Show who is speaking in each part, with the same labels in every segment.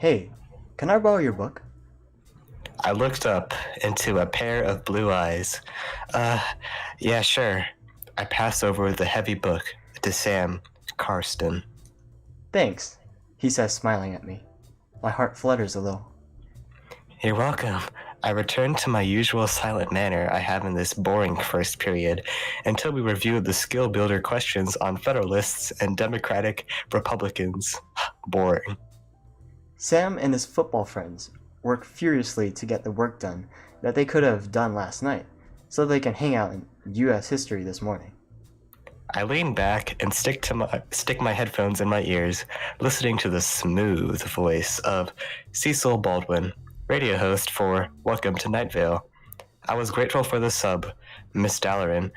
Speaker 1: Hey, can I borrow your book?
Speaker 2: I looked up into a pair of blue eyes. Uh, yeah, sure. I passed over the heavy book to Sam Karsten.
Speaker 1: Thanks, he says, smiling at me. My heart flutters a little.
Speaker 2: You're welcome. I returned to my usual silent manner I have in this boring first period until we reviewed the skill builder questions on Federalists and Democratic Republicans. Boring.
Speaker 1: Sam and his football friends work furiously to get the work done that they could have done last night, so they can hang out in U.S. history this morning.
Speaker 2: I lean back and stick my headphones in my ears, listening to the smooth voice of Cecil Baldwin, radio host for Welcome to Night Vale. I was grateful for the sub, Miss Dallerin.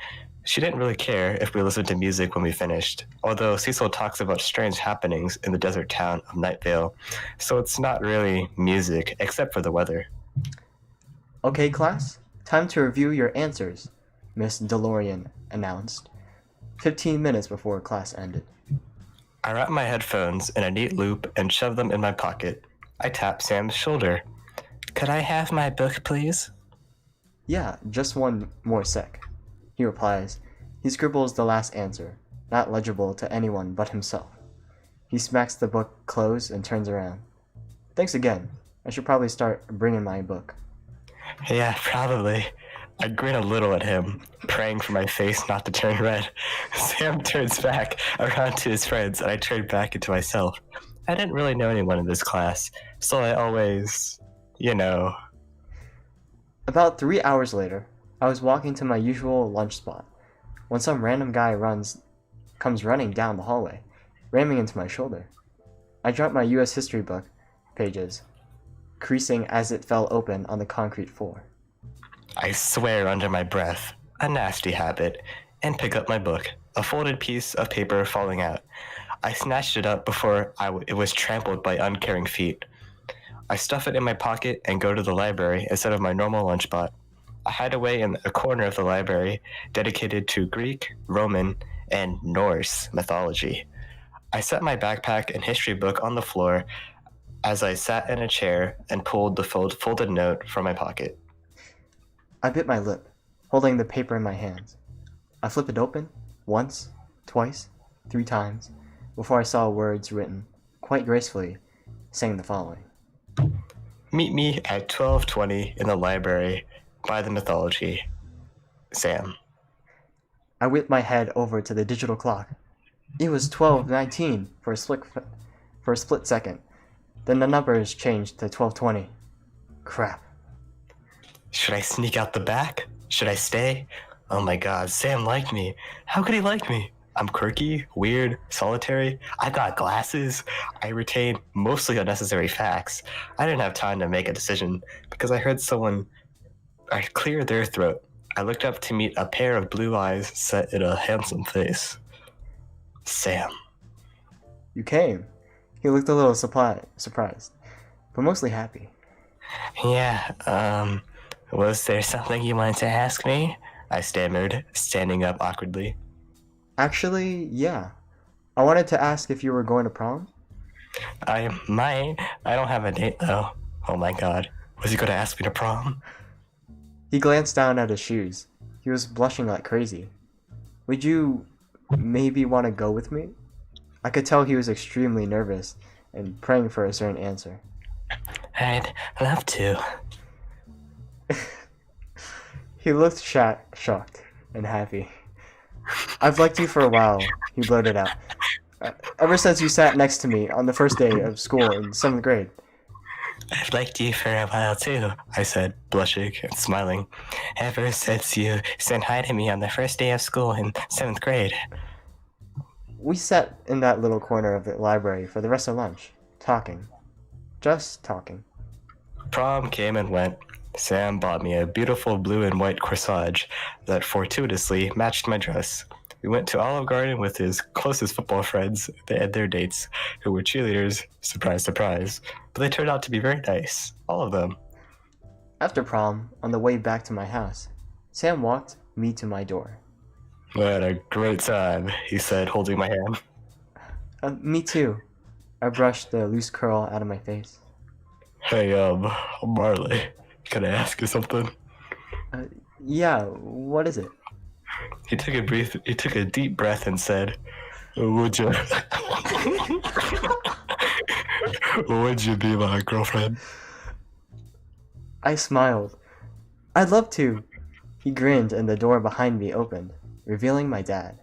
Speaker 2: She didn't really care if we listened to music when we finished, although Cecil talks about strange happenings in the desert town of Night Vale, so it's not really music except for the weather.
Speaker 1: Okay, class, time to review your answers, Miss DeLorean announced, 15 minutes before class ended.
Speaker 2: I wrap my headphones in a neat loop and shove them in my pocket. I tap Sam's shoulder. Could I have my book, please?
Speaker 1: Yeah, just one more sec, he replies. He scribbles the last answer, not legible to anyone but himself. He smacks the book closed and turns around. Thanks again. I should probably start bringing my book.
Speaker 2: Yeah, probably. I grin a little at him, praying for my face not to turn red. Sam turns back around to his friends, and I turn back into myself. I didn't really know anyone in this class, so I always,
Speaker 1: About 3 hours later, I was walking to my usual lunch spot when some random guy comes running down the hallway, ramming into my shoulder. I dropped my U.S. history book pages, creasing as it fell open on the concrete floor.
Speaker 2: I swear under my breath, a nasty habit, and pick up my book, a folded piece of paper falling out. I snatched it up before it was trampled by uncaring feet. I stuff it in my pocket and go to the library instead of my normal lunch spot. I hide away in a corner of the library dedicated to Greek, Roman, and Norse mythology. I set my backpack and history book on the floor as I sat in a chair and pulled the folded note from my pocket.
Speaker 1: I bit my lip, holding the paper in my hands. I flipped it open, once, twice, 3 times, before I saw words written, quite gracefully, saying the following.
Speaker 2: Meet me at 12:20 in the library by the mythology. Sam.
Speaker 1: I whipped my head over to the digital clock. It was 12:19 for a split second. Then the numbers changed to 12:20. Crap.
Speaker 2: Should I sneak out the back? Should I stay? Oh my god, Sam liked me. How could he like me? I'm quirky, weird, solitary. I've got glasses. I retain mostly unnecessary facts. I didn't have time to make a decision because I heard someone clear their throat. I looked up to meet a pair of blue eyes set in a handsome face. Sam.
Speaker 1: You came. He looked a little surprised, but mostly happy.
Speaker 2: Yeah, was there something you wanted to ask me? I stammered, standing up awkwardly.
Speaker 1: Actually, yeah. I wanted to ask if you were going to prom.
Speaker 2: I might. I don't have a date, though. Oh my god. Was he going to ask me to prom?
Speaker 1: He glanced down at his shoes. He was blushing like crazy. Would you maybe want to go with me? I could tell he was extremely nervous and praying for a certain answer.
Speaker 2: I'd love to.
Speaker 1: He looked shocked and happy. I've liked you for a while, he blurted out. Ever since you sat next to me on the first day of school in 7th grade.
Speaker 2: I've liked you for a while too, I said, blushing and smiling. Ever since you said hi to me on the first day of school in 7th grade.
Speaker 1: We sat in that little corner of the library for the rest of lunch, talking. Just talking.
Speaker 2: Prom came and went. Sam bought me a beautiful blue and white corsage that fortuitously matched my dress. We went to Olive Garden with his closest football friends and their dates, who were cheerleaders, surprise, surprise, but they turned out to be very nice, all of them.
Speaker 1: After prom, on the way back to my house, Sam walked me to my door.
Speaker 2: What a great time, he said, holding my hand.
Speaker 1: Me too. I brushed the loose curl out of my face.
Speaker 2: Hey, Marley, can I ask you something?
Speaker 1: Yeah, what is it?
Speaker 2: He took a deep breath and said, would you, would you be my girlfriend?
Speaker 1: I smiled. I'd love to. He grinned and the door behind me opened, revealing my dad.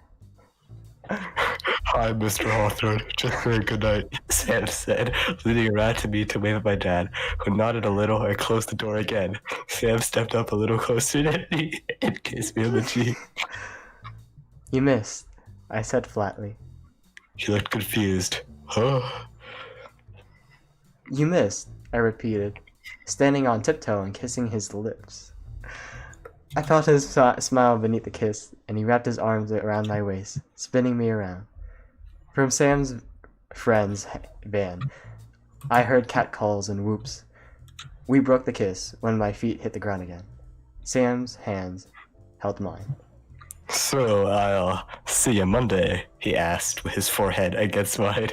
Speaker 2: Hi, Mr. Hawthorne. Just saying good night, Sam said, leaning around to me to wave at my dad, who nodded a little and closed the door again. Sam stepped up a little closer to me and kissed me on the cheek.
Speaker 1: You missed, I said flatly.
Speaker 2: He looked confused. Huh?
Speaker 1: You missed, I repeated, standing on tiptoe and kissing his lips. I felt his smile beneath the kiss, and he wrapped his arms around my waist, spinning me around. From Sam's friend's van, I heard catcalls and whoops. We broke the kiss when my feet hit the ground again. Sam's hands held mine.
Speaker 2: So I'll see you Monday, he asked with his forehead against mine.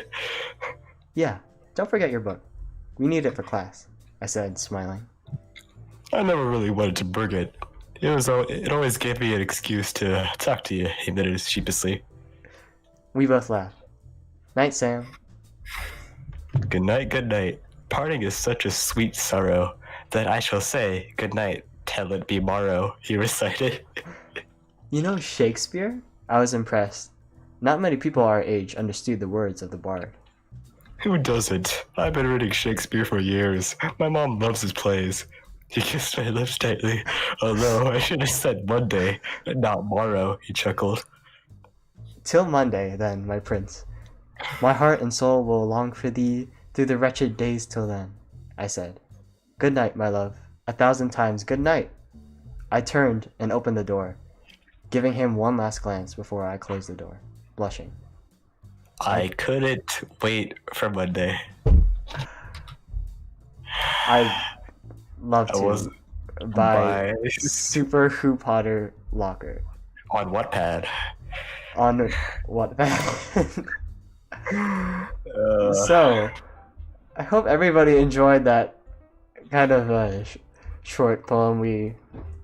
Speaker 1: Yeah, don't forget your book. We need it for class, I said, smiling.
Speaker 2: I never really wanted to bring it. It always gave me an excuse to talk to you, he admitted sheepishly.
Speaker 1: We both laughed. Night, Sam.
Speaker 2: Good night, good night. Parting is such a sweet sorrow that I shall say good night till it be morrow, he recited.
Speaker 1: You know Shakespeare? I was impressed. Not many people our age understood the words of the bard.
Speaker 2: Who doesn't? I've been reading Shakespeare for years. My mom loves his plays. He kissed my lips tightly, although I should have said Monday, not morrow, he chuckled.
Speaker 1: Till Monday, then, my prince. My heart and soul will long for thee through the wretched days till then, I said. Good night, my love. 1,000 times good night. I turned and opened the door, giving him one last glance before I closed the door, blushing.
Speaker 2: I couldn't wait for Monday.
Speaker 1: I'd love to buy Super Who Potter Locker.
Speaker 2: On Wattpad.
Speaker 1: On Wattpad. So, I hope everybody enjoyed that kind of short poem we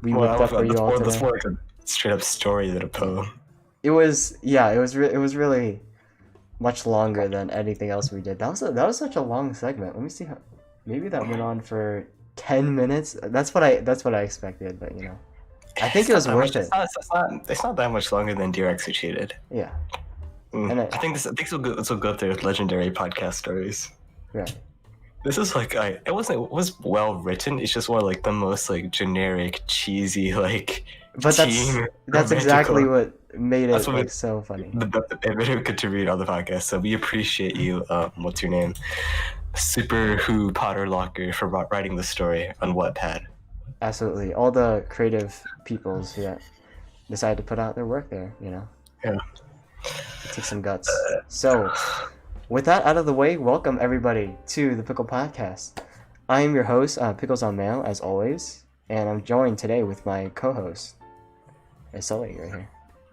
Speaker 1: whipped up for you all today.
Speaker 2: That's more like a straight up story than a poem.
Speaker 1: It was really much longer than anything else we did. That was such a long segment. Let me see how. Maybe that went on for 10 minutes. That's what I expected, but you know, I think it was worth it.
Speaker 2: It's not that much longer than Dear Ex Who Cheated.
Speaker 1: Yeah.
Speaker 2: I think this will go up there with legendary podcast stories.
Speaker 1: Right.
Speaker 2: This is like it was well written. It's just more like the most like generic, cheesy like.
Speaker 1: But that's exactly what made it like so funny.
Speaker 2: It made it good to read on the podcast. So we appreciate you. What's your name? Super Who Potter Locker for writing the story on Wattpad.
Speaker 1: Absolutely, all the creative peoples that decided to put out their work there. You know.
Speaker 2: Yeah.
Speaker 1: It takes some guts. So, with that out of the way, welcome everybody to the Pickle Podcast. I am your host, picklesonmayo, as always, and I'm joined today with my co-host, Sully, right here.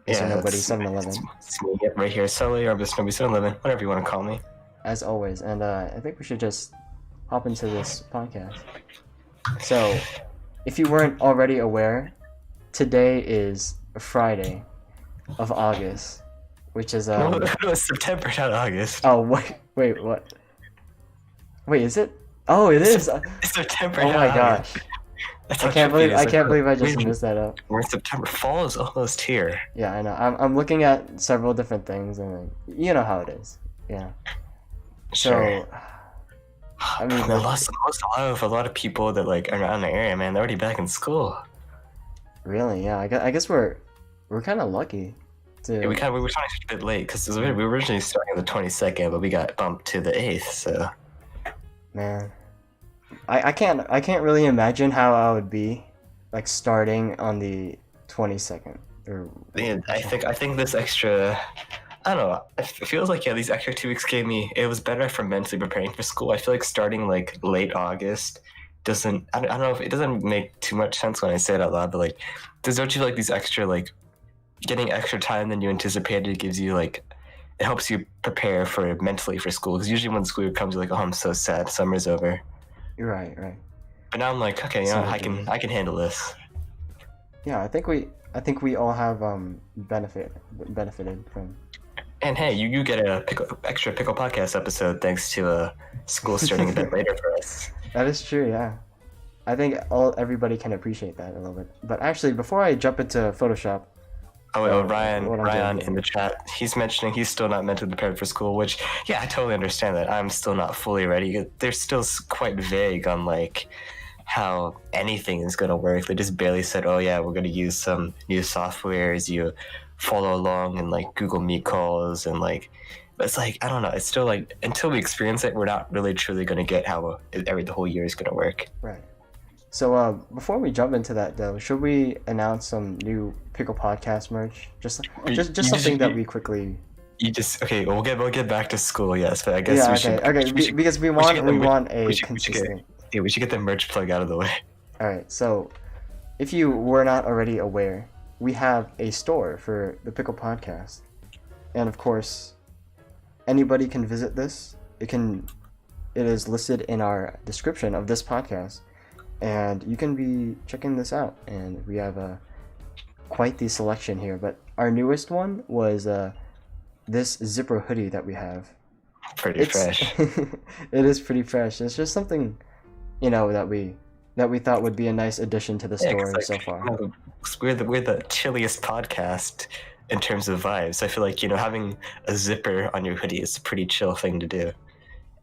Speaker 1: Mr. Nobody 7-Eleven.
Speaker 2: It's me right here, Sully, or Mr. Nobody 7-Eleven, whatever you want to call me.
Speaker 1: As always, and I think we should just hop into this podcast. So, if you weren't already aware, today is Friday of August, which is
Speaker 2: No, it was September, not August.
Speaker 1: Oh wait, what? Wait, is it? Oh, it is.
Speaker 2: It's September.
Speaker 1: Oh my gosh! I can't believe I just messed that up.
Speaker 2: We're in September. Fall is almost here.
Speaker 1: Yeah, I know. I'm looking at several different things, and you know how it is. Yeah.
Speaker 2: Sure.
Speaker 1: So, I mean,
Speaker 2: we lost a lot of people that like are around the area, man. They're already back in school.
Speaker 1: Really? Yeah. I guess we're kind of lucky.
Speaker 2: Yeah, we were trying to a bit late because we were originally starting on the 22nd, but we got bumped to the 8th. So,
Speaker 1: man, I can't really imagine how I would be like starting on the 22nd.
Speaker 2: I think this extra, I don't know. It feels like these extra 2 weeks gave me. It was better for mentally preparing for school. I feel like starting like late August doesn't. I don't know if it doesn't make too much sense when I say it out loud, but like, don't you feel like these extra like. Getting extra time than you anticipated gives you like it helps you prepare for mentally for school because usually when school comes you're like, oh, I'm so sad, summer's over.
Speaker 1: Right.
Speaker 2: But now I'm like, okay,
Speaker 1: So
Speaker 2: I can handle this.
Speaker 1: Yeah, I think we all have benefited from.
Speaker 2: And hey, you get a extra Pickle Podcast episode thanks to school starting a bit later for us.
Speaker 1: That is true, yeah. I think everybody can appreciate that a little bit. But actually, before I jump into Photoshop,
Speaker 2: Ryan in the chat, he's mentioning he's still not mentally prepared for school, which, yeah, I totally understand that. I'm still not fully ready. They're still quite vague on, like, how anything is going to work. They just barely said, oh, yeah, we're going to use some new softwares. You follow along in, like, Google Meet calls and, like, it's like, I don't know. It's still, like, until we experience it, we're not really truly going to get how the whole year is going to work.
Speaker 1: Right. So before we jump into that, though, should we announce some new Pickle Podcast merch? Just something that we quickly.
Speaker 2: Okay. We'll get back to school. Yes, but I guess
Speaker 1: because we want a consistent.
Speaker 2: We should get the merch plug out of the way.
Speaker 1: All right. So, if you were not already aware, we have a store for the Pickle Podcast, and of course, anybody can visit this. It is listed in our description of this podcast. And you can be checking this out, and we have quite the selection here. But our newest one was this zipper hoodie that we have.
Speaker 2: Pretty fresh.
Speaker 1: It is pretty fresh. It's just something, that we thought would be a nice addition to the store so far.
Speaker 2: We're the chilliest podcast in terms of vibes. I feel like having a zipper on your hoodie is a pretty chill thing to do.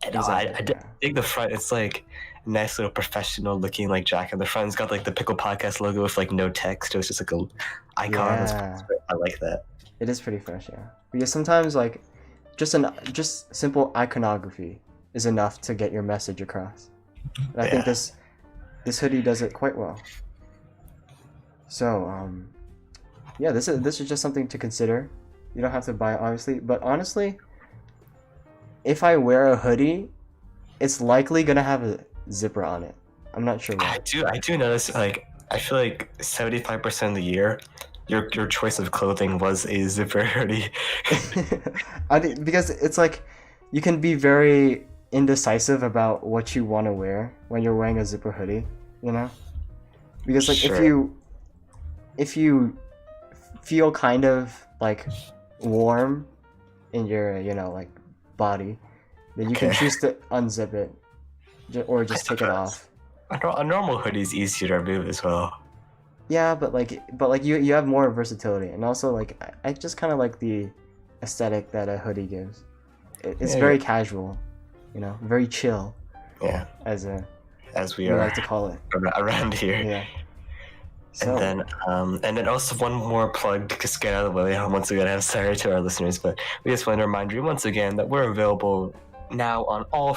Speaker 2: And exactly, I dig the front. It's like nice little professional looking like jacket. The front's got like the Pickle Podcast logo with like no text. It was just like a icon.
Speaker 1: Yeah.
Speaker 2: I like that.
Speaker 1: It is pretty fresh, yeah. Because sometimes like just simple iconography is enough to get your message across. And I think this hoodie does it quite well. So this is just something to consider. You don't have to buy it, obviously, but honestly, if I wear a hoodie, it's likely gonna have a zipper on it. I'm not sure why.
Speaker 2: I do notice, like, I feel like 75% of the year, your choice of clothing was a zipper hoodie.
Speaker 1: Because it's like you can be very indecisive about what you want to wear when you're wearing a zipper hoodie, Because like if you feel kind of like warm in your like body, then you can choose to unzip it or just take it off.
Speaker 2: A normal hoodie is easier to remove as well.
Speaker 1: Yeah, but you have more versatility, and also like I just kind of like the aesthetic that a hoodie gives. It's very casual, very chill.
Speaker 2: Yeah.
Speaker 1: As we
Speaker 2: like
Speaker 1: to call it
Speaker 2: around here.
Speaker 1: Yeah. So,
Speaker 2: and then also one more plug to just get out of the way. Once again, I'm sorry to our listeners, but we just want to remind you once again that we're available now on all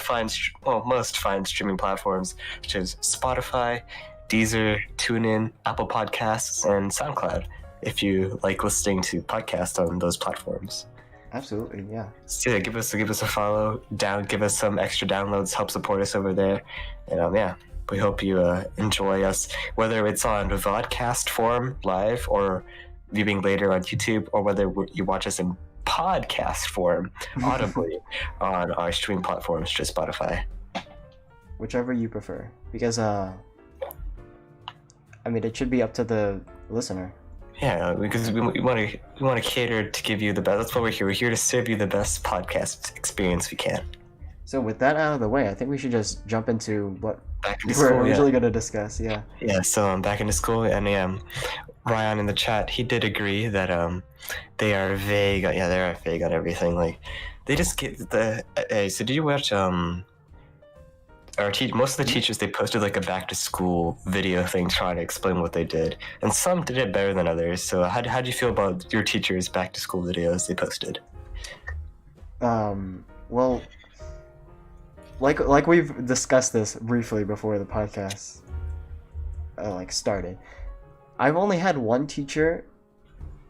Speaker 2: most fine streaming platforms, such as Spotify, Deezer, TuneIn, Apple Podcasts, and SoundCloud, if you like listening to podcasts on those platforms.
Speaker 1: Absolutely, yeah.
Speaker 2: So give us a follow, give us some extra downloads, help support us over there, and we hope you enjoy us, whether it's on the vodcast form live or viewing later on YouTube, or whether you watch us in podcast form audibly on our streaming platforms, just Spotify.
Speaker 1: Whichever you prefer, because it should be up to the listener.
Speaker 2: Yeah, because we want to cater to give you the best. That's why we're here. We're here to serve you the best podcast experience we can.
Speaker 1: So with that out of the way, I think we should just jump into what
Speaker 2: we're
Speaker 1: usually going to discuss. Yeah.
Speaker 2: Yeah. So I'm back into school, and Ryan in the chat, he did agree that they are vague. Yeah, they are vague on everything. Like they just get the. So did you watch most of the teachers, they posted like a back to school video thing trying to explain what they did, and some did it better than others. So how do you feel about your teachers' back to school videos they posted?
Speaker 1: Well, like we've discussed this briefly before the podcast started. I've only had one teacher,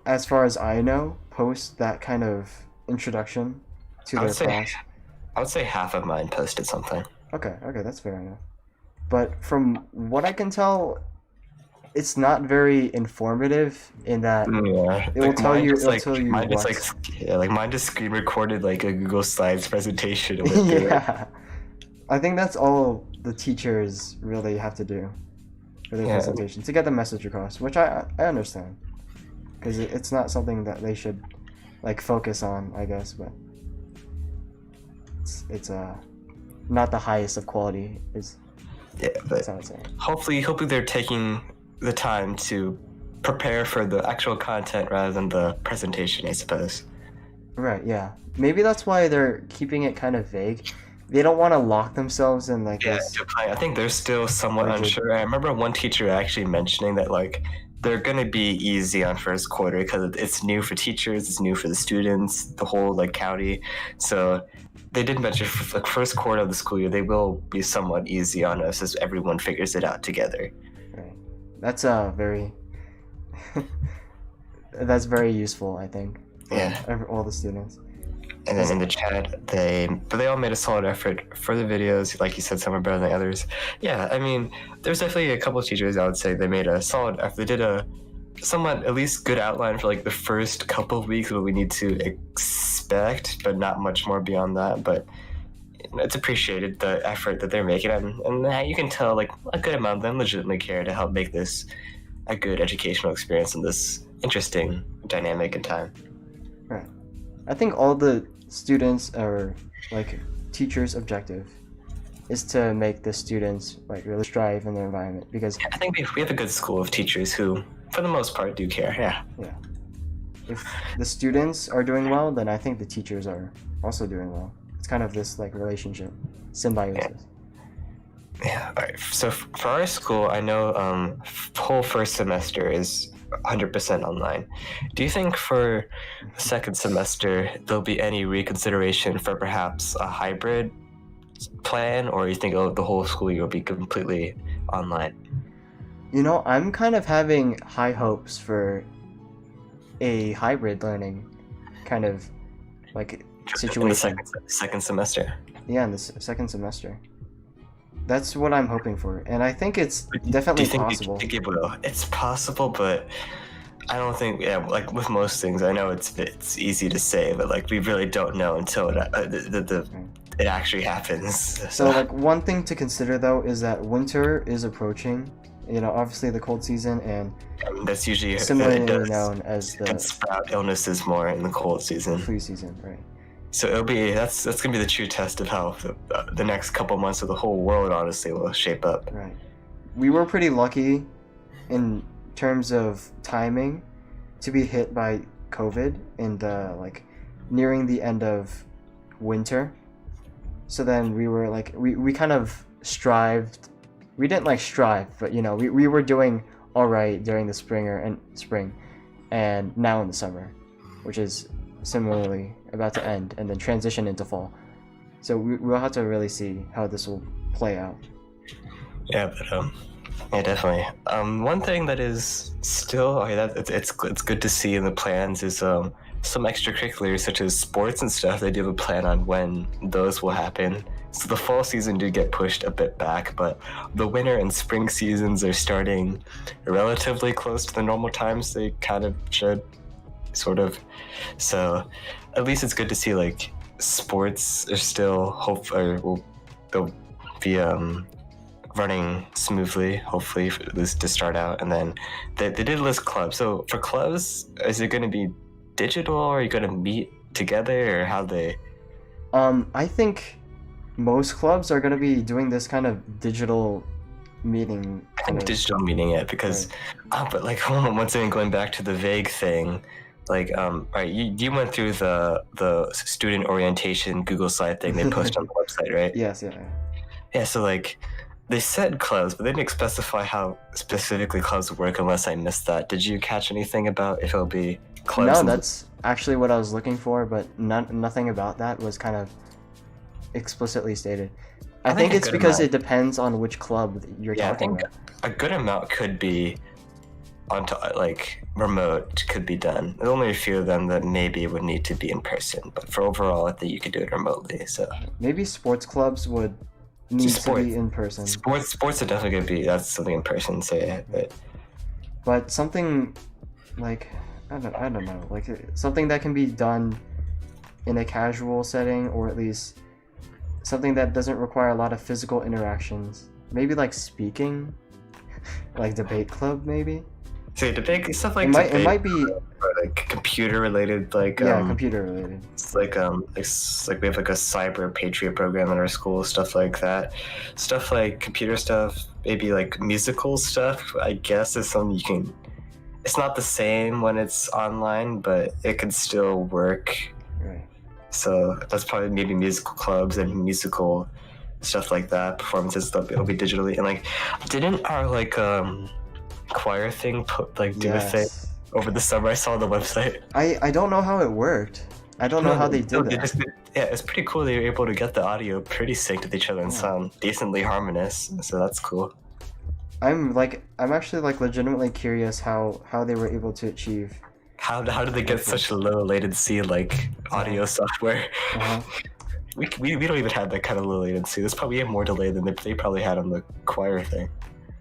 Speaker 1: as far as I know, post that kind of introduction to their class.
Speaker 2: I would say half of mine posted something.
Speaker 1: Okay, that's fair enough. But from what I can tell, it's not very informative in that it will tell you.
Speaker 2: Mine just screen recorded like a Google Slides presentation.
Speaker 1: Yeah, I think that's all the teachers really have to do for their
Speaker 2: Yeah.
Speaker 1: presentation to get the message across, which I understand, because it's not something that they should like focus on, I guess, but it's not the highest of quality is
Speaker 2: Yeah, but
Speaker 1: that's how I'd say.
Speaker 2: hopefully they're taking the time to prepare for the actual content rather than the presentation, I suppose.
Speaker 1: Right, yeah. Maybe that's why they're keeping it kind of vague. They don't want to lock themselves in like
Speaker 2: Yeah,
Speaker 1: this.
Speaker 2: I think they're still somewhat
Speaker 1: Rigid.
Speaker 2: unsure. I remember one teacher actually mentioning that like they're gonna be easy on first quarter because it's new for teachers, it's new for the students, the whole like county. So they did mention for like first quarter of the school year they will be somewhat easy on us as everyone figures it out together.
Speaker 1: Right. That's very that's very useful, I think. For
Speaker 2: Yeah.
Speaker 1: all the students.
Speaker 2: And then in the chat, they all made a solid effort for the videos. Like you said, some are better than others. Yeah, I mean, there's definitely a couple of teachers I would say they made a solid effort. They did a somewhat at least good outline for like the first couple of weeks what we need to expect, but not much more beyond that. But it's appreciated the effort that they're making, and you can tell like a good amount of them legitimately care to help make this a good educational experience in this interesting dynamic in time.
Speaker 1: Right. I think all the students or like teachers' objective is to make the students like really strive in their environment, because
Speaker 2: I think we have a good school of teachers who, for the most part, do care. Yeah.
Speaker 1: if the students are doing well, then I think the teachers are also doing well. It's kind of this like relationship, symbiosis.
Speaker 2: Yeah. All right. So for our school, I know whole first semester is 100% online. Do you think for the second semester there'll be any reconsideration for perhaps a hybrid plan, or you think the whole school year will be completely online?
Speaker 1: You know, I'm kind of having high hopes for a hybrid learning kind of like
Speaker 2: In the
Speaker 1: situation.
Speaker 2: second semester.
Speaker 1: Yeah, in the second semester. That's what I'm hoping for, and I think it's
Speaker 2: Do
Speaker 1: definitely
Speaker 2: you think
Speaker 1: possible.
Speaker 2: you think it will? It's possible, but I don't think. Yeah, like with most things, I know it's easy to say, but like we really don't know until it actually happens.
Speaker 1: So like one thing to consider though is that winter is approaching. You know, obviously the cold season, and
Speaker 2: that's usually
Speaker 1: similarly
Speaker 2: it does,
Speaker 1: known as
Speaker 2: it can
Speaker 1: the
Speaker 2: sprout illnesses more in the cold season.
Speaker 1: flu season, right?
Speaker 2: So it'll be that's gonna be the true test of how the next couple months of the whole world honestly will shape up.
Speaker 1: Right. We were pretty lucky in terms of timing to be hit by COVID in the like nearing the end of winter. So then we were like we kind of strived. We didn't like strive, but you know, we were doing all right during the spring and now in the summer, which is similarly about to end and then transition into fall. So we'll have to really see how this will play out.
Speaker 2: Yeah, but yeah, definitely. One thing that is still it's good to see in the plans is some extracurriculars such as sports and stuff. They do have a plan on when those will happen. So the fall season did get pushed a bit back, but the winter and spring seasons are starting relatively close to the normal times they kind of should, sort of. So at least it's good to see like sports are still they'll be running smoothly, hopefully, at least to start out. And then they did list clubs. So for clubs, is it going to be digital, or are you going to meet together, or how they?
Speaker 1: I think most clubs are going to be doing this kind of digital meeting.
Speaker 2: I think digital meeting it because, but like once again going back to the vague thing, like right, you went through the student orientation Google slide thing they posted on the website, right?
Speaker 1: Yes,
Speaker 2: Yeah, so like they said clubs, but they didn't specify how specifically clubs work unless I missed that. Did you catch anything about if it'll be clubs?
Speaker 1: No, that's actually what I was looking for, but nothing about that was kind of explicitly stated. I think it's because it depends on which club you're talking about.
Speaker 2: A good amount could be onto like remote could be done. There's only a few of them that maybe would need to be in person, but for overall, I think you could do it remotely. So
Speaker 1: maybe sports clubs would need to be in person.
Speaker 2: Sports are definitely gonna be something in person. So yeah,
Speaker 1: but something like I don't know, like something that can be done in a casual setting, or at least something that doesn't require a lot of physical interactions. Maybe like speaking, like debate club, maybe.
Speaker 2: So debate stuff like
Speaker 1: It might be
Speaker 2: or like computer related, like
Speaker 1: computer related.
Speaker 2: it's like we have like a cyber patriot program in our school, stuff like that. Stuff like computer stuff, maybe like musical stuff. I guess is something you can. It's not the same when it's online, but it can still work.
Speaker 1: Right.
Speaker 2: So that's probably maybe musical clubs and musical stuff like that, performances stuff. It'll be digitally, and like, didn't our like choir thing do a thing over the summer? I saw on the website.
Speaker 1: I don't know how it worked. I don't know how they did that.
Speaker 2: Yeah, it's pretty cool. They were able to get the audio pretty synced with each other and sound decently harmonious. So that's cool.
Speaker 1: I'm actually like legitimately curious how they were able to achieve.
Speaker 2: How did they get such low latency like audio software?
Speaker 1: Uh-huh.
Speaker 2: We don't even have that kind of low latency. There's probably more delay than they probably had on the choir thing.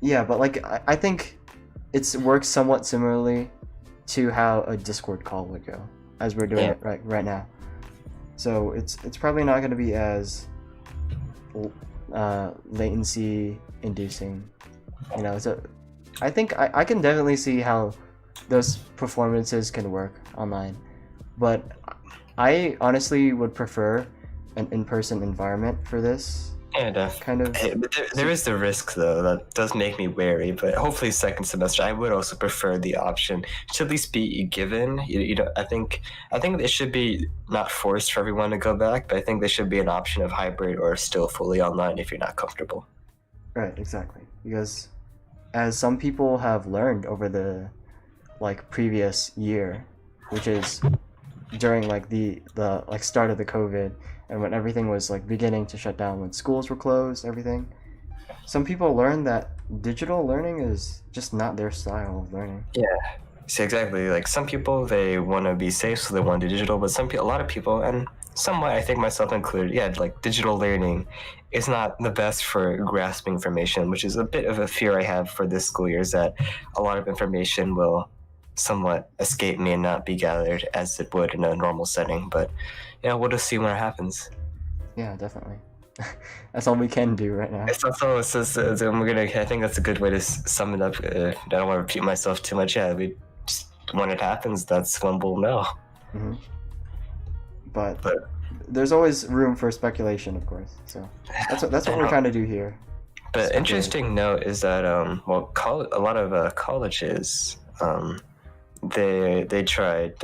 Speaker 1: Yeah, but like I think it works somewhat similarly to how a Discord call would go, as we're doing it right now. So it's probably not going to be as latency inducing. You know, so I think I can definitely see how those performances can work online, but I honestly would prefer an in-person environment for this.
Speaker 2: Yeah, definitely.
Speaker 1: Kind of.
Speaker 2: But there is the risk though that does make me wary. But hopefully, second semester, I would also prefer the option to at least be given. You know, I think it should be not forced for everyone to go back, but I think there should be an option of hybrid or still fully online if you're not comfortable.
Speaker 1: Right, exactly. Because as some people have learned over the like previous year, which is during like the like start of the COVID and when everything was like beginning to shut down, when schools were closed, everything, some people learned that digital learning is just not their style of learning.
Speaker 2: Yeah. So exactly, like some people, they want to be safe, so they want to do digital, but a lot of people, and somewhat I think myself included, like digital learning is not the best for grasping information, which is a bit of a fear I have for this school year, is that a lot of information will somewhat escape me and not be gathered as it would in a normal setting. But we'll just see when it happens.
Speaker 1: Yeah, definitely. That's all we can do right now.
Speaker 2: I think that's a good way to sum it up. I don't want to repeat myself too much. Yeah, when it happens, that's when we'll know.
Speaker 1: Mm-hmm. But there's always room for speculation, of course. So that's what we're trying to do here.
Speaker 2: But interesting note is that a lot of colleges they tried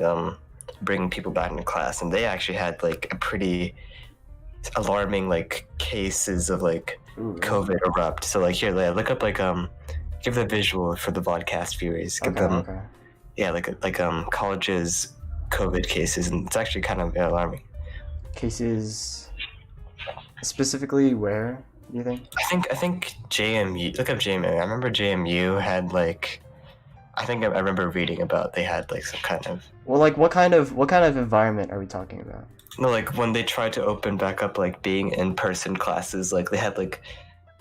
Speaker 2: bringing people back into class, and they actually had like a pretty alarming like cases of like COVID erupt. So like here, look up like give the visual for the podcast viewers. Give them colleges COVID cases, and it's actually kind of alarming.
Speaker 1: Cases specifically where, do you think?
Speaker 2: I think JMU. Look up JMU. I remember JMU had like. I think I remember reading about they had like some kind of.
Speaker 1: Well, like what kind of environment are we talking about?
Speaker 2: No, like when they tried to open back up, like being in-person classes, like they had like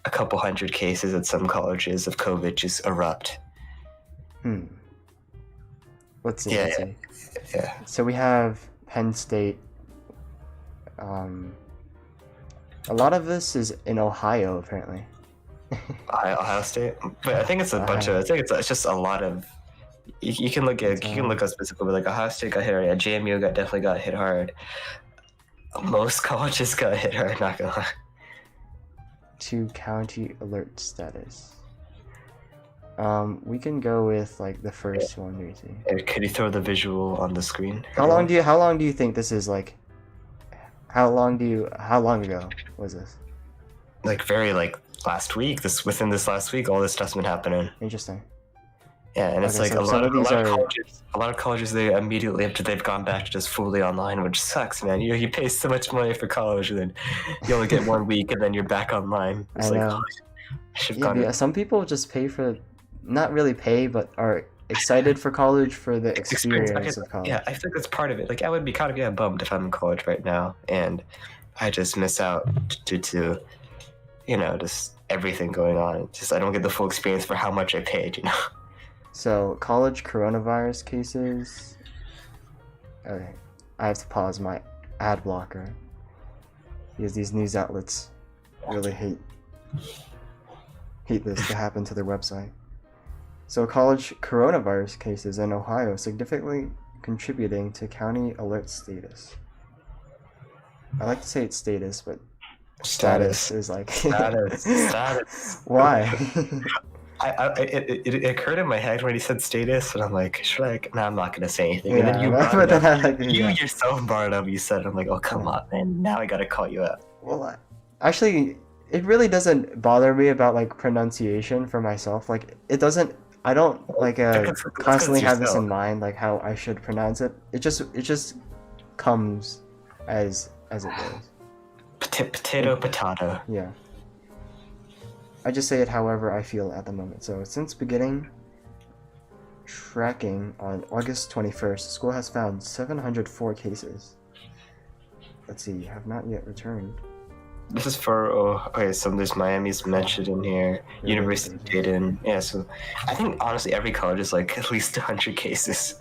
Speaker 2: a couple hundred cases at some colleges of COVID just erupt.
Speaker 1: Let's see.
Speaker 2: Yeah.
Speaker 1: So we have Penn State. A lot of this is in Ohio, apparently.
Speaker 2: Ohio State, but I think it's a bunch of. I think it's just a lot of. You can look at. You can look up specifically, like Ohio State got hit hard. Yeah, JMU definitely got hit hard. Most colleges got hit hard. Not gonna lie.
Speaker 1: 2 county alert status. We can go with like the first one. Here, see.
Speaker 2: Could you throw the visual on the screen?
Speaker 1: How long do you think this is like? How long ago was this?
Speaker 2: Like very like last week. Within this last week, all this stuff's been happening.
Speaker 1: Interesting.
Speaker 2: Yeah, and it's like a lot of colleges they immediately after they've gone back to just fully online, which sucks, man. You pay so much money for college, and then you only get 1 week, and then you're back online. It's
Speaker 1: I know. Yeah, some people just pay for, not really pay, but are excited for college for the experience of college.
Speaker 2: Yeah, I think that's part of it. Like I would be kind of bummed if I'm in college right now, and I just miss out due to, just everything going on. Just I don't get the full experience for how much I paid,
Speaker 1: So, college coronavirus cases. Okay, I have to pause my ad blocker. because these news outlets really hate this to happen to their website. So college coronavirus cases in Ohio significantly contributing to county alert status. I like to say it's status, but status is like
Speaker 2: status.
Speaker 1: Why?
Speaker 2: It occurred in my head when he said status, and I'm like, should I? No, I'm not gonna say anything.
Speaker 1: Yeah,
Speaker 2: and then you,
Speaker 1: but then I like
Speaker 2: you yourself brought it up. You said, it, I'm like, oh come on, man. Now I gotta call you out.
Speaker 1: Well, actually, it really doesn't bother me about like pronunciation for myself. Like it doesn't. I don't like constantly have this in mind, like how I should pronounce it. It just comes as it goes.
Speaker 2: Potato.
Speaker 1: Yeah. I just say it however I feel at the moment. So since beginning tracking on August 21st, the school has found 704 cases. Let's see, have not yet returned.
Speaker 2: This is for okay. So there's Miami's mentioned in here.
Speaker 1: Yeah,
Speaker 2: University of Dayton. Yeah. So I think honestly every college is like at least 100 cases.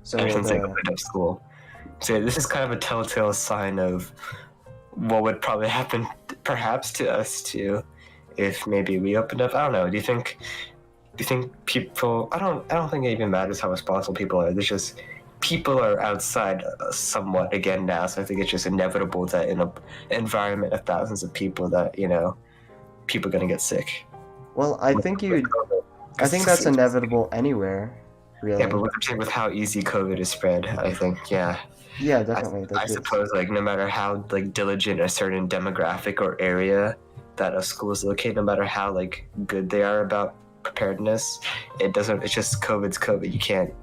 Speaker 1: So
Speaker 2: Ever since I opened up school. So this is kind of a telltale sign of what would probably happen, perhaps to us too, if maybe we opened up. I don't know. Do you think people? I don't think it even matters how responsible people are. There's just people are outside somewhat again now. So I think it's just inevitable that in an environment of thousands of people, that people are gonna get sick.
Speaker 1: Well, I think that's inevitable anywhere. Really.
Speaker 2: Yeah, but with how easy COVID is spread, I think, yeah.
Speaker 1: Yeah, definitely.
Speaker 2: I suppose, like, no matter how like diligent a certain demographic or area that a school is located, no matter how like good they are about preparedness, it's just COVID's COVID. You can't.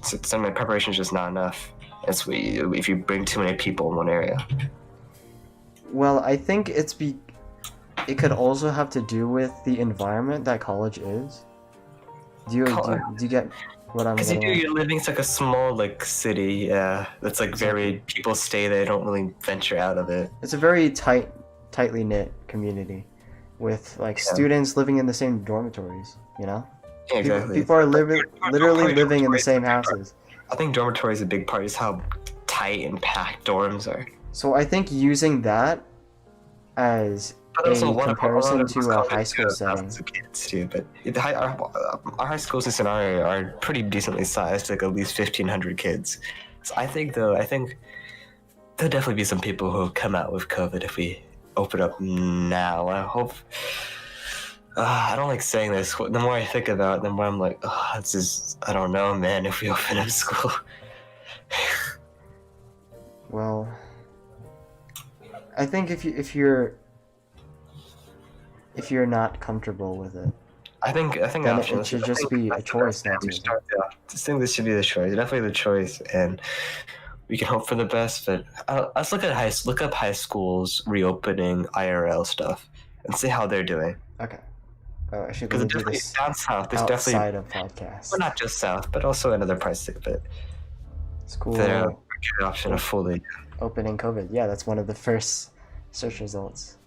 Speaker 2: Some preparation is just not enough. If you bring too many people in one area.
Speaker 1: Well, I think it could also have to do with the environment that college is. Do you get what I'm
Speaker 2: getting?
Speaker 1: Because
Speaker 2: you're living in like a small like city, yeah. That's like very people stay there, don't really venture out of it.
Speaker 1: It's a very tightly knit community, with like students living in the same dormitories. You know.
Speaker 2: Yeah, exactly.
Speaker 1: People are literally living in the same houses.
Speaker 2: I think dormitory is a big part. Is how tight and packed dorms are.
Speaker 1: So I think using that as a comparison to a high school setting.
Speaker 2: Kids too, but our high schools in our area are pretty decently sized, like at least 1,500 kids. So I think there'll definitely be some people who come out with COVID if we open up now. I hope. I don't like saying this. The more I think about it, the more I'm like, it's just, I don't know, man, if we open up school.
Speaker 1: Well, I think if you're not comfortable with it,
Speaker 2: I think
Speaker 1: then it should just be a choice not to.
Speaker 2: I think this should be the choice, definitely the choice, and we can hope for the best. But let's look up high schools reopening IRL stuff and see how they're doing.
Speaker 1: Okay. Oh, I should
Speaker 2: do
Speaker 1: this
Speaker 2: down south. There's
Speaker 1: outside
Speaker 2: definitely
Speaker 1: of podcasts.
Speaker 2: Well, not just south, but also in other parts of it.
Speaker 1: School
Speaker 2: that are a good option of fully
Speaker 1: opening COVID. Yeah, that's one of the first search results.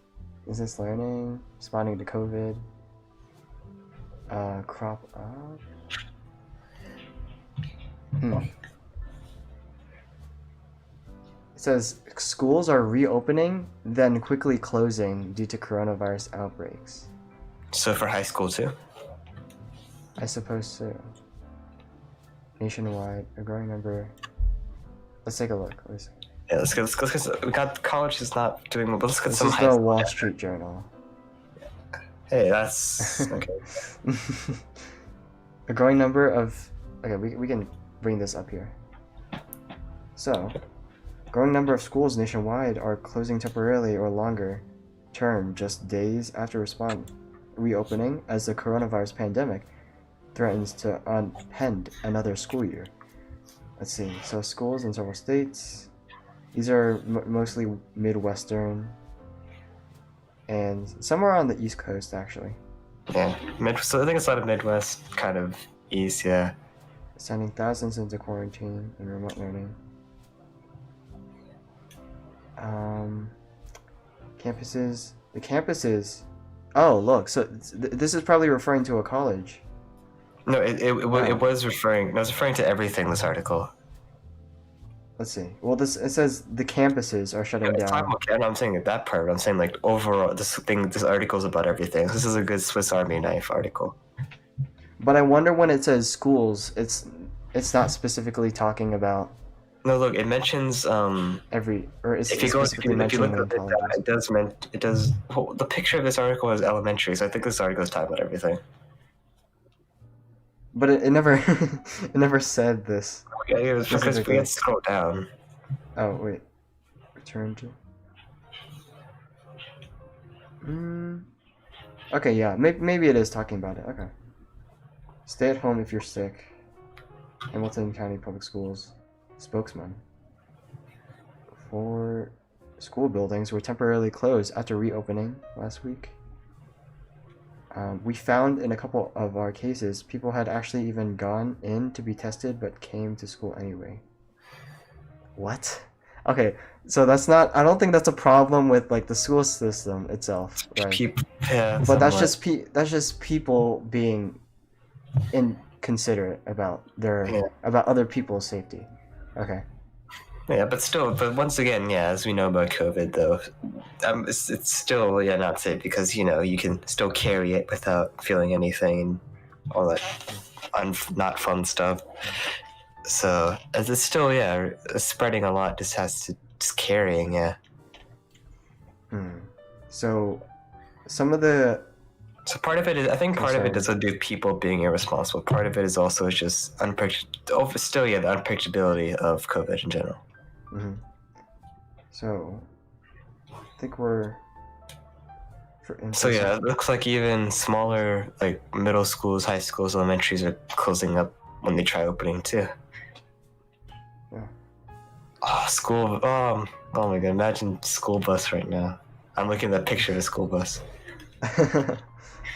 Speaker 1: Distance learning, responding to COVID. Crop up. It says schools are reopening, then quickly closing due to coronavirus outbreaks.
Speaker 2: So for high school too?
Speaker 1: I suppose so. Nationwide, a growing number. Let's take a look.
Speaker 2: Yeah, let's go. We got college is not doing well, but let's get
Speaker 1: this
Speaker 2: some
Speaker 1: is
Speaker 2: high
Speaker 1: the
Speaker 2: school.
Speaker 1: Wall Street Journal.
Speaker 2: Hey, that's okay.
Speaker 1: A growing number of. Okay, we can bring this up here. So, a growing number of schools nationwide are closing temporarily or longer term, just days after reopening, as the coronavirus pandemic threatens to upend another school year. Let's see. So schools in several states. These are mostly Midwestern, and somewhere on the East Coast, actually.
Speaker 2: Yeah, so I think it's a lot of Midwest, kind of East, yeah.
Speaker 1: Sending thousands into quarantine and remote learning. Campuses. The campuses. Oh, look. So this is probably referring to a college.
Speaker 2: No, it was referring. I was referring to everything. This article.
Speaker 1: let's see. Well, it says the campuses are shutting
Speaker 2: It's
Speaker 1: down.
Speaker 2: okay. I'm saying that part. But I'm saying like overall, this article is about everything. This is a good Swiss Army knife article.
Speaker 1: But I wonder when it says schools, it's not specifically talking about
Speaker 2: No, look, it mentions
Speaker 1: it's
Speaker 2: if you look
Speaker 1: specifically
Speaker 2: at
Speaker 1: mentioning
Speaker 2: that, it does. The picture of this article is elementary, so I think this article is talking about everything.
Speaker 1: But it never it never said this.
Speaker 2: Okay, it was because we had to scroll down.
Speaker 1: Oh wait, return to. Okay, yeah, maybe it is talking about it. Okay. Stay at home if you're sick. Hamilton County Public Schools spokesman. 4 school buildings were temporarily closed after reopening last week. We found in a couple of our cases, people had actually even gone in to be tested but came to school anyway. What? Okay, so that's not. I don't think that's a problem with like the school system itself, right? But that's just people being inconsiderate about about other people's safety. Okay.
Speaker 2: Yeah, but once again, yeah, as we know about COVID, though, it's still not safe because you can still carry it without feeling anything and all that not fun stuff. So as it's still spreading a lot, just carrying, yeah.
Speaker 1: So some of the.
Speaker 2: So part of it is, I think part of it is due to people being irresponsible. Part of it is also just the unpredictability of COVID in general.
Speaker 1: So, I think we're.
Speaker 2: So it looks like even smaller, like middle schools, high schools, elementaries are closing up when they try opening too.
Speaker 1: Yeah.
Speaker 2: Oh, school. Oh my god! Imagine school bus right now. I'm looking at that picture of a school bus.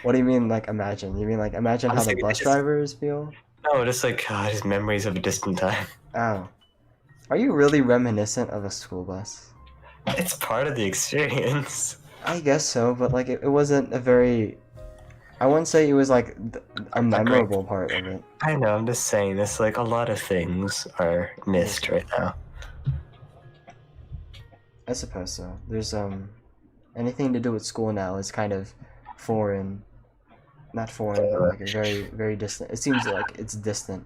Speaker 1: What do you mean, like imagine? You mean like imagine how the bus drivers feel?
Speaker 2: No, just like just memories of a distant time.
Speaker 1: Oh. Are you really reminiscent of a school bus?
Speaker 2: It's part of the experience.
Speaker 1: I guess so, but like it wasn't a very. I wouldn't say it was like a memorable part of it.
Speaker 2: I know. I'm just saying. It's like a lot of things are missed right now.
Speaker 1: I suppose so. There's anything to do with school now is kind of foreign. Not foreign, but like very, very distant. It seems like it's distant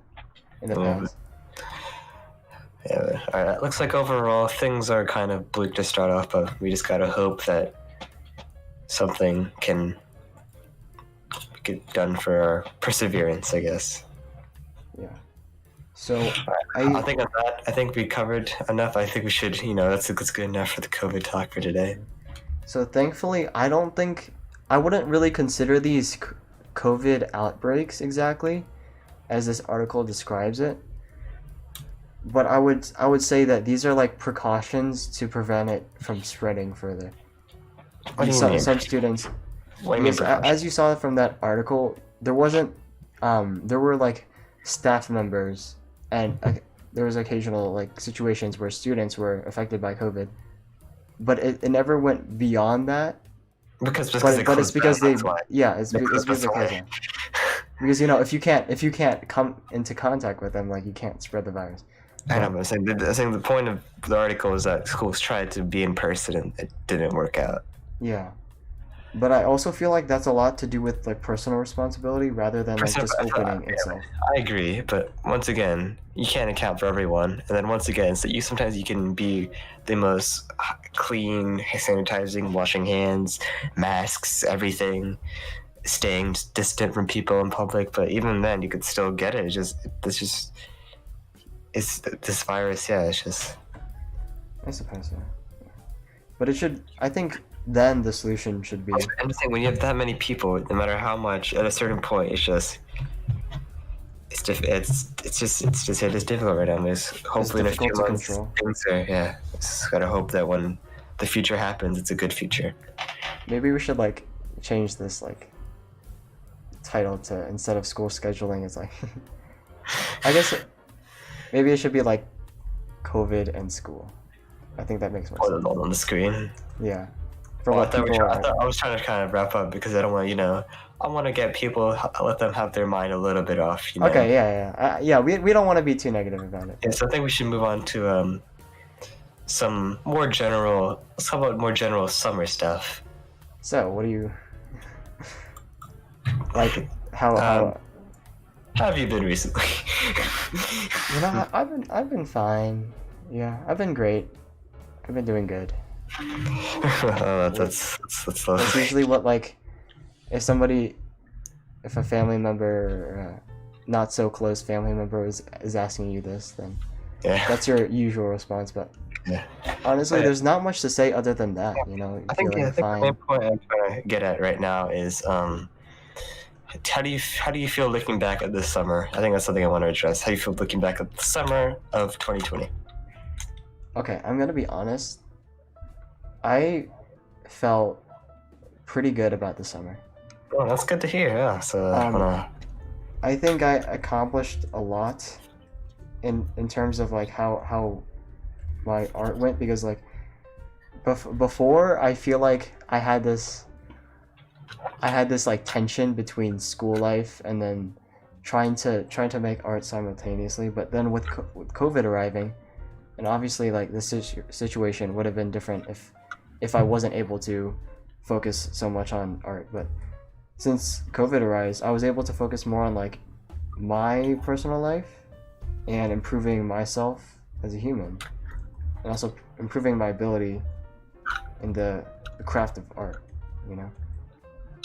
Speaker 1: in the past.
Speaker 2: Yeah, alright. Looks like overall things are kind of bleak to start off, but we just gotta hope that something can get done for our perseverance, I guess.
Speaker 1: Yeah. So
Speaker 2: I think on that, I think we covered enough. I think we should, that's good enough for the COVID talk for today.
Speaker 1: So thankfully, I wouldn't really consider these COVID outbreaks exactly, as this article describes it. But I would say that these are like precautions to prevent it from spreading further.
Speaker 2: What do you mean?
Speaker 1: Some students,
Speaker 2: What do you mean?
Speaker 1: as you saw from that article, there wasn't. There were like staff members, and there was occasional like situations where students were affected by COVID, but it never went beyond that.
Speaker 2: But
Speaker 1: it's because they it's because they close down. Because if you can't come into contact with them, like you can't spread the virus.
Speaker 2: I know, but I'm saying the point of the article is that schools tried to be in person and it didn't work out.
Speaker 1: Yeah, but I also feel like that's a lot to do with like personal responsibility rather than like just opening itself.
Speaker 2: I agree, but once again, you can't account for everyone. And then once again, so sometimes you can be the most clean, sanitizing, washing hands, masks, everything, staying distant from people in public. But even then, you could still get it. It's this virus. Yeah, it's just.
Speaker 1: I suppose so. But it should. I think then the solution should be.
Speaker 2: I'm just saying, when you have that many people, no matter how much, at a certain point, it's just difficult right now. There's hopefully in a few months things are Just gotta hope that when the future happens, it's a good future.
Speaker 1: Maybe we should like change this like title to, instead of school scheduling, it's like I guess maybe it should be like COVID and school. I think that makes more sense.
Speaker 2: On the screen.
Speaker 1: Yeah.
Speaker 2: I was trying to kind of wrap up because I don't want I want to get people, let them have their mind a little bit off.
Speaker 1: Okay, yeah. We don't want to be too negative about it.
Speaker 2: Yeah, so I think we should move on to some somewhat more general summer stuff.
Speaker 1: So, what do you like? How
Speaker 2: How have you been recently?
Speaker 1: I've been fine. Yeah, I've been great. I've been doing good.
Speaker 2: That's
Speaker 1: That's usually what, like, if a family member, not so close family member is asking you this, then
Speaker 2: yeah.
Speaker 1: that's your usual response. But
Speaker 2: Yeah.
Speaker 1: honestly, there's not much to say other than that. You know,
Speaker 2: I think
Speaker 1: feeling
Speaker 2: the
Speaker 1: fine.
Speaker 2: main point I'm trying to get at right now is how do you feel looking back at this summer? I think that's something I want to address. How do you feel looking back at the summer of 2020?
Speaker 1: Okay, I'm gonna be honest. I felt pretty good about the summer.
Speaker 2: Oh, that's good to hear. Yeah. So
Speaker 1: I think I accomplished a lot in terms of like how my art went, because like before I feel like I had this like tension between school life and then trying to make art simultaneously. But then with COVID arriving, and obviously like this situation would have been different if I wasn't able to focus so much on art. But since COVID arose, I was able to focus more on like my personal life and improving myself as a human, and also improving my ability in the craft of art. You know,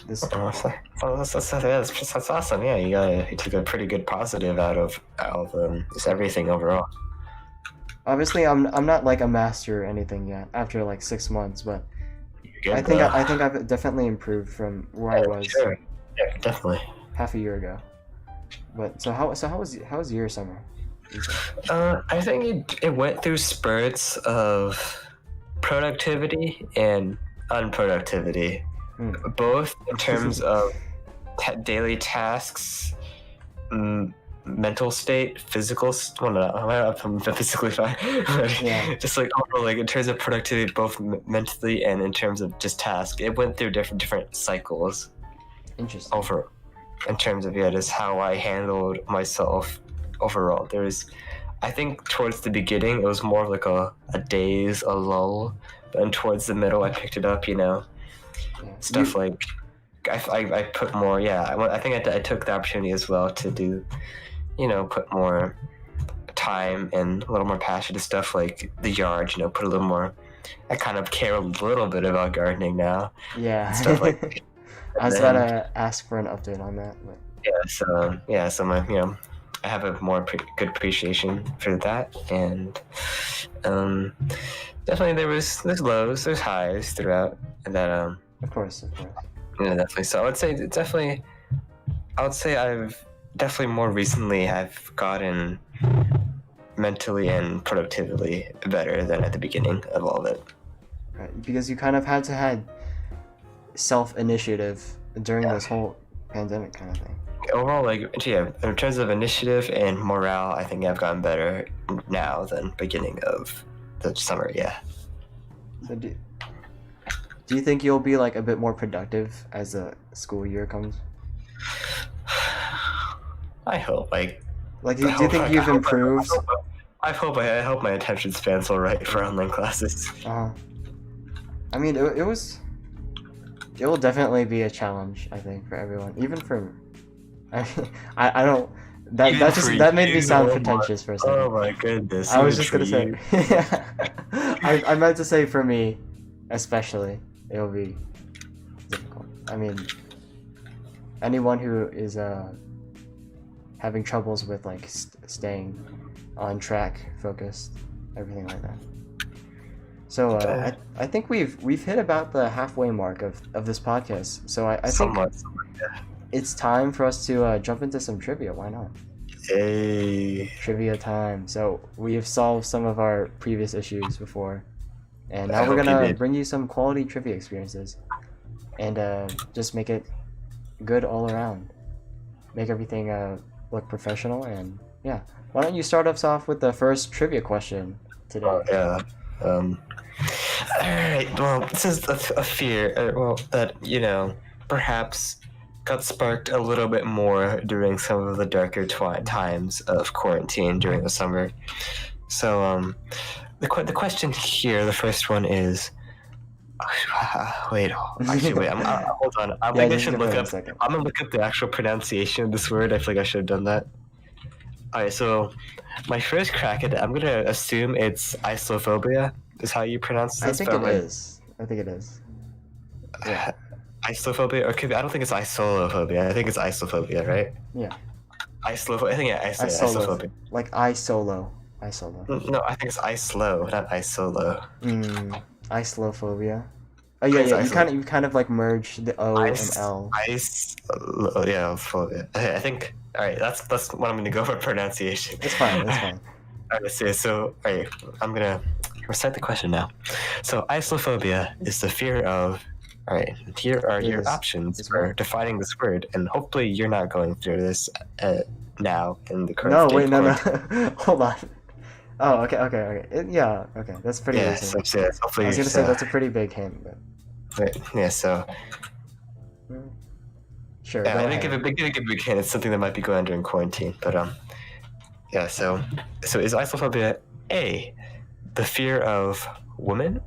Speaker 1: this.
Speaker 2: That's awesome. Yeah, you took a pretty good positive out of just everything overall.
Speaker 1: Obviously, I'm not like a master or anything yet after like 6 months, but
Speaker 2: Good,
Speaker 1: I think I've definitely improved from where I was
Speaker 2: Sure. Yeah, definitely.
Speaker 1: half a year ago. But how was your summer?
Speaker 2: I think it went through spurts of productivity and unproductivity, both in terms of daily tasks, mental state, physical. Well, no, I'm physically fine.
Speaker 1: Yeah.
Speaker 2: Just like overall, like in terms of productivity, both mentally and in terms of just task, it went through different cycles.
Speaker 1: Interesting.
Speaker 2: In terms of just how I handled myself overall. I think towards the beginning it was more of like a daze, a lull, but then towards the middle I picked it up. Stuff like I put more. Yeah, I think I took the opportunity as well to do, put more time and a little more passion to stuff like the yard. Put a little more. I kind of care a little bit about gardening now.
Speaker 1: Yeah.
Speaker 2: Stuff like.
Speaker 1: I was about to ask for an update on that. But...
Speaker 2: So my, I have a more good appreciation for that, and definitely there's lows, there's highs throughout that.
Speaker 1: Of course.
Speaker 2: Definitely. So I would say I've definitely more recently I've gotten mentally and productively better than at the beginning of all of it.
Speaker 1: Right, because you kind of had to had self-initiative during this whole pandemic kind of thing.
Speaker 2: Overall, in terms of initiative and morale, I think I've gotten better now than beginning of the summer. Yeah.
Speaker 1: So do you think you'll be like a bit more productive as the school year comes?
Speaker 2: I hope.
Speaker 1: Do you think you've improved?
Speaker 2: I hope my attention span's all right for online classes.
Speaker 1: I mean, it will definitely be a challenge, I think, for everyone, even for. I don't. That made me sound pretentious for a second.
Speaker 2: Oh my goodness!
Speaker 1: I was just gonna say. I meant to say for me, especially, it will be difficult. I mean, anyone who is having troubles with like staying on track, focused, everything like that. So I think we've hit about the halfway mark of this podcast. So I think it's time for us to jump into some trivia. Why not?
Speaker 2: Hey.
Speaker 1: Trivia time. So we have solved some of our previous issues before, and now we're gonna bring you some quality trivia experiences, and just make it good all around. Make everything look professional, and yeah. Why don't you start us off with the first trivia question today?
Speaker 2: Yeah. Alright, well, this is a fear, that, perhaps got sparked a little bit more during some of the darker times of quarantine during the summer. So, the question here, the first one is. Wait, actually, hold on. I think I
Speaker 1: just
Speaker 2: should
Speaker 1: give
Speaker 2: look
Speaker 1: it a
Speaker 2: up.
Speaker 1: second.
Speaker 2: I'm gonna look up the actual pronunciation of this word. I feel like I should have done that. All right, so my first crack at it, I'm gonna assume it's islophobia. Is how you pronounce this?
Speaker 1: I think it is. I think it is. Yeah.
Speaker 2: Islophobia, or could be, I don't think it's isolophobia. I think it's islophobia, right?
Speaker 1: Yeah.
Speaker 2: Islophobia. I think islophobia.
Speaker 1: Like I solo.
Speaker 2: No, I think it's islo, not isolo.
Speaker 1: Islophobia. Oh yeah, yeah. You kind of like merge the O and L.
Speaker 2: Yeah, phobia. Okay, I think. All right, that's what I'm gonna go for pronunciation.
Speaker 1: It's fine. It's fine.
Speaker 2: All right, so all right, I'm gonna recite the question now. So islophobia is the fear of. All right, here are your options for defining this word, and hopefully you're not going through this now in the current.
Speaker 1: No, wait, no. Hold on. Oh, okay. Yeah, okay. That's pretty easy.
Speaker 2: So, hopefully
Speaker 1: I was gonna say that's a pretty big hint, but.
Speaker 2: Yeah, so.
Speaker 1: Sure.
Speaker 2: Yeah, I think if a big hint, it's something that might be going on during quarantine. But yeah. So is islophobia A, the fear of women?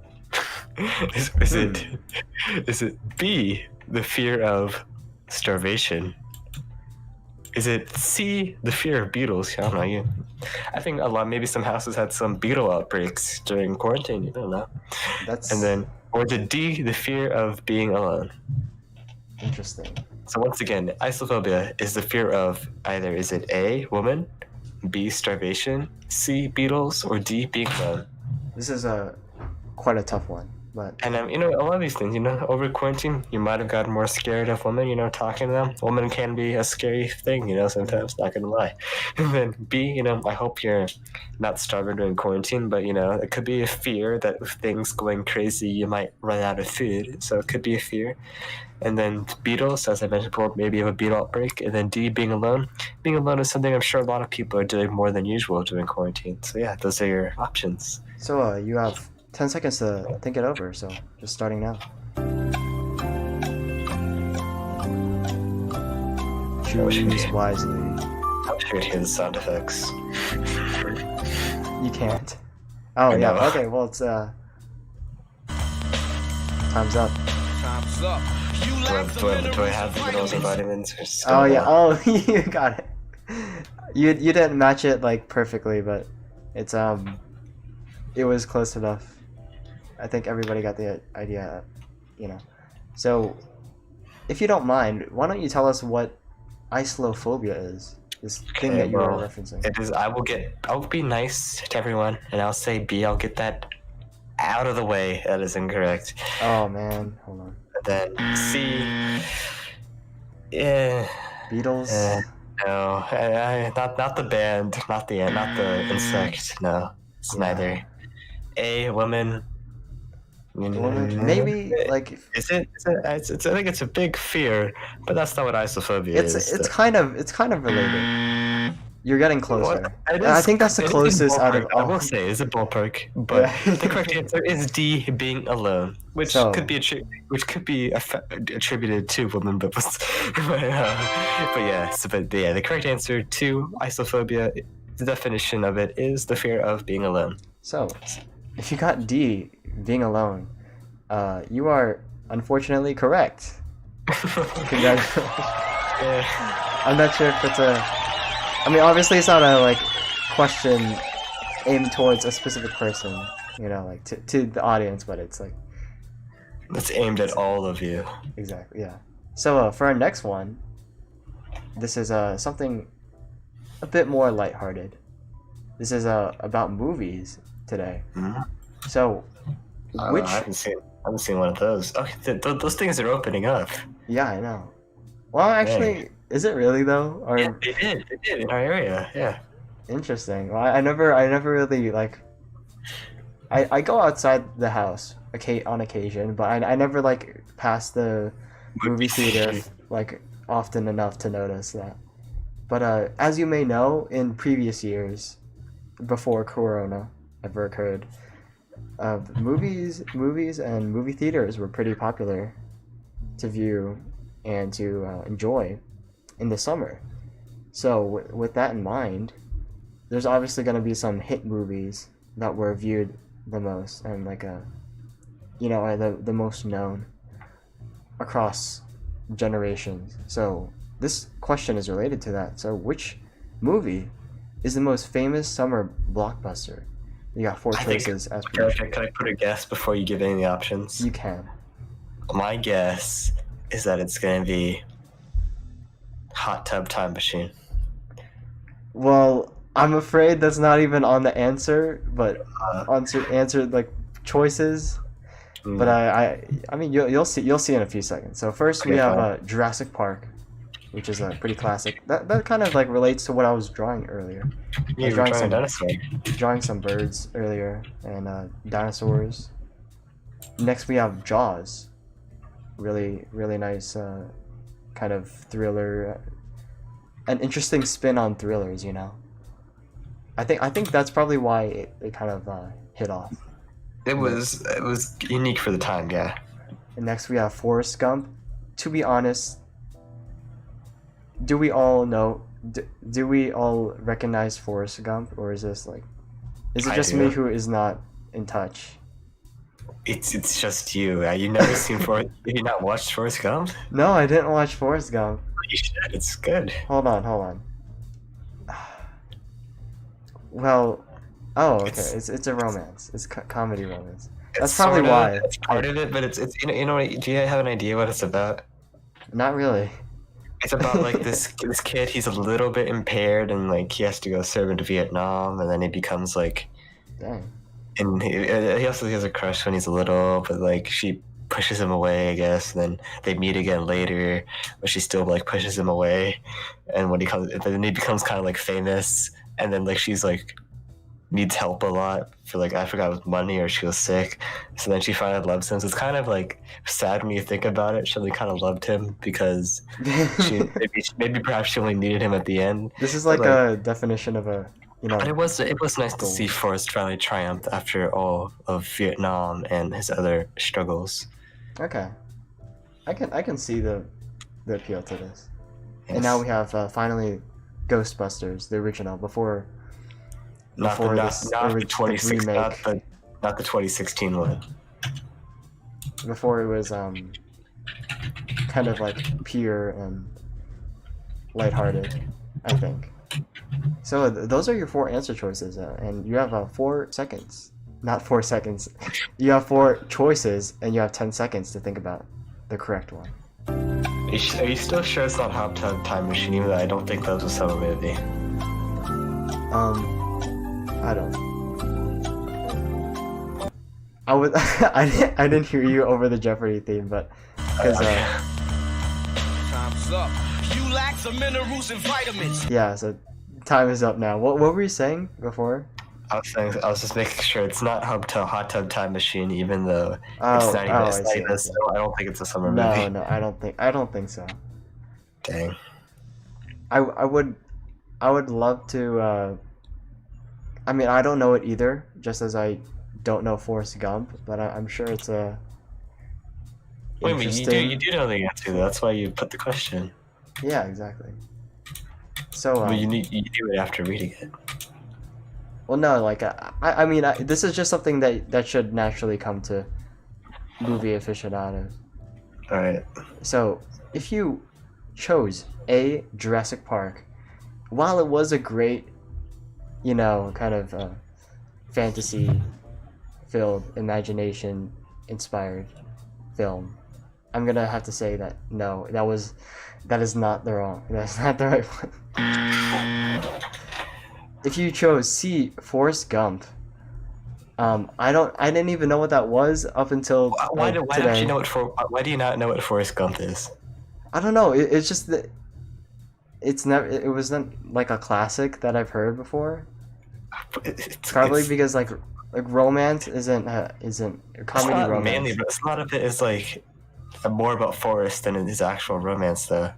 Speaker 2: is it B, the fear of starvation? Is it C, the fear of beetles? I don't know. I think maybe some houses had some beetle outbreaks during quarantine. You don't know. Or is it D, the fear of being alone?
Speaker 1: Interesting.
Speaker 2: So once again, islophobia is the fear of either is it A, woman, B, starvation, C, beetles, or D, being alone.
Speaker 1: This is quite a tough one. But
Speaker 2: and a lot of these things, over quarantine, you might have gotten more scared of women, talking to them. Women can be a scary thing, sometimes, not gonna lie. And then B, I hope you're not starving during quarantine, but it could be a fear that with things going crazy, you might run out of food. So it could be a fear. And then beetles, as I mentioned before, maybe you have a beetle outbreak. And then D, being alone. Being alone is something I'm sure a lot of people are doing more than usual during quarantine. So yeah, those are your options.
Speaker 1: So you have 10 seconds to think it over, so just starting now. Choose wisely.
Speaker 2: I wish I could hear the sound effects.
Speaker 1: You can't. Oh, yeah, okay, well, it's, time's up.
Speaker 3: Time's up.
Speaker 2: Do I have the minerals and vitamins?
Speaker 1: Oh, yeah, you got it. You didn't match it, like, perfectly, but it's, it was close enough. I think everybody got the idea, So, if you don't mind, why don't you tell us what islophobia is? This thing that you were referencing.
Speaker 2: It is. I'll be nice to everyone, and I'll say B. I'll get that out of the way. That is incorrect.
Speaker 1: Oh man, hold on.
Speaker 2: And then C. Yeah.
Speaker 1: Beetles.
Speaker 2: No, not the band, not the insect. No, it's neither. A, woman.
Speaker 1: Maybe like.
Speaker 2: Is it? I think it's a big fear, but that's not what islophobia is.
Speaker 1: It's kind of related. You're getting closer. I think that's the closest out of all.
Speaker 2: I will say it's a ballpark, but the correct answer is D, being alone, which could be attributed to women, but the correct answer to islophobia, the definition of it is the fear of being alone.
Speaker 1: So, if you got D, being alone, you are unfortunately correct. Congratulations.
Speaker 2: Yeah.
Speaker 1: I'm not sure if it's obviously it's not a question aimed towards a specific person, to the audience, but it's like
Speaker 2: it's aimed at all of you.
Speaker 1: Exactly, yeah. So for our next one, this is something a bit more lighthearted. This is about movies today.
Speaker 2: Mm-hmm.
Speaker 1: So,
Speaker 2: I haven't seen one of those. Okay, those things are opening up.
Speaker 1: Yeah, I know. Well, actually, is it really though? Or
Speaker 2: yeah, they did in our area. Yeah.
Speaker 1: Interesting. Well, I never really I go outside the house on occasion, but I never pass the movie theater often enough to notice that. But as you may know, in previous years, before Corona ever occurred, movies and movie theaters were pretty popular to view and to enjoy in the summer. So with that in mind, there's obviously going to be some hit movies that were viewed the most and like are the most known across generations. So this question is related to that. So which movie is the most famous summer blockbuster? You got four choices as per usual.
Speaker 2: Can I put a guess before you give any of the options?
Speaker 1: You can.
Speaker 2: My guess is that it's going to be Hot Tub Time Machine.
Speaker 1: Well, I'm afraid that's not even on the answer, but answer like choices. But I mean you'll see in a few seconds. So first we have Jurassic Park, which is a pretty classic. That kind of like relates to what I was drawing earlier. I was drawing some birds earlier and dinosaurs. Next we have Jaws. Really nice kind of thriller, an interesting spin on thrillers, you know. I think that's probably why it kind of hit off.
Speaker 2: It was unique for the time, yeah.
Speaker 1: And next we have Forrest Gump. To be honest, do we all recognize Forrest Gump, or is this like, is it just me who is not in touch?
Speaker 2: It's just you. You never seen Forrest? Did you not watch Forrest Gump?
Speaker 1: No, I didn't watch Forrest Gump.
Speaker 2: You should. It's good.
Speaker 1: Hold on. Well, okay. It's a romance. It's comedy romance. That's probably why.
Speaker 2: That's part of it, but it's you know. Do you have an idea what it's about?
Speaker 1: Not really.
Speaker 2: It's about like this kid. He's a little bit impaired, and like he has to go serve in Vietnam, and then he becomes like.
Speaker 1: Dang.
Speaker 2: And he also has a crush when he's little, but like she pushes him away, I guess. And then they meet again later, but she still like pushes him away. And then he becomes kind of like famous, and then like she's like needs help a lot for like I forgot with money or she was sick. So then she finally loves him. So it's kind of like sad when you think about it. She only kind of loved him because maybe perhaps she only needed him at the end.
Speaker 1: This is like a definition of a.
Speaker 2: But it was nice to see Forrest finally triumph after all of Vietnam and his other struggles.
Speaker 1: Okay, I can see the appeal to this.
Speaker 2: Yes.
Speaker 1: And now we have finally Ghostbusters, the original, before
Speaker 2: not the 2016 one.
Speaker 1: Before it was kind of like pure and lighthearted, I think. So those are your four answer choices, and you have 4 seconds. Not 4 seconds. You have 4 choices, and you have 10 seconds to think about the correct one.
Speaker 2: Are you still sure it's not Hot Tub Time Machine? Even though I don't think that was a summer movie.
Speaker 1: I don't. I didn't hear you over the Jeopardy theme, but because
Speaker 3: time's up. You lack some minerals and vitamins.
Speaker 1: Yeah, so time is up now. What were you saying before?
Speaker 2: I was just making sure it's not Hot Tub Time Machine, even though it's not even so I don't think it's a summer movie.
Speaker 1: No, I don't think so.
Speaker 2: Dang.
Speaker 1: I would love to. I mean, I don't know it either, just as I don't know Forrest Gump, but I'm sure it's a.
Speaker 2: Wait a minute, you do know the answer. That's why you put the question.
Speaker 1: Yeah, exactly. So.
Speaker 2: But you do it after reading it.
Speaker 1: Well, no, like I mean, this is just something that should naturally come to movie aficionados.
Speaker 2: All right.
Speaker 1: So, if you chose A, Jurassic Park, while it was a great, kind of fantasy-filled, imagination-inspired film, I'm gonna have to say that no, that's not the right one. If you chose C, Forrest Gump, I didn't even know what that was up until
Speaker 2: why don't you know why do you not know what Forrest Gump is?
Speaker 1: I don't know. It's just that it wasn't like a classic that I've heard before. Probably because like romance isn't a comedy romance.
Speaker 2: Mainly, but a lot of it is like more about Forrest than his actual romance, though.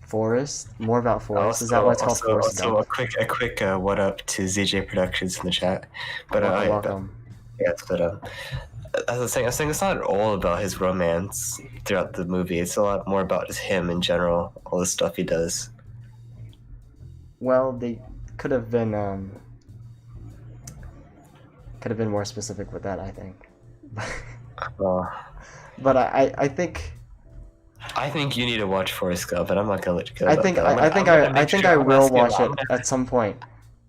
Speaker 1: Forrest? More about Forrest? Is that why it's called Forrest Gump?
Speaker 2: Also, a quick what up to ZJ Productions in the chat. But
Speaker 1: welcome.
Speaker 2: Yes, but as I was saying, it's not all about his romance throughout the movie. It's a lot more about just him in general, all the stuff he does.
Speaker 1: Well, they could have been could have been more specific with that, I think.
Speaker 2: Oh.
Speaker 1: But I think
Speaker 2: I think you need to watch Forrest Gump, and I'm not gonna let you go.
Speaker 1: I think I will watch it at some point.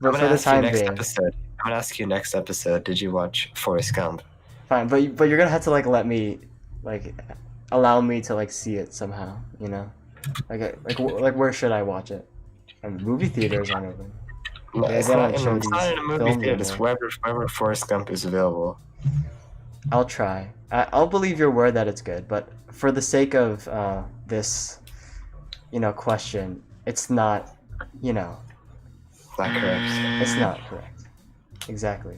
Speaker 1: But for the time being,
Speaker 2: I'm gonna ask you next episode. Did you watch Forrest Gump?
Speaker 1: fine. But you're gonna have to like let me like allow me to like see it somehow. You know, like where should I watch it? Movie theaters aren't open.
Speaker 2: No,
Speaker 1: They
Speaker 2: it's
Speaker 1: don't
Speaker 2: not
Speaker 1: show
Speaker 2: in a movie
Speaker 1: films
Speaker 2: theater. It's
Speaker 1: anymore.
Speaker 2: wherever Forrest Gump is available.
Speaker 1: I'll try. I'll believe your word that it's good, but for the sake of this, question, it's not,
Speaker 2: Not correct.
Speaker 1: it's not correct. Exactly.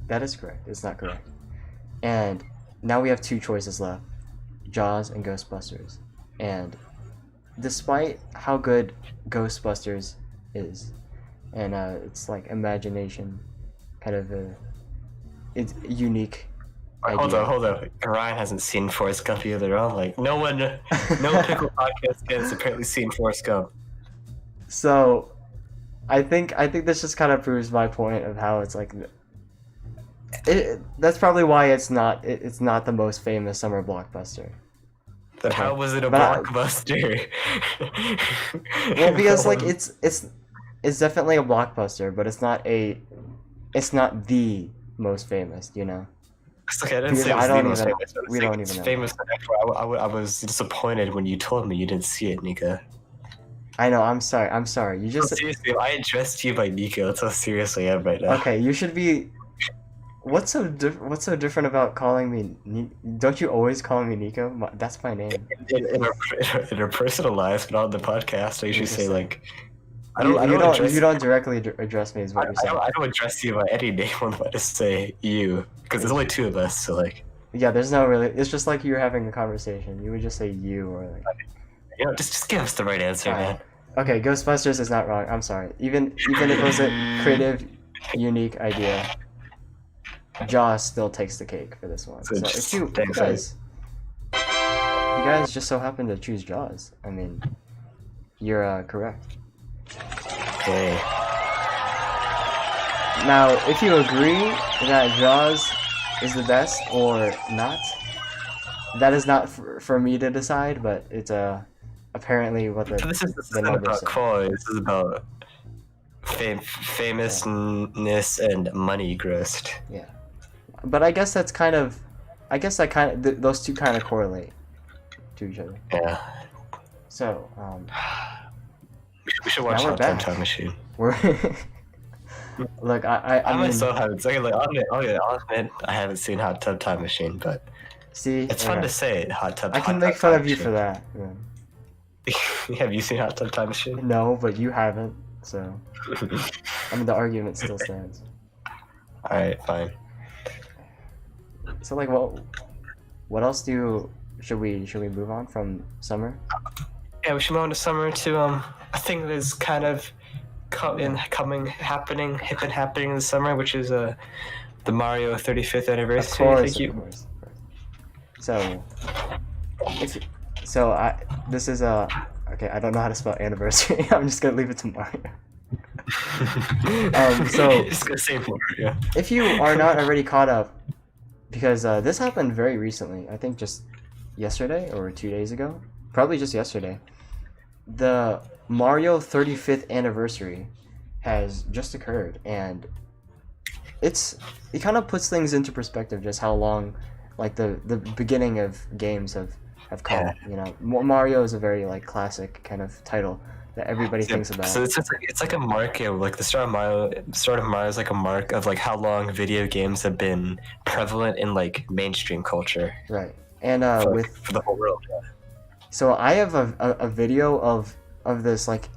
Speaker 1: That is correct. It's not correct. And now we have two choices left, Jaws and Ghostbusters. And despite how good Ghostbusters is, and it's like imagination, kind of it's unique.
Speaker 2: Hold on. Ryan hasn't seen Forrest Gump either. I'm like, no Pickle Podcast has apparently seen Forrest Gump.
Speaker 1: So, I think this just kind of proves my point of how it's like. That's probably why it's not the most famous summer blockbuster.
Speaker 2: Then how was it a
Speaker 1: But
Speaker 2: blockbuster?
Speaker 1: Well, because like it's definitely a blockbuster, but it's not the most famous,
Speaker 2: It's okay, I didn't
Speaker 1: Because
Speaker 2: say it was
Speaker 1: I
Speaker 2: the
Speaker 1: don't
Speaker 2: most
Speaker 1: even-
Speaker 2: famous.
Speaker 1: we don't
Speaker 2: It's
Speaker 1: even know.
Speaker 2: famous enough where I was disappointed when you told me you didn't see it, Nika.
Speaker 1: I know. I'm sorry. You just
Speaker 2: Seriously, if I addressed you by Nika, that's how seriously I am right now.
Speaker 1: okay. You should be. What's so different about calling me? Don't you always call me Nico? That's my name.
Speaker 2: In our personal lives, but on the podcast, I usually say
Speaker 1: Interesting.
Speaker 2: like,
Speaker 1: You don't directly address me as what you're saying.
Speaker 2: I don't address you by any name. I just say you because there's only two of us. So like,
Speaker 1: Yeah, there's no really. It's just like you're having a conversation. You would just say you or like.
Speaker 2: just give us the right answer, man.
Speaker 1: Okay, Ghostbusters is not wrong. I'm sorry. Even if it was a creative, unique idea, Jaws still takes the cake for this one.
Speaker 2: So
Speaker 1: So
Speaker 2: just-
Speaker 1: if you
Speaker 2: thanks,
Speaker 1: guys just so happen to choose Jaws, I mean, you're correct.
Speaker 2: Okay.
Speaker 1: Now, if you agree that Jaws is the best or not, that is not for me to decide, but it's apparently what
Speaker 2: This
Speaker 1: the
Speaker 2: isn't
Speaker 1: numbers
Speaker 2: about
Speaker 1: say.
Speaker 2: quality. This is about famousness and money grossed.
Speaker 1: Yeah, but I guess those two kind of correlate to each other.
Speaker 2: Yeah.
Speaker 1: So,
Speaker 2: We should watch
Speaker 1: Now we're
Speaker 2: Hot Tub
Speaker 1: back.
Speaker 2: Time Machine.
Speaker 1: we're look, I
Speaker 2: I
Speaker 1: mean,
Speaker 2: myself haven't. Like, I'll admit I haven't seen Hot Tub Time Machine, but
Speaker 1: see,
Speaker 2: it's fun to say it. Hot Tub.
Speaker 1: I can make fun of you for that. Yeah.
Speaker 2: Have you seen Hot Tub Time Machine?
Speaker 1: No, but you haven't, so I mean the argument still stands.
Speaker 2: All right, fine.
Speaker 1: So like, what else should we move on from summer?
Speaker 2: Yeah, we should move on to summer to a thing that is kind of happening in the summer, which is the Mario 35th anniversary.
Speaker 1: Of
Speaker 2: I
Speaker 1: course,
Speaker 2: think
Speaker 1: of course. So, this is okay. I don't know how to spell anniversary. I'm just gonna leave it to Mario. So
Speaker 2: just gonna say Mario.
Speaker 1: if you are not already caught up, because this happened very recently, I think just yesterday or 2 days ago, probably just yesterday, the Mario 35th anniversary has just occurred, and it kind of puts things into perspective, just how long, like the beginning of games have come.
Speaker 2: Yeah.
Speaker 1: Mario is a very like classic kind of title that everybody thinks about.
Speaker 2: So it's like a mark, like the start of Mario is like a mark of like how long video games have been prevalent in like mainstream culture.
Speaker 1: Right. And
Speaker 2: for the whole world. Yeah.
Speaker 1: so I have a video of this, like,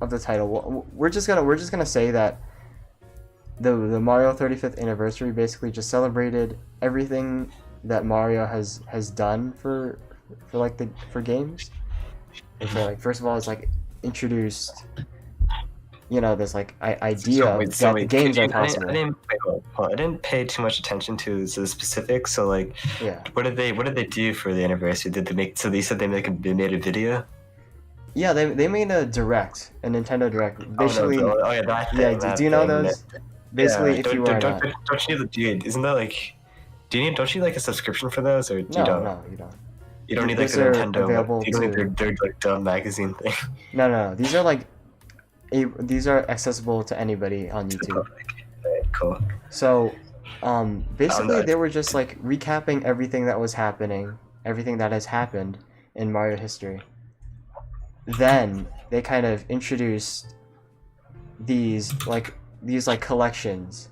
Speaker 1: of the title. We're just gonna say that the Mario 35th anniversary basically just celebrated everything that Mario has done for games. And so, like, first of all, it's like introduced, this like idea that the games are possible.
Speaker 2: I didn't pay too much attention to the specifics. So like,
Speaker 1: Yeah.
Speaker 2: what did they do for the anniversary? Did they make? So they said they made a video.
Speaker 1: Yeah, they made a Nintendo Direct, basically.
Speaker 2: Oh, yeah, that
Speaker 1: Yeah,
Speaker 2: thing, that
Speaker 1: do you know
Speaker 2: thing,
Speaker 1: those? basically,
Speaker 2: Yeah,
Speaker 1: if you are
Speaker 2: don't
Speaker 1: not...
Speaker 2: you need the dude? Isn't that like? Don't you like a subscription for those, or you
Speaker 1: No,
Speaker 2: don't?
Speaker 1: no, you don't.
Speaker 2: You don't need like a
Speaker 1: These are
Speaker 2: Nintendo.
Speaker 1: available
Speaker 2: You don't need
Speaker 1: to...
Speaker 2: their like dumb magazine thing.
Speaker 1: No. These are like... These are accessible to anybody on YouTube.
Speaker 2: Right, cool.
Speaker 1: So, basically, they were just like recapping everything that was happening, everything that has happened in Mario history. Then they kind of introduced these collections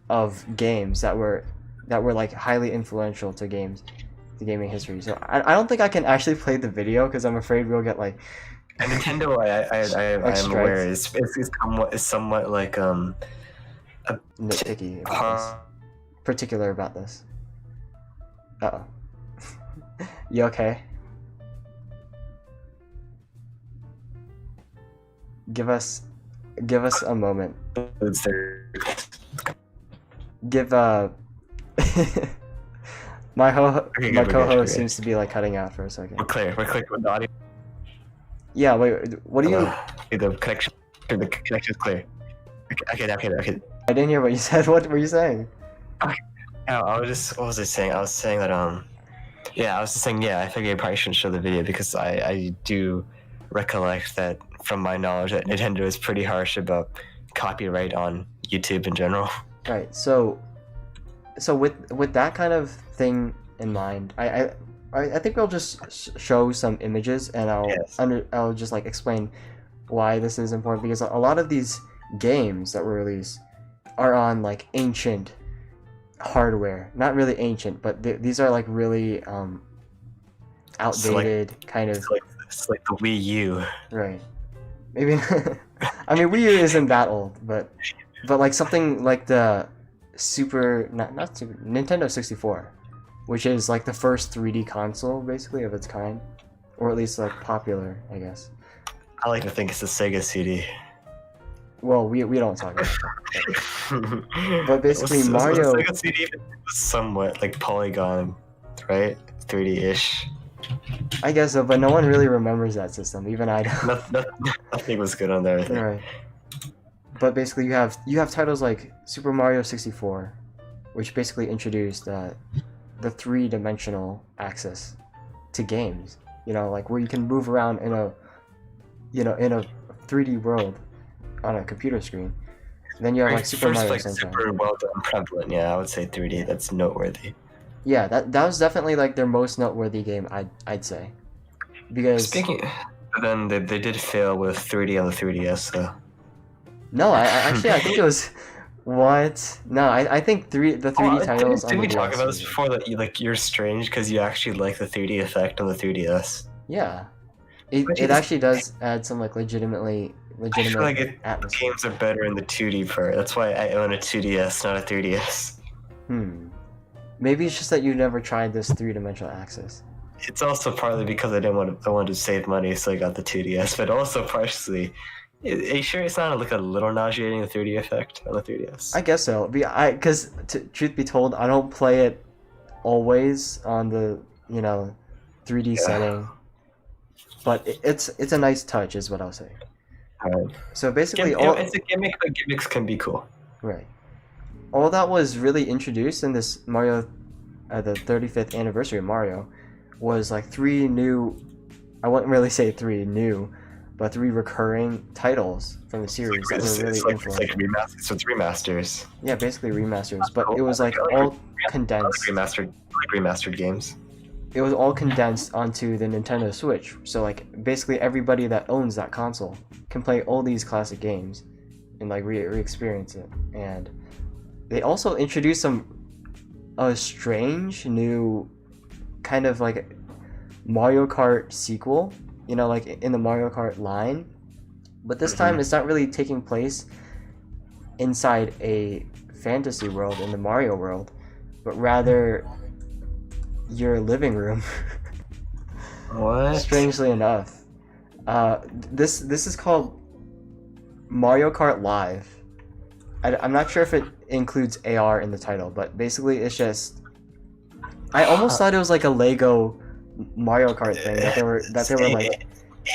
Speaker 1: of games that were like highly influential to gaming history. So I don't think I can actually play the video because I'm afraid we'll get like...
Speaker 2: And Nintendo, I'm aware is somewhat like
Speaker 1: nitpicky about this. Particular about this. Uh-oh. You okay? Give us a moment. Give my co-host seems to be like cutting out for a second.
Speaker 2: We're clear with the audio.
Speaker 1: Yeah, wait, what do you...
Speaker 2: The connection is clear. Okay.
Speaker 1: I didn't hear what you said. What were you saying?
Speaker 2: Okay. I was just... What was I saying? I was saying that, Yeah, I was just saying, I figured I probably shouldn't show the video because I do recollect that, from my knowledge, that Nintendo is pretty harsh about copyright on YouTube in general.
Speaker 1: Right, so with that kind of thing in mind, I think we'll just show some images and I'll just like explain why this is important, because a lot of these games that were released are on like ancient hardware. Not really ancient, but these are like really outdated kind of...
Speaker 2: It's like the Wii U.
Speaker 1: Right. Maybe I mean Wii U isn't that old, but like something like the Nintendo 64, which is like the first 3D console basically of its kind, or at least like popular, I guess.
Speaker 2: I like to think it's a Sega CD.
Speaker 1: Well, we don't talk about that. But basically Mario...
Speaker 2: The Sega CD was somewhat like polygon, right? 3D-ish.
Speaker 1: I guess so, but no one really remembers that system. Even I don't.
Speaker 2: Nothing was good on there, I think.
Speaker 1: Right. But basically, you have titles like Super Mario 64, which basically introduced the 3-dimensional access to games. You know, like where you can move around in a 3D world on a computer screen. Then you have like Super Mario
Speaker 2: like
Speaker 1: Sunshine.
Speaker 2: Super well done, prevalent. Yeah, I would say 3D. That's noteworthy.
Speaker 1: Yeah, that was definitely like their most noteworthy game, I'd say, because...
Speaker 2: Then they did fail with 3D on the 3DS, though.
Speaker 1: No, I think it was... What? No, I think the 3D titles on the DS...
Speaker 2: Didn't we talk about this before, that you're strange because you actually like the 3D effect on the 3DS?
Speaker 1: Yeah. It actually does add some like legitimate
Speaker 2: I feel like
Speaker 1: atmosphere.
Speaker 2: games are better in the 2D part. That's why I own a 2DS, not a 3DS.
Speaker 1: Maybe it's just that you never tried this 3-dimensional access.
Speaker 2: It's also partly because I wanted to save money, so I got the 2DS. But also partially, are you sure it's not like a little nauseating, the 3D effect on the 3DS?
Speaker 1: I guess so. Because truth be told, I don't play it always on the 3D setting. But it's a nice touch, is what I'll say.
Speaker 2: Right.
Speaker 1: So basically,
Speaker 2: it's a gimmick, but gimmicks can be cool.
Speaker 1: Right. All that was really introduced in this Mario, the 35th anniversary of Mario, was like 3 new, I wouldn't really say 3 new, but 3 recurring titles from the series that were really influential.
Speaker 2: So it's remasters.
Speaker 1: Yeah, basically remasters, but it was like all condensed.
Speaker 2: Remastered games.
Speaker 1: It was all condensed onto the Nintendo Switch, so like basically everybody that owns that console can play all these classic games and like re-experience it. And they also introduced a strange new kind of like Mario Kart sequel, like in the Mario Kart line, but this time it's not really taking place inside a fantasy world in the Mario world, but rather your living room.
Speaker 2: What?
Speaker 1: Strangely enough, this is called Mario Kart Live. I'm not sure if it includes AR in the title, but basically it's just... I almost thought it was like a Lego Mario Kart thing that they were like...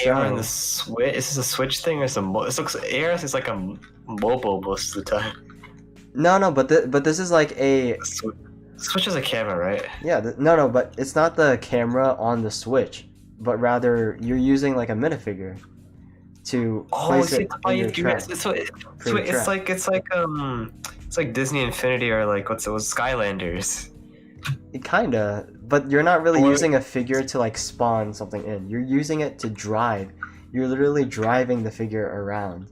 Speaker 2: AR in the Switch? Is this a Switch thing or some... It looks... AR is like a mobile most of the time.
Speaker 1: No, but this is like a
Speaker 2: Switch is a camera, right?
Speaker 1: yeah. No, but it's not the camera on the Switch, but rather you're using like a minifigure to place it in your track.
Speaker 2: It's like Disney Infinity or like what's it was Skylanders.
Speaker 1: Kinda, but you're not really
Speaker 2: Or-
Speaker 1: using a figure to like spawn something in. You're using it to drive. You're literally driving the figure around.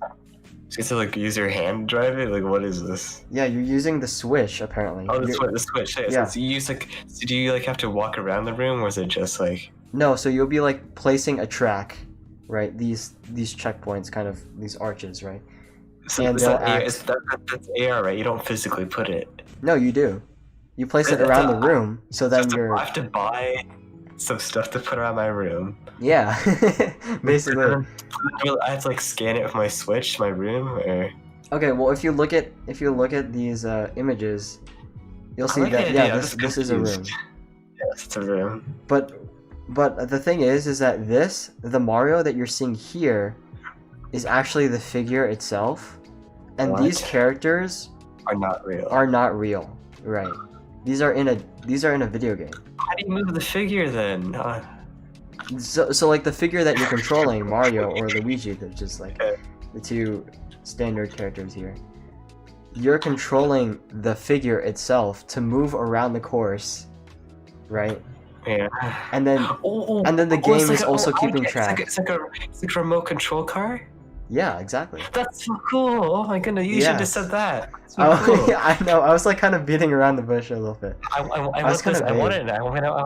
Speaker 2: So you have to like use your hand to drive it? Like what is this?
Speaker 1: Yeah, you're using the Switch apparently.
Speaker 2: Oh,
Speaker 1: You're-
Speaker 2: the Switch. Yeah.
Speaker 1: Yeah.
Speaker 2: So you use like, so do you like have to walk around the room, or is it just like?
Speaker 1: No, so you'll be like placing a track, right? These checkpoints, kind of these arches, right?
Speaker 2: So
Speaker 1: And
Speaker 2: is
Speaker 1: they'll
Speaker 2: that AR,
Speaker 1: act-
Speaker 2: that's AR, right? You don't physically put it.
Speaker 1: No, you do. You place it
Speaker 2: That's
Speaker 1: around
Speaker 2: a-
Speaker 1: the room, so then you're
Speaker 2: I have to buy some stuff to put around my room.
Speaker 1: yeah, basically.
Speaker 2: I have to like scan it with my Switch to my room, or
Speaker 1: Okay, well if you look at these images, you'll see
Speaker 2: like
Speaker 1: that
Speaker 2: the
Speaker 1: yeah,
Speaker 2: idea, I'm
Speaker 1: this
Speaker 2: just
Speaker 1: this is a room.
Speaker 2: confused. Yes, it's a room.
Speaker 1: But the thing is that the Mario that you're seeing here is actually the figure itself, and
Speaker 2: What?
Speaker 1: these characters
Speaker 2: Are not real.
Speaker 1: are not real, right? These are in a video game.
Speaker 2: How do you move the figure then?
Speaker 1: So like the figure that you're controlling, Mario or Luigi, they're just like the two standard characters here. You're controlling the figure itself to move around the course, right?
Speaker 2: Yeah.
Speaker 1: And then and then the
Speaker 2: it's
Speaker 1: game
Speaker 2: like
Speaker 1: is also keeping track.
Speaker 2: It's like a remote control car.
Speaker 1: Yeah, exactly.
Speaker 2: That's so cool! Oh my goodness, you should have said that. So
Speaker 1: Oh,
Speaker 2: cool.
Speaker 1: yeah, I know. I was like kind of beating around the bush a little bit.
Speaker 2: I
Speaker 1: was kinda vague.
Speaker 2: want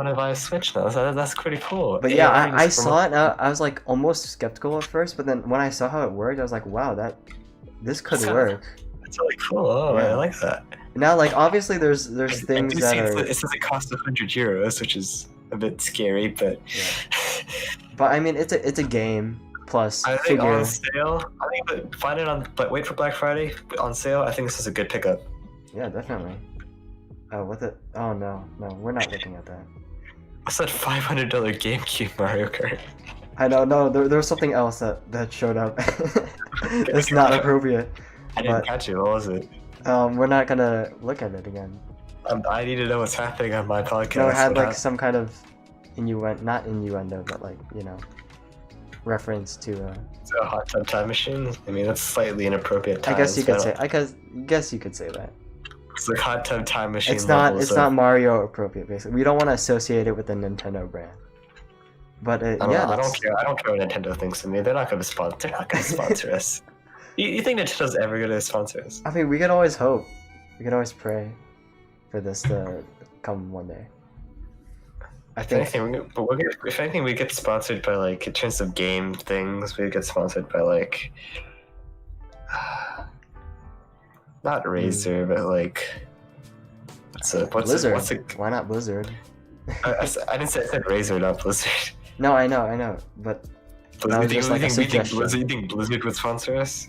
Speaker 2: to buy a Switch now. So that's pretty cool.
Speaker 1: But yeah, I saw it. I was like almost skeptical at first, but then when I saw how it worked, I was like, wow, this could
Speaker 2: Sounds-
Speaker 1: work.
Speaker 2: It's really cool. Oh,
Speaker 1: Yeah.
Speaker 2: I like that.
Speaker 1: Now, like obviously, there's
Speaker 2: I
Speaker 1: things
Speaker 2: do
Speaker 1: that
Speaker 2: see
Speaker 1: are.
Speaker 2: it says it costs €100, which is a bit scary, but
Speaker 1: But I mean, it's a game plus
Speaker 2: I think
Speaker 1: figure.
Speaker 2: on sale. I think that find it on, but wait for Black Friday on sale. I think this is a good pickup.
Speaker 1: Yeah, definitely. Oh, what the? Oh no, we're not looking at that.
Speaker 2: What's that $500 GameCube Mario Kart?
Speaker 1: I know, no, there was something else that showed up. It's not appropriate.
Speaker 2: I didn't
Speaker 1: But-
Speaker 2: catch it. What was it?
Speaker 1: We're not gonna look at it again.
Speaker 2: I need to know what's happening on my podcast.
Speaker 1: No, it had
Speaker 2: What
Speaker 1: like some kind of not innuendo, but like reference to.
Speaker 2: So a hot tub time machine. I mean, that's slightly inappropriate.
Speaker 1: I guess you could
Speaker 2: times,
Speaker 1: say. Guess you could say that.
Speaker 2: it's like hot tub time machine.
Speaker 1: It's not.
Speaker 2: levels
Speaker 1: It's
Speaker 2: of-
Speaker 1: not Mario appropriate. Basically, we don't want to associate it with the Nintendo brand. But
Speaker 2: I don't,
Speaker 1: yeah,
Speaker 2: I
Speaker 1: that's-
Speaker 2: don't care. I don't care what Nintendo thinks of me. They're not going to sponsor. They're not going to sponsor us. You think Nintendo's ever going to sponsor us?
Speaker 1: I mean, we could always hope. We could always pray for this to come one day. I
Speaker 2: If
Speaker 1: think.
Speaker 2: anything, if anything, we get sponsored by like in terms of game things. We get sponsored by like not Razer, but like
Speaker 1: Blizzard.
Speaker 2: what's a
Speaker 1: Why not Blizzard?
Speaker 2: I didn't say I said Razer, not Blizzard.
Speaker 1: No, I know, but that was just like a suggestion.
Speaker 2: You think Blizzard would sponsor us?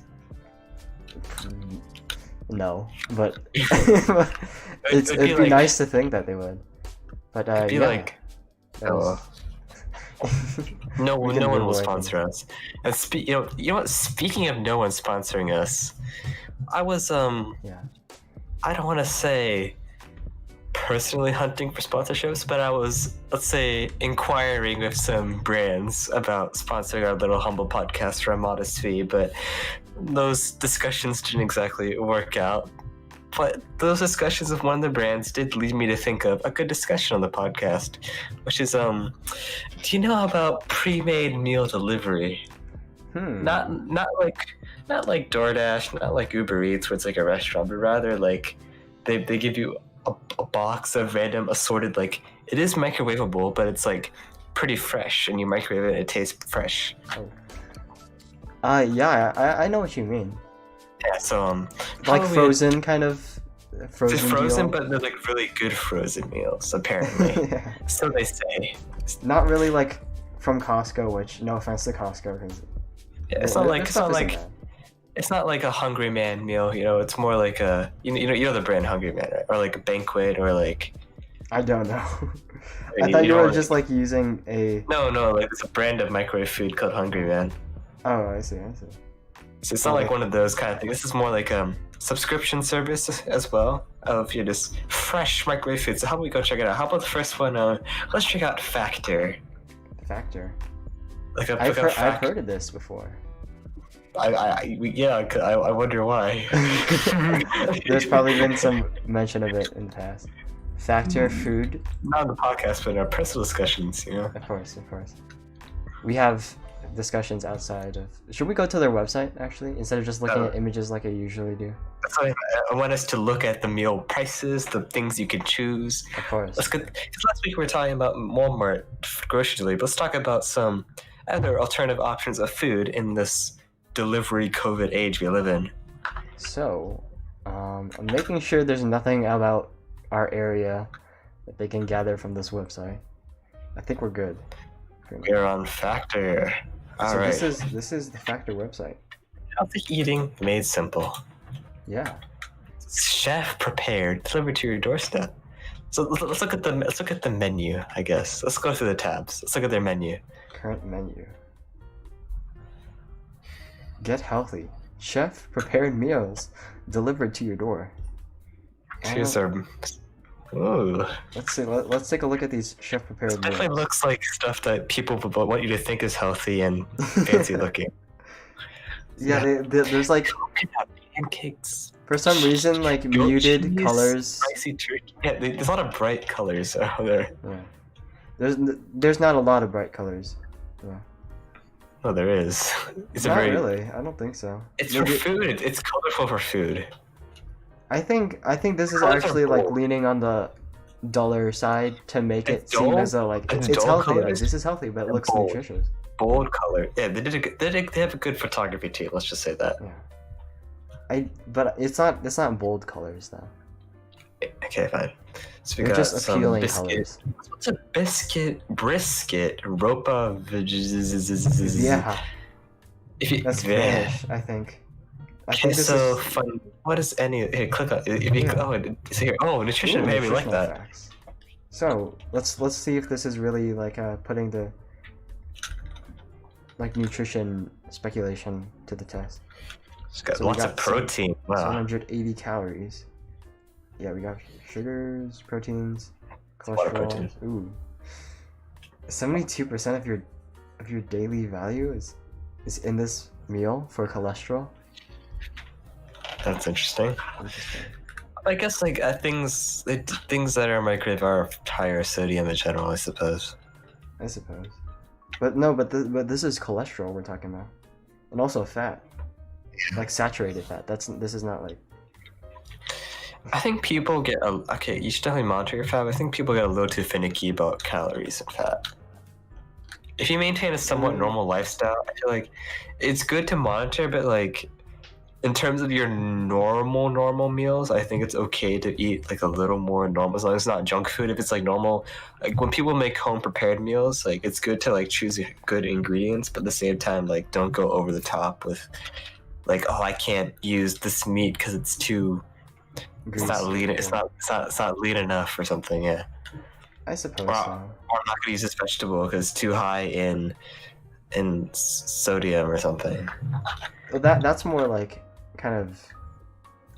Speaker 1: No, but
Speaker 2: It'd
Speaker 1: it'd
Speaker 2: be
Speaker 1: be
Speaker 2: like-
Speaker 1: nice to think that they would. But
Speaker 2: It'd be
Speaker 1: yeah,
Speaker 2: like
Speaker 1: that was-
Speaker 2: no
Speaker 1: We
Speaker 2: one,
Speaker 1: can
Speaker 2: no one
Speaker 1: move
Speaker 2: will
Speaker 1: away from
Speaker 2: sponsor us. And you know what? Speaking of no one sponsoring us, I was
Speaker 1: yeah.
Speaker 2: I don't want to say personally hunting for sponsorships, but I was, let's say, inquiring with some brands about sponsoring our little humble podcast for a modest fee, but those discussions didn't exactly work out. But those discussions with one of the brands did lead me to think of a good discussion on the podcast, which is, do you know about pre-made meal delivery? Not like DoorDash, not like Uber Eats, where it's like a restaurant, but rather like they give you a box of random assorted, like, it is microwavable, but it's like pretty fresh, and you microwave it and it tastes fresh.
Speaker 1: Yeah, I know what you mean.
Speaker 2: Yeah, so
Speaker 1: Like
Speaker 2: probably
Speaker 1: frozen kind of frozen.
Speaker 2: it's frozen,
Speaker 1: deal.
Speaker 2: but they're like really good frozen meals, apparently.
Speaker 1: Yeah.
Speaker 2: So they say.
Speaker 1: Not really like from Costco, which no offense to Costco, because
Speaker 2: Yeah, it's not like a Hungry Man meal, you know. It's more like a you know the brand Hungry Man, right? Or like a Banquet, or like
Speaker 1: I don't know.
Speaker 2: You-
Speaker 1: I thought
Speaker 2: you
Speaker 1: you
Speaker 2: know
Speaker 1: were
Speaker 2: what-
Speaker 1: just like using a.
Speaker 2: no, like it's a brand of microwave food called Hungry Man.
Speaker 1: Oh, I see.
Speaker 2: So it's not like one of those kind of things. This is more like subscription service as well of just fresh microwave food. So how about we go check it out? How about the first one? Let's check out Factor.
Speaker 1: Factor.
Speaker 2: I've
Speaker 1: I've heard of this before.
Speaker 2: I wonder why.
Speaker 1: There's probably been some mention of it in the past. Factor food.
Speaker 2: Not on the podcast, but in our personal discussions, you know.
Speaker 1: Of course. We have discussions outside of. Should we go to their website actually instead of just looking at images like I usually do?
Speaker 2: That's why I want us to look at the meal prices, the things you can choose.
Speaker 1: Of course.
Speaker 2: Let's get. Because last week we were talking about Walmart grocery delivery. Let's talk about some other alternative options of food in this delivery COVID age we live in.
Speaker 1: So, I'm making sure there's nothing about our area that they can gather from this website. I think we're good.
Speaker 2: We're on Factor. All right.
Speaker 1: This is the Factor website.
Speaker 2: Healthy eating made simple.
Speaker 1: Yeah.
Speaker 2: Chef prepared, delivered to your doorstep. So let's look at the menu, I guess. Let's go through the tabs. Let's look at their menu.
Speaker 1: Current menu. Get healthy. Chef prepared meals delivered to your door.
Speaker 2: Here's our. Ooh.
Speaker 1: Let's see. Let's take a look at these chef prepared
Speaker 2: It
Speaker 1: meals.
Speaker 2: definitely looks like stuff that people would want you to think is healthy and fancy looking.
Speaker 1: Yeah, there's like
Speaker 2: Pancakes.
Speaker 1: for some reason like
Speaker 2: Goat
Speaker 1: muted
Speaker 2: cheese,
Speaker 1: colors.
Speaker 2: Spicy turkey. Yeah, there's a lot of bright colors out there.
Speaker 1: Yeah. There's not a lot of bright colors. Yeah.
Speaker 2: Oh, there is. It's
Speaker 1: Not
Speaker 2: a very.
Speaker 1: really. I don't think so.
Speaker 2: It's for food. It's colorful for food.
Speaker 1: I think this is
Speaker 2: Colors are
Speaker 1: actually like
Speaker 2: bold.
Speaker 1: leaning on the duller side to make it
Speaker 2: It's
Speaker 1: seem
Speaker 2: dull?
Speaker 1: as though like
Speaker 2: It's
Speaker 1: it's
Speaker 2: dull
Speaker 1: healthy. Like,
Speaker 2: colors?
Speaker 1: this is healthy, but it
Speaker 2: They're
Speaker 1: looks
Speaker 2: bold.
Speaker 1: nutritious.
Speaker 2: Bold color. Yeah, they have a good photography team. Let's just say that.
Speaker 1: Yeah. But it's not bold colors though.
Speaker 2: Okay, fine. So we
Speaker 1: They're
Speaker 2: got
Speaker 1: just
Speaker 2: some
Speaker 1: appealing
Speaker 2: biscuit.
Speaker 1: colors.
Speaker 2: What's a brisket? Ropa.
Speaker 1: Yeah,
Speaker 2: If you,
Speaker 1: that's
Speaker 2: yeah.
Speaker 1: Spanish, I think. I
Speaker 2: Okay,
Speaker 1: think this
Speaker 2: so
Speaker 1: is
Speaker 2: fun. What is any? Here, click on. If you,
Speaker 1: Yeah.
Speaker 2: it's here. Oh, nutrition.
Speaker 1: Ooh,
Speaker 2: Maybe like
Speaker 1: nutritional
Speaker 2: that.
Speaker 1: facts. So let's see if this is really like putting the like nutrition speculation to the test.
Speaker 2: It's got
Speaker 1: So we
Speaker 2: lots
Speaker 1: got
Speaker 2: of protein. Wow.
Speaker 1: 780 calories. Yeah, we got sugars, proteins,
Speaker 2: a lot of protein.
Speaker 1: cholesterol. Ooh, 72% of your daily value is in this meal for cholesterol.
Speaker 2: That's interesting.
Speaker 1: Interesting.
Speaker 2: I guess like things that are microwave are higher sodium in general, I suppose.
Speaker 1: I suppose. But no, but this is cholesterol we're talking about, and also fat, like saturated fat. This is not like.
Speaker 2: I think people get okay. You should definitely monitor your fat. But I think people get a little too finicky about calories and fat. If you maintain a somewhat normal lifestyle, I feel like it's good to monitor, but like in terms of your normal meals, I think it's okay to eat like a little more normal as long as it's not junk food. If it's like normal, like when people make home prepared meals, like it's good to like choose good ingredients, but at the same time, like don't go over the top with like, oh, I can't use this meat because it's too. It's not lean. It's not lean enough or something. Yeah.
Speaker 1: I suppose
Speaker 2: Or,
Speaker 1: so.
Speaker 2: or I'm not gonna use this vegetable because it's too high in sodium or something.
Speaker 1: Well, that's more like kind of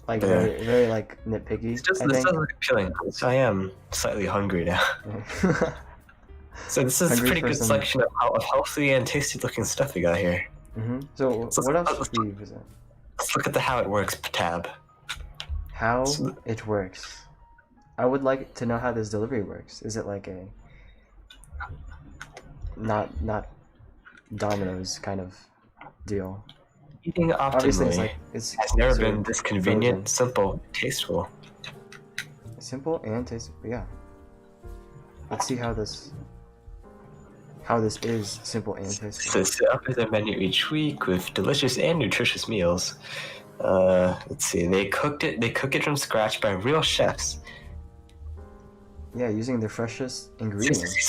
Speaker 1: like
Speaker 2: Yeah.
Speaker 1: very like nitpicky.
Speaker 2: This does
Speaker 1: I think.
Speaker 2: look appealing. So I am slightly hungry now. So this is a
Speaker 1: Hungry
Speaker 2: pretty
Speaker 1: for
Speaker 2: good
Speaker 1: some-
Speaker 2: selection of healthy and tasty looking stuff we got here.
Speaker 1: So
Speaker 2: So
Speaker 1: what else
Speaker 2: let's-
Speaker 1: should we visit?
Speaker 2: Let's look at the how it works tab.
Speaker 1: How
Speaker 2: So-
Speaker 1: it works. I would like to know how this delivery works. Is it like a not Domino's kind of deal?
Speaker 2: Eating
Speaker 1: Obviously, it's
Speaker 2: optimally
Speaker 1: like it's
Speaker 2: has never
Speaker 1: sort
Speaker 2: been
Speaker 1: of
Speaker 2: this convenient,
Speaker 1: frozen.
Speaker 2: simple, tasteful.
Speaker 1: Simple and tasteful. Yeah. Let's see how this is simple and tasteful.
Speaker 2: So set up with a menu each week with delicious and nutritious meals. Let's see. They cook it from scratch by real chefs.
Speaker 1: Yeah, using the freshest ingredients.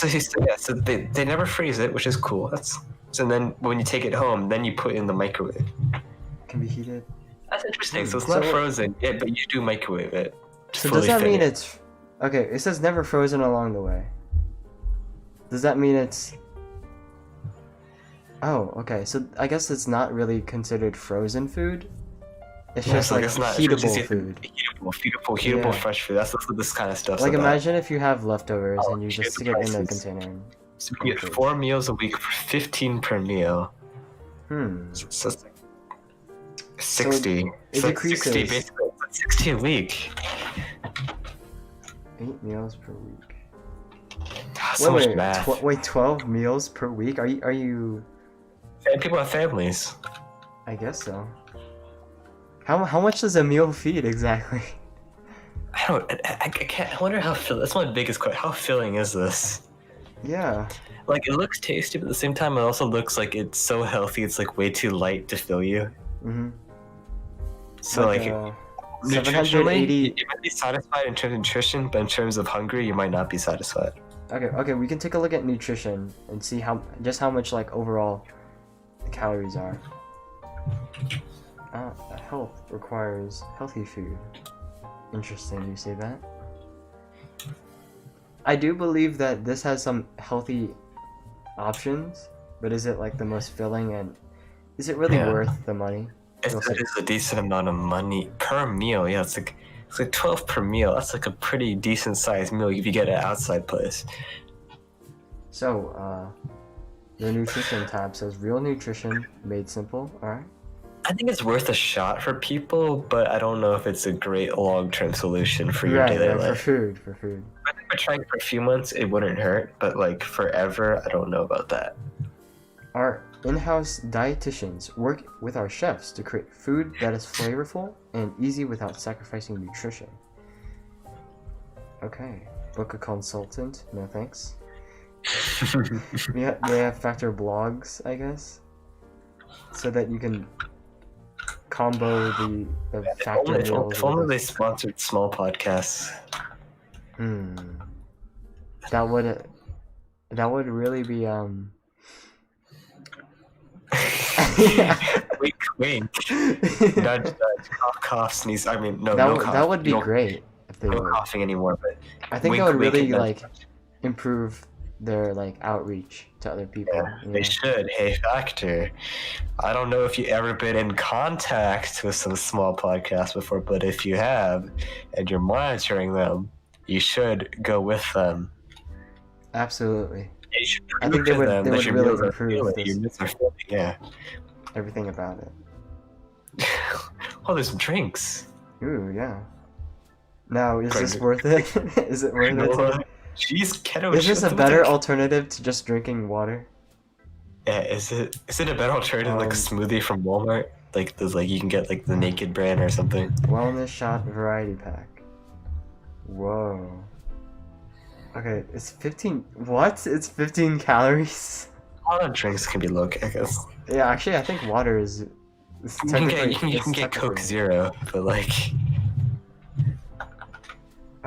Speaker 2: So they never freeze it, which is cool. So then when you take it home, then you put it in the microwave.
Speaker 1: Can be heated.
Speaker 2: That's interesting. So it's not
Speaker 1: So-
Speaker 2: frozen yet, but you do microwave it. to
Speaker 1: So
Speaker 2: fully
Speaker 1: does that
Speaker 2: fit
Speaker 1: mean
Speaker 2: it.
Speaker 1: it's okay? It says never frozen along the way. Does that mean it's? Oh, okay. So I guess it's not really considered frozen food. It's
Speaker 2: Yeah,
Speaker 1: just
Speaker 2: so,
Speaker 1: like
Speaker 2: it's not
Speaker 1: heatable
Speaker 2: it's just
Speaker 1: food.
Speaker 2: Heatable
Speaker 1: Yeah.
Speaker 2: fresh food. That's this kind of stuff.
Speaker 1: Like
Speaker 2: so that-
Speaker 1: imagine if you have leftovers
Speaker 2: Oh,
Speaker 1: and you
Speaker 2: shit,
Speaker 1: just
Speaker 2: the
Speaker 1: stick it in a
Speaker 2: prices.
Speaker 1: container. And
Speaker 2: So you get 4 meals a week for 15 per meal. So it's like 60.
Speaker 1: it
Speaker 2: So it's 60
Speaker 1: decreases.
Speaker 2: basically. It's 60 a week.
Speaker 1: 8 meals per week.
Speaker 2: So much math.
Speaker 1: Wait, 12 meals per week? Are you?
Speaker 2: And people have families.
Speaker 1: I guess so. How much does a meal feed exactly?
Speaker 2: I can't. I wonder how fill. That's my biggest question. How filling is this?
Speaker 1: Yeah.
Speaker 2: Like, it looks tasty, but at the same time, it also looks like it's so healthy. It's like way too light to fill you.
Speaker 1: Mm-hmm.
Speaker 2: So like,
Speaker 1: 780.
Speaker 2: you might be satisfied in terms of nutrition, but in terms of hungry, you might not be satisfied.
Speaker 1: Okay, we can take a look at nutrition and see how much like overall the calories are. Health requires healthy food. Interesting, you say that? I do believe that this has some healthy options, but is it like the most filling and is it really
Speaker 2: Yeah.
Speaker 1: worth the money?
Speaker 2: It is a decent amount of money per meal. Yeah, it's like 12 per meal. That's like a pretty decent sized meal if you get an outside place.
Speaker 1: So, the nutrition tab says real nutrition made simple. Alright.
Speaker 2: I think it's worth a shot for people, but I don't know if it's a great long-term solution for your daily
Speaker 1: For
Speaker 2: life.
Speaker 1: food.
Speaker 2: I think for trying for a few months, it wouldn't hurt, but like forever, I don't know about that.
Speaker 1: Our in-house dietitians work with our chefs to create food that is flavorful and easy without sacrificing nutrition. Okay. Book a consultant. No thanks. They have factor blogs, I guess, so that you can combo the factor meals.
Speaker 2: If only they sponsored small podcasts.
Speaker 1: That would really be
Speaker 2: Wink, wink. Nudge, nudge. Cough, cough, sneeze. I mean, no, no cough.
Speaker 1: that would be
Speaker 2: No-
Speaker 1: great if they
Speaker 2: No
Speaker 1: would.
Speaker 2: coughing anymore, but
Speaker 1: I think
Speaker 2: wink,
Speaker 1: that would
Speaker 2: wink,
Speaker 1: really
Speaker 2: and
Speaker 1: like
Speaker 2: nudge.
Speaker 1: improve their like outreach to other people.
Speaker 2: Yeah,
Speaker 1: you know?
Speaker 2: they should. Hey, Factor. I don't know if you ever been in contact with some small podcasts before, but if you have, and you're monitoring them, you should go with them.
Speaker 1: Absolutely.
Speaker 2: You should
Speaker 1: I think
Speaker 2: prove
Speaker 1: they
Speaker 2: to
Speaker 1: would-
Speaker 2: them
Speaker 1: they
Speaker 2: that
Speaker 1: would
Speaker 2: your
Speaker 1: really
Speaker 2: meals are
Speaker 1: improve
Speaker 2: filling,
Speaker 1: this.
Speaker 2: your meals are filling, yeah.
Speaker 1: Everything about it.
Speaker 2: Oh, there's drinks.
Speaker 1: Ooh, yeah. Now, is this
Speaker 2: Greg-
Speaker 1: worth it? Is it worth it?
Speaker 2: Granola. Jeez, keto.
Speaker 1: Is this
Speaker 2: shit,
Speaker 1: a
Speaker 2: what
Speaker 1: better
Speaker 2: the-
Speaker 1: alternative to just drinking water?
Speaker 2: Yeah, is it a better alternative like a smoothie from Walmart? Like you can get like the Naked brand or something.
Speaker 1: Wellness shot variety pack. Whoa. Okay, it's 15. What? It's 15 calories?
Speaker 2: A lot of drinks can be low, I guess.
Speaker 1: Yeah, actually, I think water is. It's
Speaker 2: You can
Speaker 1: technically-
Speaker 2: get,
Speaker 1: it's
Speaker 2: Coke
Speaker 1: technically-
Speaker 2: Zero, but like,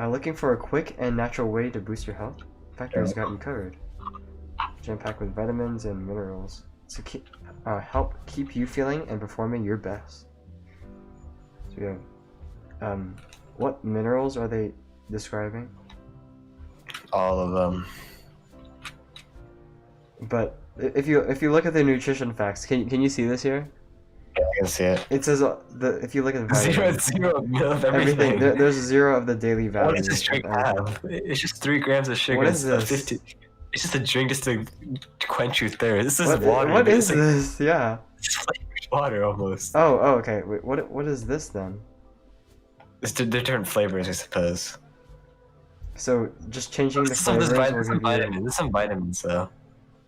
Speaker 1: Looking for a quick and natural way to boost your health? Factor's got you covered. Jam-packed with vitamins and minerals to help keep you feeling and performing your best. So we have, what minerals are they describing?
Speaker 2: all of them.
Speaker 1: But if you look at the nutrition facts, can you see this here?
Speaker 2: Yeah, I can see it.
Speaker 1: It says if you look at the
Speaker 2: Zero,
Speaker 1: vitamins,
Speaker 2: zero meal of
Speaker 1: everything
Speaker 2: everything.
Speaker 1: there's a 0 of the daily value.
Speaker 2: What does this drink
Speaker 1: of everything.
Speaker 2: have? It's just 3 grams of sugar.
Speaker 1: What is
Speaker 2: instead of
Speaker 1: this?
Speaker 2: 50. It's just a drink just to quench your thirst. This is
Speaker 1: What,
Speaker 2: water.
Speaker 1: what
Speaker 2: dude.
Speaker 1: is
Speaker 2: It's like-
Speaker 1: this? Yeah.
Speaker 2: It's flavored water almost.
Speaker 1: Oh, okay. Wait, what is this then?
Speaker 2: It's different flavors, I suppose.
Speaker 1: So just changing the
Speaker 2: Some,
Speaker 1: flavors will
Speaker 2: there's some
Speaker 1: give you.
Speaker 2: vitamins. There's some vitamins though.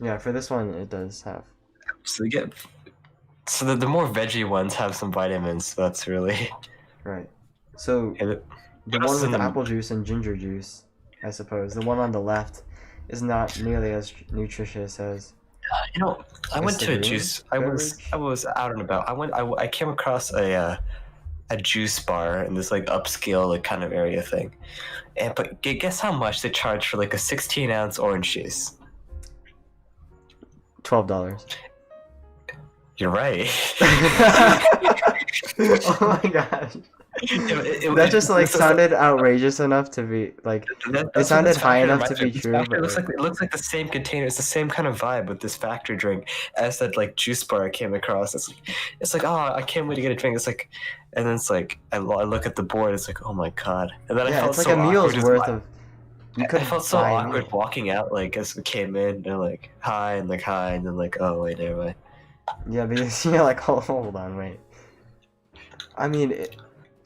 Speaker 1: Yeah, for this one it does have.
Speaker 2: So you get. So the more veggie ones have some vitamins. So that's really.
Speaker 1: Right. So
Speaker 2: And it-
Speaker 1: the
Speaker 2: what else
Speaker 1: one
Speaker 2: is
Speaker 1: with
Speaker 2: in
Speaker 1: the
Speaker 2: the-
Speaker 1: apple juice and ginger juice, I suppose. The one on the left is not nearly as nutritious as.
Speaker 2: You know, I went to a
Speaker 1: green
Speaker 2: juice.
Speaker 1: beverage?
Speaker 2: I was out and about. I came across a juice bar in this like upscale like kind of area thing, but guess how much they charge for like a 16-ounce orange juice?
Speaker 1: $12.
Speaker 2: You're right.
Speaker 1: Oh my gosh. That just like sounded outrageous enough to be like. It sounded high enough to be true.
Speaker 2: It looks like the same container. It's the same kind of vibe with this factory drink as that like juice bar I came across. It's like, oh, I can't wait to get a drink. It's like, and then it's like I look at the board. It's like, oh my god. And then I felt
Speaker 1: it's like
Speaker 2: so
Speaker 1: a meal's
Speaker 2: awkward
Speaker 1: worth of.
Speaker 2: I felt so awkward walking out like as we came in. They're like hi and then like oh wait never mind.
Speaker 1: Yeah, because you're like hold on wait. I mean,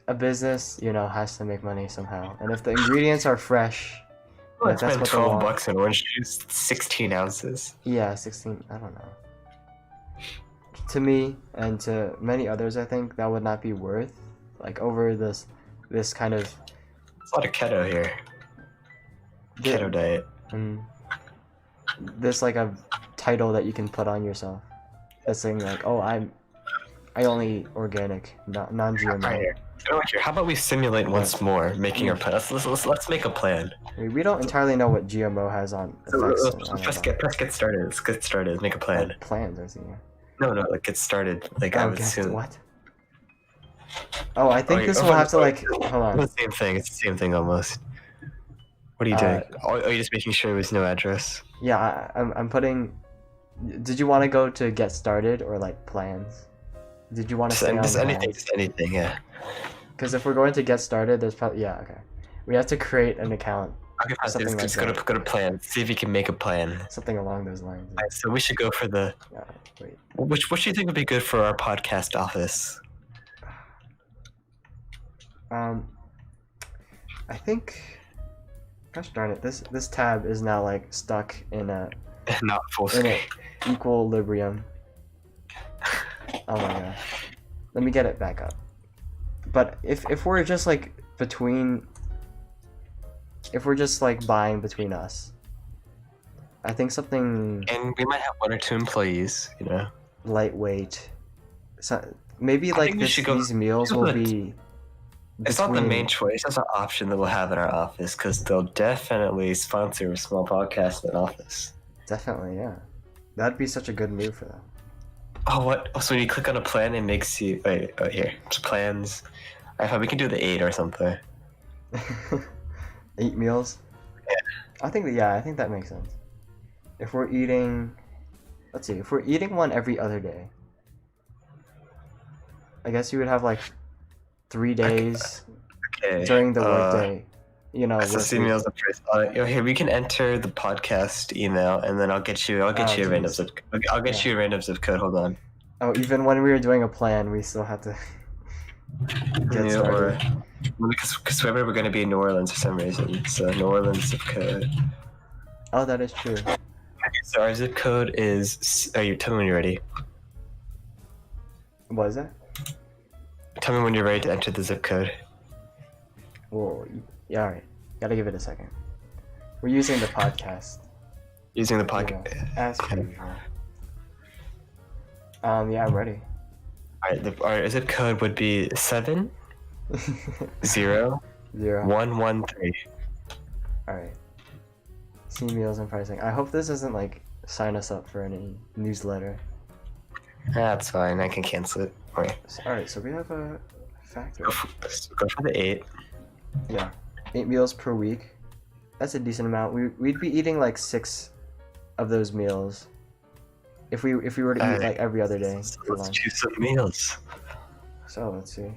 Speaker 1: a business, has to make money somehow, and if the ingredients are fresh,
Speaker 2: Well,
Speaker 1: that's
Speaker 2: spent
Speaker 1: what they want.
Speaker 2: $12 on orange juice, 16 ounces.
Speaker 1: Yeah, 16. I don't know. To me and to many others, I think that would not be worth like over this kind of.
Speaker 2: It's a lot of keto here. Keto diet.
Speaker 1: This like a title that you can put on yourself. That's saying like, oh, I only eat organic, non-GMO.
Speaker 2: Right here. How about we simulate once more making our plan? Let's make a plan.
Speaker 1: We don't entirely know what GMO has on effects.
Speaker 2: Let's get started. Let's get started. Make a plan.
Speaker 1: Plans, I see.
Speaker 2: No, like get started. Like I would assume.
Speaker 1: What? Oh, I think this will have to like. Hold on.
Speaker 2: It's the same thing. It's the same thing almost. What are you doing? Are you just making sure there was no address?
Speaker 1: Yeah, I'm putting. Did you want to go to get started or like plans? Did you want to stay on
Speaker 2: anything? Just anything, yeah.
Speaker 1: Because if we're going to get started, there's probably okay. We have to create an account.
Speaker 2: Okay, something just go to plan. See if you can make a plan.
Speaker 1: Something along those lines.
Speaker 2: Right, so we should go for the.
Speaker 1: Wait.
Speaker 2: What do you think would be good for our podcast office?
Speaker 1: I think. Gosh darn it! This tab is now like stuck in a.
Speaker 2: Not full screen.
Speaker 1: Equilibrium. Oh my gosh. Let me get it back up. But if we're just like between. If we're just like buying between us, I think something.
Speaker 2: And we might have 1 or 2 employees,
Speaker 1: Lightweight. So maybe like these meals will be.
Speaker 2: It's not the main choice. It's an option that we'll have in our office because they'll definitely sponsor a small podcast in office.
Speaker 1: Definitely, yeah. That'd be such a good move for them.
Speaker 2: Oh, what? So when you click on a plan, it makes you. Wait, here. It's plans. I thought we can do the 8 or something.
Speaker 1: 8 meals?
Speaker 2: Yeah.
Speaker 1: I think that makes sense. If we're eating. Let's see. If we're eating one every other day, I guess you would have like 3 days during the workday.
Speaker 2: SSC meals and price. Here we can enter the podcast email, and then I'll get you a random zip. I'll get you a random zip code. Hold on.
Speaker 1: Oh, even when we were doing a plan, we still had to get started.
Speaker 2: Because we're going to be in New Orleans for some reason. So New Orleans zip code.
Speaker 1: Oh, that is true.
Speaker 2: Okay, so our zip code is. Tell me when you're ready.
Speaker 1: What is that?
Speaker 2: Tell me when you're ready to enter the zip code.
Speaker 1: Whoa. Yeah, alright. Gotta give it a second. We're using the podcast.
Speaker 2: Using the podcast.
Speaker 1: As usual. Yeah, I'm ready.
Speaker 2: Alright, our zip code would be 7 0 113.
Speaker 1: Alright. See meals and pricing. I hope this doesn't like sign us up for any newsletter.
Speaker 2: That's fine. I can cancel it.
Speaker 1: Alright, so we have a factor.
Speaker 2: Go for the 8.
Speaker 1: Yeah. 8 meals per week. That's a decent amount. We'd be eating like 6 of those meals if we were to eat like every other day.
Speaker 2: Let's choose some meals.
Speaker 1: So let's see.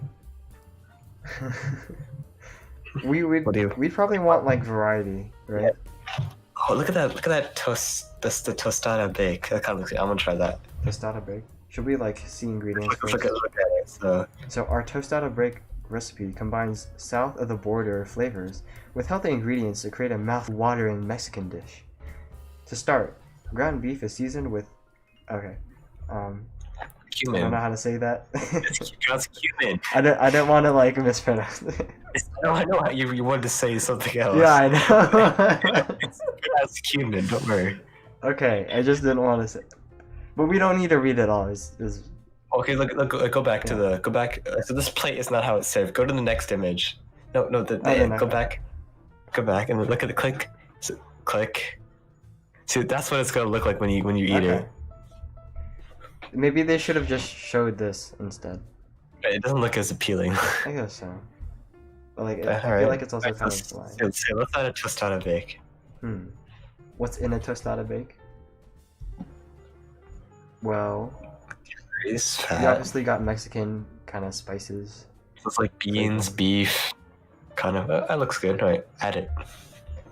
Speaker 1: We'd probably want like variety, right?
Speaker 2: Yeah. Oh, look at that toast. That's the tostada bake. That kind of looks good. I'm gonna try that.
Speaker 1: Tostada bake. Should we like see ingredients first?
Speaker 2: Look at it.
Speaker 1: So our tostada bake recipe combines south of the border flavors with healthy ingredients to create a mouth-watering Mexican dish. To start, ground beef is seasoned with
Speaker 2: cumin.
Speaker 1: I don't know how to say that.
Speaker 2: It's cumin.
Speaker 1: I don't want to like mispronounce it.
Speaker 2: I know how you wanted to say something else.
Speaker 1: Yeah, I know.
Speaker 2: It's cumin. Don't worry.
Speaker 1: Okay, I just didn't want to say. But we don't need to read it all. It's
Speaker 2: Okay, look, go back to the go back. So this plate is not how it's served. Go to the next image. No, go back, and then look at the click. So, click. See, that's what it's gonna look like when you eat it.
Speaker 1: Maybe they should have just showed this instead.
Speaker 2: It doesn't look as appealing.
Speaker 1: I guess so. But like, I
Speaker 2: But,
Speaker 1: feel
Speaker 2: alright.
Speaker 1: like it's also kind
Speaker 2: let's,
Speaker 1: of bland.
Speaker 2: let's add a tostada bake.
Speaker 1: What's in a tostada bake? Well,
Speaker 2: Grease,
Speaker 1: you
Speaker 2: fat.
Speaker 1: obviously got Mexican kind of spices.
Speaker 2: So it's like beans, beef, kind of. That looks good. Alright, add it.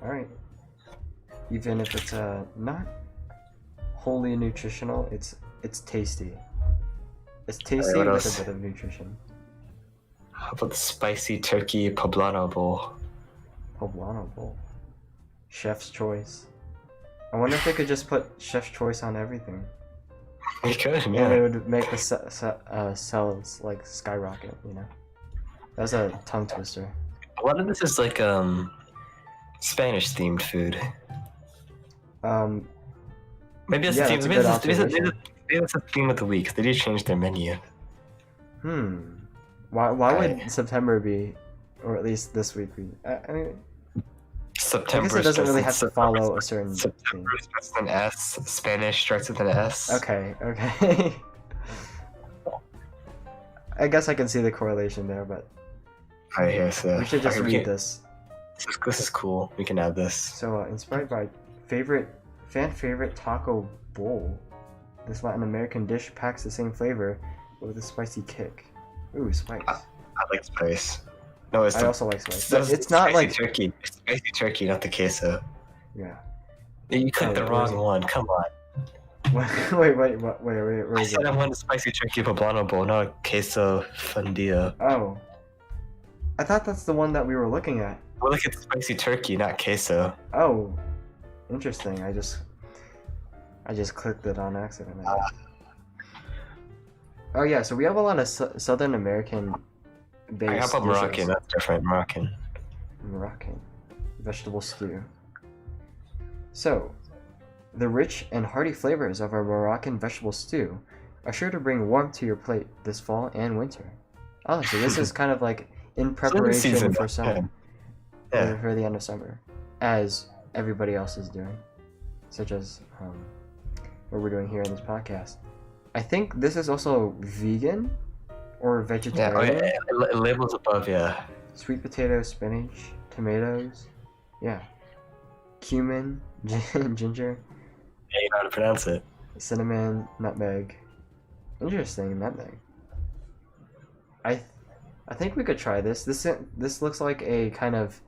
Speaker 1: All right. Even if it's not wholly nutritional, it's tasty. It's tasty
Speaker 2: what
Speaker 1: with
Speaker 2: else?
Speaker 1: a bit of nutrition.
Speaker 2: How about the spicy turkey poblano bowl?
Speaker 1: Poblano bowl. Chef's choice. I wonder if they could just put chef's choice on everything.
Speaker 2: We could,
Speaker 1: And it
Speaker 2: yeah.
Speaker 1: would make the sales like skyrocket, you know? That's a tongue twister.
Speaker 2: A lot of this is like Spanish themed food. Maybe that's
Speaker 1: Yeah,
Speaker 2: the theme.
Speaker 1: that's a
Speaker 2: Maybe
Speaker 1: good
Speaker 2: maybe that's the theme of the week. They did change their menu.
Speaker 1: Why
Speaker 2: Right.
Speaker 1: would September be, or at least this week be? I mean,
Speaker 2: September.
Speaker 1: I guess it doesn't really have to follow a certain thing.
Speaker 2: September starts with an S. Spanish starts with an S.
Speaker 1: Okay. I guess I can see the correlation there, but
Speaker 2: Alright, here. So
Speaker 1: we should just
Speaker 2: okay,
Speaker 1: read this.
Speaker 2: This is cool. We can add this.
Speaker 1: So, inspired by fan favorite taco bowl, this Latin American dish packs the same flavor but with a spicy kick. Ooh, spice.
Speaker 2: I like spice. No, it's
Speaker 1: I
Speaker 2: the,
Speaker 1: also like spice.
Speaker 2: it's,
Speaker 1: But it's not
Speaker 2: spicy
Speaker 1: like
Speaker 2: turkey. It's spicy turkey, not the queso.
Speaker 1: yeah.
Speaker 2: You clicked the
Speaker 1: where
Speaker 2: wrong
Speaker 1: is it?
Speaker 2: one. Come on.
Speaker 1: Wait, where
Speaker 2: I
Speaker 1: is
Speaker 2: said
Speaker 1: it?
Speaker 2: I wanted spicy turkey poblano bowl, not queso fundia.
Speaker 1: Oh, I thought that's the one that we were looking at.
Speaker 2: We're looking at spicy turkey, not queso.
Speaker 1: Oh, interesting. I just clicked it on accident. I guess. Oh yeah, so we have a lot of Southern American based
Speaker 2: How about
Speaker 1: dishes.
Speaker 2: Moroccan? That's different. Moroccan.
Speaker 1: Moroccan vegetable stew. So, the rich and hearty flavors of our Moroccan vegetable stew are sure to bring warmth to your plate this fall and winter. Oh, so this is kind of like in preparation
Speaker 2: season,
Speaker 1: for summer,
Speaker 2: Yeah.
Speaker 1: for the end of summer, as everybody else is doing, such as what we're doing here in this podcast. I think this is also vegan or
Speaker 2: Yeah.
Speaker 1: vegetarian.
Speaker 2: It labels above. Yeah.
Speaker 1: Sweet potato, spinach, tomatoes, yeah, cumin, ginger,
Speaker 2: Yeah, you know how to pronounce it.
Speaker 1: cinnamon, nutmeg. Interesting, nutmeg. I think we could try this. This looks like a kind of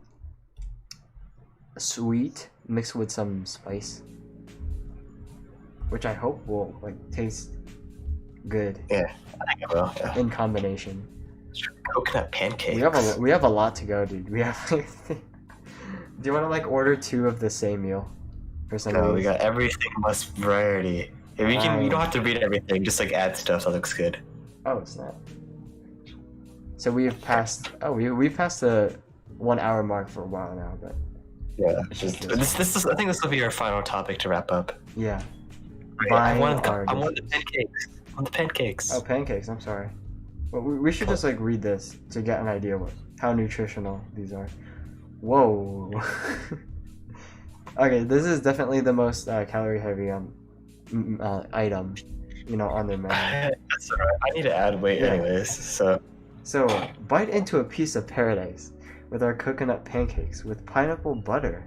Speaker 1: sweet mixed with some spice, which I hope will like taste good
Speaker 2: Yeah. I think it will. Yeah.
Speaker 1: in combination.
Speaker 2: Coconut pancakes.
Speaker 1: We have a lot to go, dude. We have like, do you want to like order 2 of the same meal for some
Speaker 2: No,
Speaker 1: of
Speaker 2: we
Speaker 1: these?
Speaker 2: got everything plus variety. If you can, you don't have to read everything. Just like add stuff that looks good.
Speaker 1: Oh, snap. So we've passed. Oh, we've passed the 1 hour mark for a while now, but
Speaker 2: Yeah.
Speaker 1: it's just
Speaker 2: This is. I think this will be our final topic to wrap up.
Speaker 1: yeah.
Speaker 2: I
Speaker 1: Buying
Speaker 2: want
Speaker 1: our
Speaker 2: the
Speaker 1: dishes.
Speaker 2: pancakes. I want the pancakes.
Speaker 1: Oh, pancakes. I'm sorry. Well, we should just like read this to get an idea how nutritional these are. Whoa. Okay, this is definitely the most calorie heavy item, on their menu.
Speaker 2: That's alright. I need to add weight
Speaker 1: Yeah.
Speaker 2: anyways. So
Speaker 1: So, bite into a piece of paradise with our coconut pancakes with pineapple butter.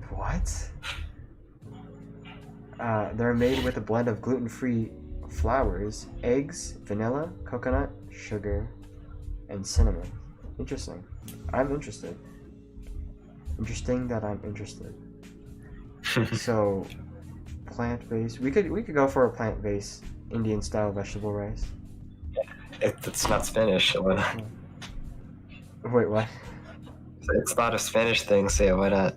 Speaker 1: What? They're made with a blend of gluten-free flours, eggs, vanilla, coconut, sugar, and cinnamon. Interesting. I'm interested. Interesting that I'm interested. So, plant-based. We could go for a plant-based Indian-style vegetable rice.
Speaker 2: it's not Spanish. So why not?
Speaker 1: Wait, what?
Speaker 2: It's not a Spanish thing, so yeah, why not?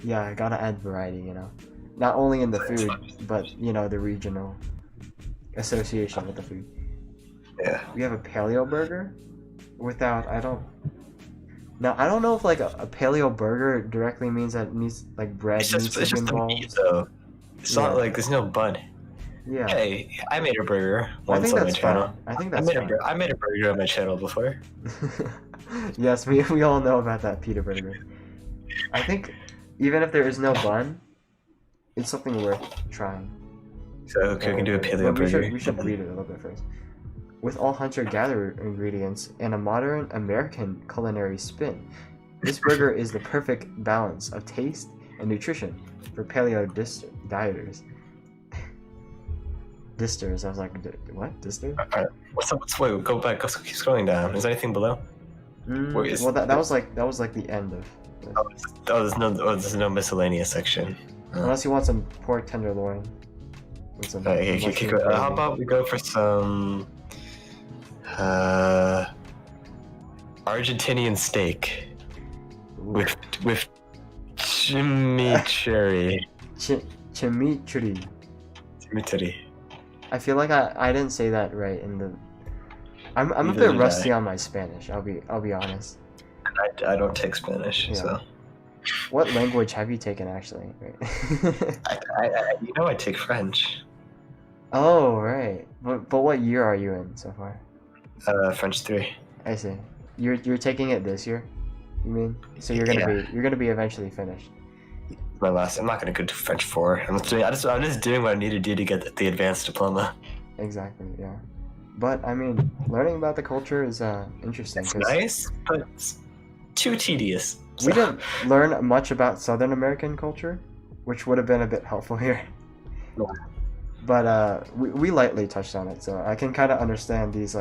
Speaker 1: Yeah, I gotta add variety, Not only in the food, but, the regional association with the food.
Speaker 2: Yeah.
Speaker 1: We have a paleo burger without, I don't know if, like, a paleo burger directly means that it needs, like, bread
Speaker 2: It's
Speaker 1: needs
Speaker 2: just
Speaker 1: to be
Speaker 2: the
Speaker 1: involved.
Speaker 2: meat though. It's not
Speaker 1: Yeah.
Speaker 2: like there's no bun.
Speaker 1: Yeah,
Speaker 2: Hey, I made a burger
Speaker 1: I
Speaker 2: once
Speaker 1: think
Speaker 2: on my
Speaker 1: that's
Speaker 2: channel.
Speaker 1: fine. I think
Speaker 2: I
Speaker 1: that's
Speaker 2: made,
Speaker 1: fine.
Speaker 2: I made a burger on my channel before.
Speaker 1: Yes, we all know about that pita burger. I think even if there is no bun, it's something worth trying.
Speaker 2: So okay, we can do a paleo
Speaker 1: But
Speaker 2: burger.
Speaker 1: we should read it a little bit first. With all hunter-gatherer ingredients and a modern American culinary spin, this burger is the perfect balance of taste and nutrition for paleo dieters. Disters. I was like, what? Dister?
Speaker 2: Alright, what's up? Wait, go back. Keep scrolling down. Is there anything below?
Speaker 1: Well, that was like the end of.
Speaker 2: There's no miscellaneous section.
Speaker 1: Unless you want some pork tenderloin. With some
Speaker 2: Okay,
Speaker 1: mushroom
Speaker 2: how
Speaker 1: gravy.
Speaker 2: about we go for some Argentinian steak
Speaker 1: Ooh.
Speaker 2: with chimichurri.
Speaker 1: Chimichurri.
Speaker 2: Chimichurri.
Speaker 1: I feel like I didn't say that right in the. I'm a
Speaker 2: Neither
Speaker 1: bit
Speaker 2: did
Speaker 1: rusty
Speaker 2: I.
Speaker 1: on my Spanish. I'll be honest.
Speaker 2: I don't take Spanish,
Speaker 1: Yeah.
Speaker 2: so
Speaker 1: What language have you taken actually? Right.
Speaker 2: I take French.
Speaker 1: Oh right. But what year are you in so far?
Speaker 2: French 3.
Speaker 1: I see. You're taking it this year? You mean? So you're gonna be eventually finished.
Speaker 2: My last. I'm not gonna go to French 4. I'm just doing what I need to do to get the advanced diploma.
Speaker 1: Exactly. Yeah. But I mean, learning about the culture is interesting.
Speaker 2: It's
Speaker 1: 'cause
Speaker 2: nice, but it's too tedious.
Speaker 1: We didn't learn much about Southern American culture, which would have been a bit helpful here.
Speaker 2: Yeah.
Speaker 1: But we lightly touched on it, so I can kind of understand these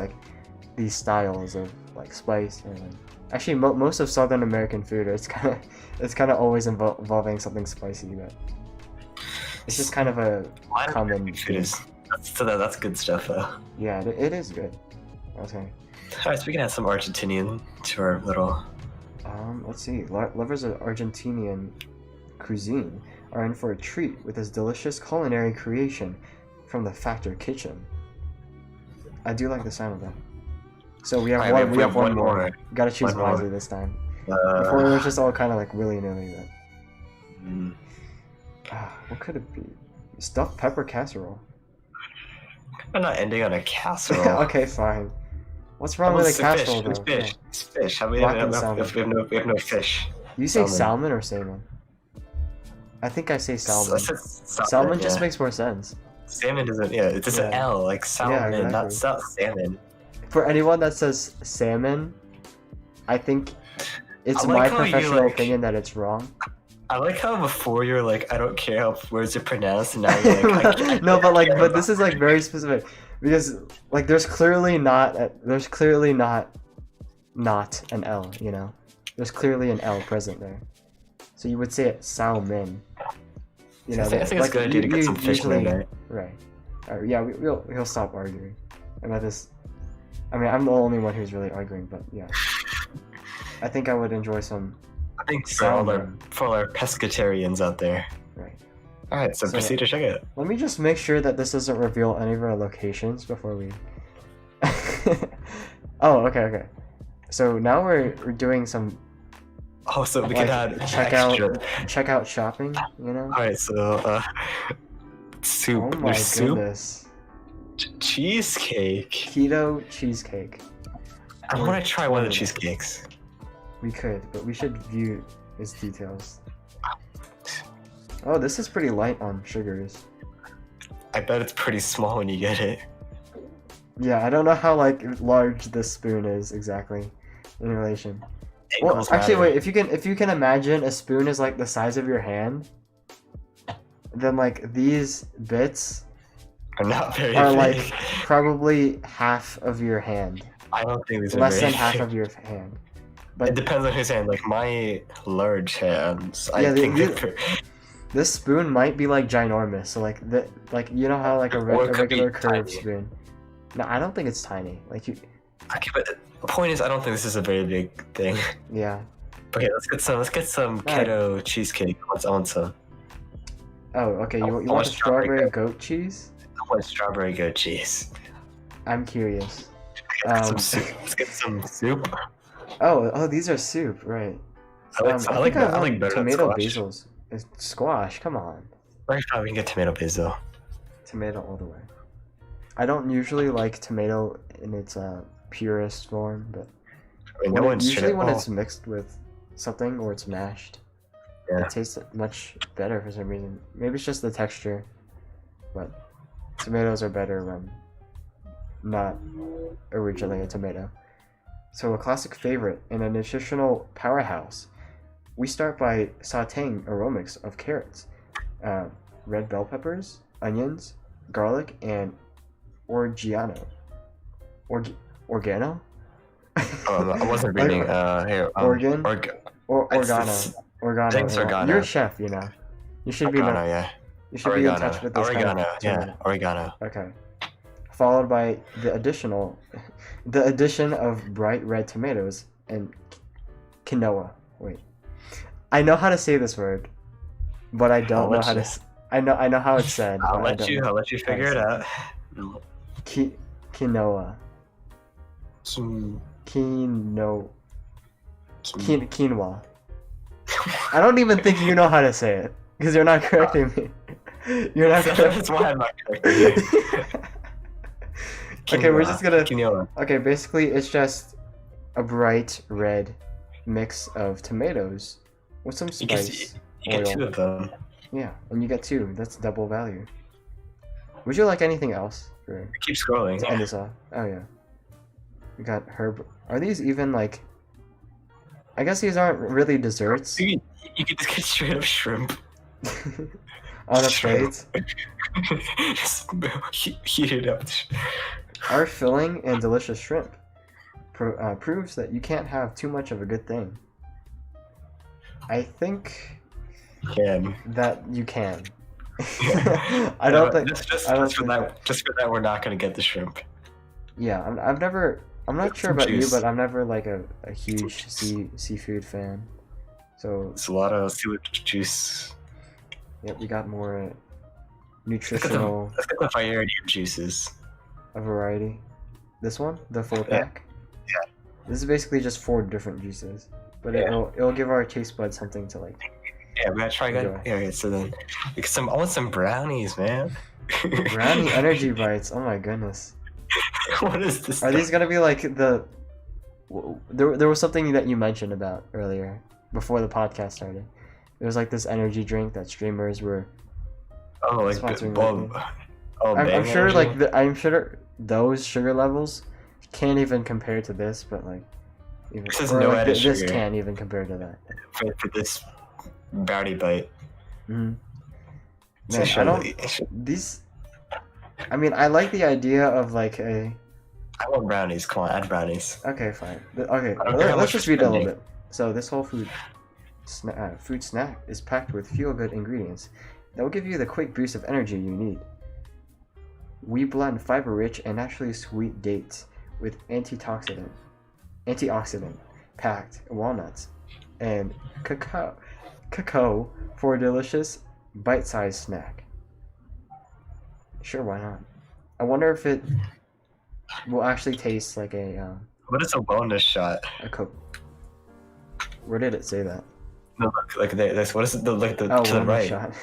Speaker 1: styles of like spice and actually most of Southern American food. It's kind of always involving something spicy, but it's just kind of a common.
Speaker 2: Food is that's good stuff though.
Speaker 1: Yeah, it is good. Okay.
Speaker 2: Alright, so we can add some Argentinian to our little.
Speaker 1: Let's see. Lovers of Argentinian cuisine are in for a treat with this delicious culinary creation from the Factor Kitchen. I do like the sound of that. So we have
Speaker 2: Alright,
Speaker 1: one. We have one more. Gotta choose
Speaker 2: One more.
Speaker 1: wisely this time. Before it was just all kind of like willy-nilly. But what could it be? Stuffed pepper casserole.
Speaker 2: I'm not ending on a casserole.
Speaker 1: Okay, fine. What's wrong with a casserole though?
Speaker 2: Fish. It's fish. How many?
Speaker 1: Rock
Speaker 2: We
Speaker 1: and
Speaker 2: have
Speaker 1: salmon.
Speaker 2: no fish.
Speaker 1: You say
Speaker 2: Salmon.
Speaker 1: salmon or salmon? I think I say salmon.
Speaker 2: I said
Speaker 1: Salmon just
Speaker 2: yeah.
Speaker 1: makes more sense.
Speaker 2: Salmon doesn't. Yeah, it's just an
Speaker 1: Yeah.
Speaker 2: L, like salmon,
Speaker 1: exactly.
Speaker 2: not salmon.
Speaker 1: For anyone that says salmon, I think it's
Speaker 2: I
Speaker 1: my
Speaker 2: like how you,
Speaker 1: professional
Speaker 2: like-
Speaker 1: opinion that it's wrong.
Speaker 2: I like how before you're like, I don't care how words are pronounced, and now you're like, I can't
Speaker 1: No, but
Speaker 2: care
Speaker 1: this is like very specific because like there's clearly not an L, you know. There's clearly an L present there, so you would say it salmon. You know,
Speaker 2: I think it's a good idea to get some fish in there.
Speaker 1: Right. Yeah, we'll stop arguing about this. I mean, I'm the only one who's really arguing, but yeah. I think I would enjoy some.
Speaker 2: I think
Speaker 1: Salmon.
Speaker 2: for all our pescatarians out there.
Speaker 1: Right.
Speaker 2: All right, so
Speaker 1: So-
Speaker 2: proceed to check it.
Speaker 1: Let me just make sure that this doesn't reveal any of our locations before we. Oh, okay. So now we're doing some
Speaker 2: Oh, so we
Speaker 1: like,
Speaker 2: can add
Speaker 1: checkout
Speaker 2: extra.
Speaker 1: checkout shopping, you know?
Speaker 2: All right, so soup.
Speaker 1: Oh my
Speaker 2: There's soup,
Speaker 1: goodness.
Speaker 2: cheesecake.
Speaker 1: Keto cheesecake.
Speaker 2: I want to try one of the
Speaker 1: Oh.
Speaker 2: cheesecakes.
Speaker 1: We could, but we should view its details. Oh, this is pretty light on sugars.
Speaker 2: I bet it's pretty small when you get it.
Speaker 1: Yeah, I don't know how like large this spoon is exactly in relation. Well,
Speaker 2: Angles
Speaker 1: actually,
Speaker 2: matter.
Speaker 1: wait. If you can imagine a spoon is like the size of your hand, then like these bits
Speaker 2: are not very
Speaker 1: are
Speaker 2: big.
Speaker 1: like probably half of your hand,
Speaker 2: I don't think these are
Speaker 1: less
Speaker 2: very
Speaker 1: than half
Speaker 2: big.
Speaker 1: of your hand.
Speaker 2: It
Speaker 1: But
Speaker 2: depends on whose hand. Like my large hands,
Speaker 1: Yeah,
Speaker 2: I think
Speaker 1: the- this spoon might be like ginormous. So like you know how like a
Speaker 2: Or it could be
Speaker 1: regular curved
Speaker 2: tiny.
Speaker 1: spoon. No, I don't think it's tiny. Like you,
Speaker 2: Okay, but the point is, I don't think this is a very big thing.
Speaker 1: yeah.
Speaker 2: Okay, let's get some
Speaker 1: Alright.
Speaker 2: keto cheesecake. I want some.
Speaker 1: Oh, okay. You
Speaker 2: I
Speaker 1: want
Speaker 2: want
Speaker 1: the
Speaker 2: strawberry
Speaker 1: strawberry goat cheese?
Speaker 2: I want strawberry goat cheese.
Speaker 1: I'm curious.
Speaker 2: Let's get some soup. Let's get some soup.
Speaker 1: Oh, these are soup, right?
Speaker 2: I like, I like,
Speaker 1: think
Speaker 2: I like
Speaker 1: want
Speaker 2: better than
Speaker 1: tomato
Speaker 2: squash.
Speaker 1: basils. It's squash, come on.
Speaker 2: Very fine, we can get tomato basil.
Speaker 1: Tomato all the way. I don't usually like tomato in its purest form, but
Speaker 2: I mean, no one's
Speaker 1: usually
Speaker 2: trying
Speaker 1: when
Speaker 2: to.
Speaker 1: it's mixed with something or it's mashed,
Speaker 2: Yeah.
Speaker 1: it tastes much better for some reason. Maybe it's just the texture, but tomatoes are better when not originally a tomato. So a classic favorite and a nutritional powerhouse. We start by sautéing a raw mix of carrots, red bell peppers, onions, garlic, and orgeano. Organo?
Speaker 2: I wasn't reading. Here.
Speaker 1: Organ? Organo. Organo.
Speaker 2: Thanks,
Speaker 1: yeah.
Speaker 2: organo.
Speaker 1: You're a chef, you know. You should be.
Speaker 2: Oregano, yeah.
Speaker 1: You should be in touch with this kind
Speaker 2: Oregano,
Speaker 1: of
Speaker 2: yeah.
Speaker 1: term.
Speaker 2: Oregano.
Speaker 1: Okay. Followed by the addition of bright red tomatoes and quinoa. Wait, I know how to say this word, but I don't know how to. I know how it's said.
Speaker 2: I'll let you figure it out.
Speaker 1: Quinoa. Quinoa. I don't even think you know how to say it because you're not correcting me. You're not.
Speaker 2: That's why I'm not correcting you.
Speaker 1: Okay, we're just gonna.
Speaker 2: Quinoa.
Speaker 1: Okay, basically, it's just a bright red mix of tomatoes with some spice.
Speaker 2: You get two of them.
Speaker 1: Yeah, and you get two. That's double value. Would you like anything else?
Speaker 2: Keep scrolling.
Speaker 1: To end this off. Oh yeah. We got herb. Are these even like? I guess these aren't really desserts.
Speaker 2: You could just get straight up shrimp.
Speaker 1: On a plate.
Speaker 2: Just heat it up.
Speaker 1: Our filling and delicious shrimp proves that you can't have too much of a good thing. I think that you can. I don't think.
Speaker 2: Just for that, we're not gonna get the shrimp.
Speaker 1: Yeah, I'm not sure about you, but I'm never like a huge seafood fan. So
Speaker 2: it's a lot of seafood juice.
Speaker 1: Yep, we got more nutritional.
Speaker 2: Let's get the variety of juices.
Speaker 1: A variety. This one, the full pack.
Speaker 2: Yeah.
Speaker 1: This is basically just 4 different juices, but it'll give our taste buds something to like.
Speaker 2: Yeah, we're gonna try again. Yeah, okay, so then, I want some brownies, man.
Speaker 1: Brownie energy bites. Oh my goodness.
Speaker 2: What is this?
Speaker 1: Are these gonna be like the? There was something that you mentioned about earlier before the podcast started. It was like this energy drink that streamers were.
Speaker 2: Oh, like
Speaker 1: sponsoring.
Speaker 2: I'm
Speaker 1: sure,
Speaker 2: energy?
Speaker 1: I'm sure those sugar levels can't even compare to this, but like.
Speaker 2: This is no added sugar.
Speaker 1: This can't even compare to that.
Speaker 2: For this brownie bite.
Speaker 1: Mm-hmm. Man, these. I mean, I like the idea of like a.
Speaker 2: I want brownies. Come on, add brownies.
Speaker 1: Okay, fine. Okay,
Speaker 2: Okay,
Speaker 1: let's just read it a little bit. So this whole food snack is packed with feel-good ingredients that will give you the quick boost of energy you need. We blend fiber-rich and naturally sweet dates with antioxidant packed walnuts and cacao for a delicious bite-sized snack. Sure, why not? I wonder if it will actually taste like a
Speaker 2: What is a wellness shot?
Speaker 1: a Coke. Where did it say that?
Speaker 2: No, look, like this. What is it? To the
Speaker 1: wellness
Speaker 2: right.
Speaker 1: shot.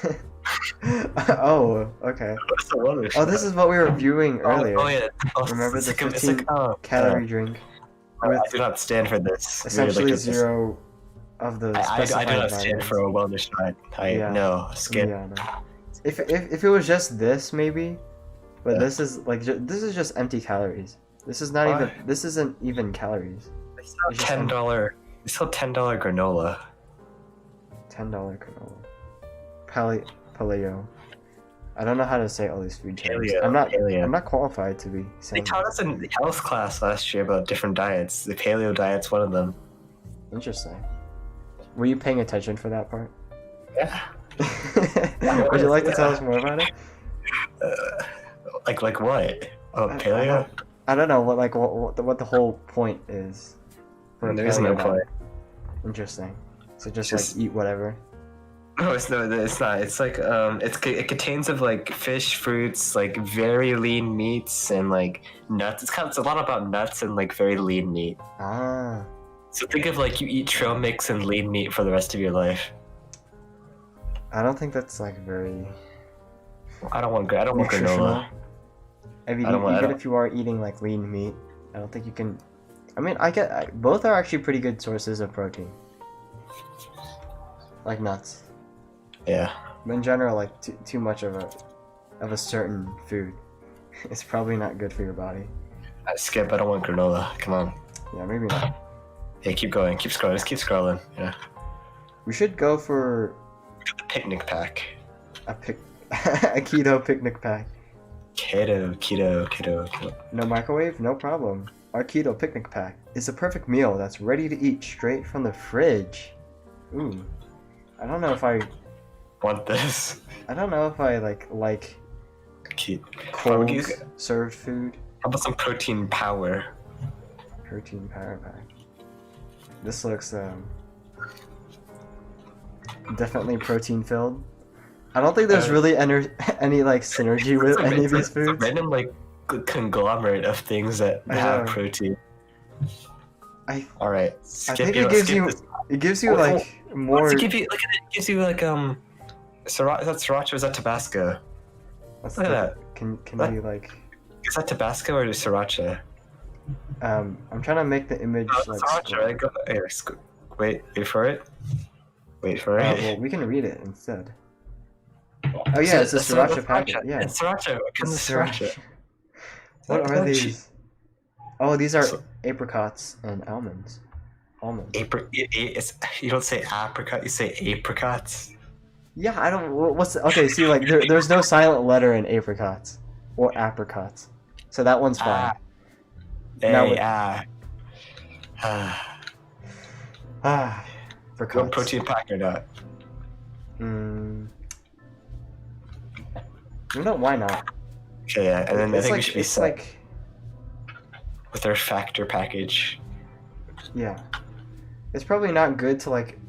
Speaker 1: Oh, okay.
Speaker 2: What is a wellness
Speaker 1: Oh,
Speaker 2: shot?
Speaker 1: this is what we were viewing earlier.
Speaker 2: Oh yeah. Oh,
Speaker 1: Remember the
Speaker 2: it's like
Speaker 1: 15 calorie drink?
Speaker 2: I do not stand for this.
Speaker 1: Essentially zero of the
Speaker 2: I do
Speaker 1: specified
Speaker 2: not stand for a wellness shot. No, skip.
Speaker 1: Yeah, no. If it was just this, maybe, but this is like this is just empty calories. This is not even. This isn't even calories.
Speaker 2: They sell $10. They sell $10 granola.
Speaker 1: $10 granola. Paleo. I don't know how to say all these food terms. I'm not qualified to be saying.
Speaker 2: They taught us in health class last year about different diets. The paleo diet's one of them.
Speaker 1: Interesting. Were you paying attention for that part?
Speaker 2: Yeah.
Speaker 1: Would you like to tell us more about it?
Speaker 2: Like what? Oh, paleo?
Speaker 1: I don't know what the whole point is.
Speaker 2: There is no point.
Speaker 1: Interesting. So just like eat whatever.
Speaker 2: No, it's not. It's like it contains of like fish, fruits, like very lean meats and like nuts. It's a lot about nuts and like very lean meat.
Speaker 1: Ah.
Speaker 2: So think of like you eat trail mix and lean meat for the rest of your life.
Speaker 1: I don't think that's like very.
Speaker 2: I don't want granola.
Speaker 1: Even if you are eating like lean meat, I don't think you can. I mean, both are actually pretty good sources of protein. Like nuts.
Speaker 2: Yeah.
Speaker 1: But in general, like too much of a certain food It's probably not good for your body.
Speaker 2: Skip, I don't want granola. Come on.
Speaker 1: Yeah, maybe not.
Speaker 2: Hey, keep going. Keep scrolling. Just keep scrolling. Yeah.
Speaker 1: We should go for
Speaker 2: Look at the picnic pack.
Speaker 1: a keto picnic pack.
Speaker 2: Keto.
Speaker 1: No microwave, no problem. Our keto picnic pack is a perfect meal that's ready to eat straight from the fridge. Ooh. I don't know if I
Speaker 2: Want this?
Speaker 1: like
Speaker 2: Keep.
Speaker 1: cold served food.
Speaker 2: How about some protein power?
Speaker 1: Protein power pack. This looks definitely protein filled. I don't think there's really any like synergy with any of these
Speaker 2: It's a
Speaker 1: foods.
Speaker 2: random like conglomerate of things that
Speaker 1: I
Speaker 2: have
Speaker 1: know.
Speaker 2: protein.
Speaker 1: I
Speaker 2: Alright.
Speaker 1: I think it gives you like more.
Speaker 2: It gives you like is that sriracha or is that Tabasco?
Speaker 1: What's
Speaker 2: Look at
Speaker 1: the-
Speaker 2: that.
Speaker 1: Can
Speaker 2: What?
Speaker 1: you like?
Speaker 2: Is that Tabasco or is sriracha?
Speaker 1: I'm trying to make the image like.
Speaker 2: Sriracha, right? Go, here, wait for it. Wait for it.
Speaker 1: Well, we can read it instead. Oh yeah, it's a
Speaker 2: So
Speaker 1: sriracha packet. Yeah.
Speaker 2: It's sriracha. What kind of
Speaker 1: It's
Speaker 2: sriracha?
Speaker 1: What are these? Oh, these are
Speaker 2: So-
Speaker 1: apricots and almonds. Almonds.
Speaker 2: You don't say apricot, you say apricots.
Speaker 1: Yeah, I don't. What's okay? See, like there's no silent letter in apricots or apricots, so that one's fine. Now
Speaker 2: Hey,
Speaker 1: with-
Speaker 2: go
Speaker 1: Apricots.
Speaker 2: protein pack or not?
Speaker 1: You know, why not?
Speaker 2: Okay, yeah, and then I
Speaker 1: It's
Speaker 2: think we
Speaker 1: like
Speaker 2: should be
Speaker 1: it's
Speaker 2: set
Speaker 1: like
Speaker 2: with our factor package.
Speaker 1: yeah, it's probably not good to like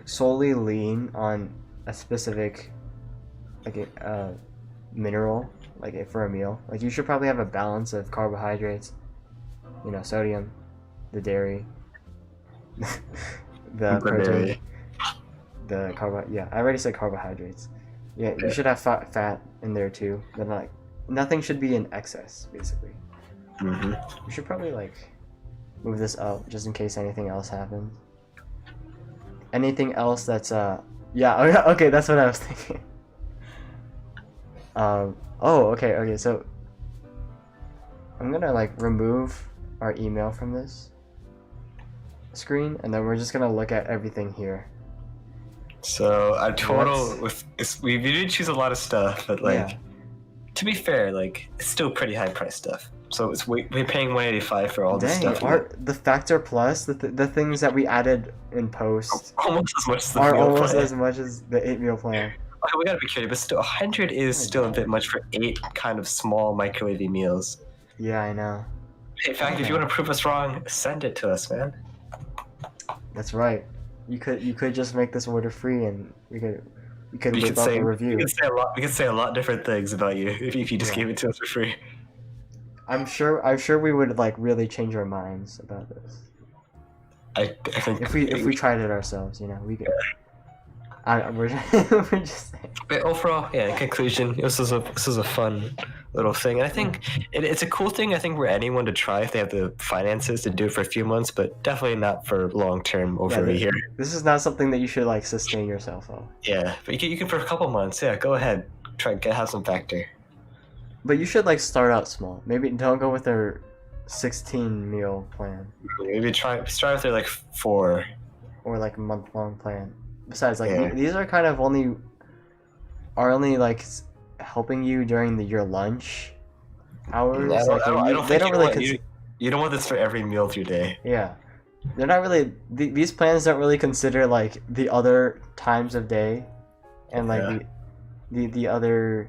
Speaker 1: solely lean on a specific like mineral like for a meal. Like you should probably have a balance of carbohydrates, you know, sodium, the dairy, the protein, the carbo. Yeah, I already said carbohydrates. Yeah, you should have fat in there too. But like nothing should be in excess, basically.
Speaker 2: Mm-hmm.
Speaker 1: We should probably like move this up just in case anything else happens. Anything else that's yeah, okay, that's what I was thinking. Okay, so I'm gonna like remove our email from this screen and then we're just gonna look at everything here.
Speaker 2: So our total
Speaker 1: That's-
Speaker 2: we did choose a lot of stuff, but like
Speaker 1: Yeah.
Speaker 2: to be fair, like it's still pretty high price stuff. So it's we're paying $185 for all this
Speaker 1: Dang,
Speaker 2: stuff.
Speaker 1: the Factor Plus, the things that we added in post
Speaker 2: Almost as much as the
Speaker 1: are
Speaker 2: meal
Speaker 1: almost
Speaker 2: plan.
Speaker 1: as much as the 8 meal plan.
Speaker 2: Okay, we gotta be careful, but still, 100 is still a bit much for 8 kind of small microwavy meals.
Speaker 1: Yeah, I know.
Speaker 2: In fact, if you want to prove us wrong, send it to us, man.
Speaker 1: That's right. You could just make this order free and we could
Speaker 2: We
Speaker 1: whip
Speaker 2: could
Speaker 1: up
Speaker 2: say
Speaker 1: a review.
Speaker 2: we could say a lot different things about you if you just
Speaker 1: Yeah.
Speaker 2: gave it to us for free.
Speaker 1: I'm sure we would like really change our minds about this
Speaker 2: I think
Speaker 1: if we tried it ourselves. You know, we could. We're just saying.
Speaker 2: But overall, yeah. In conclusion, this is a fun little thing, and I think it's a cool thing. I think for anyone to try if they have the finances to do it for a few months, but definitely not for long term over a year.
Speaker 1: This is not something that you should like sustain yourself on.
Speaker 2: Yeah, but you can for a couple months. Yeah, go ahead, have some factor.
Speaker 1: But you should like start out small. Maybe don't go with their 16 meal plan
Speaker 2: Maybe start with their like 4.
Speaker 1: or like month-long plan. Besides, like
Speaker 2: Yeah.
Speaker 1: these are kind of only like helping you during your lunch hours. They don't really.
Speaker 2: You don't want this for every meal of your day.
Speaker 1: Yeah, they're not really. These plans don't really consider like the other times of day, and like the other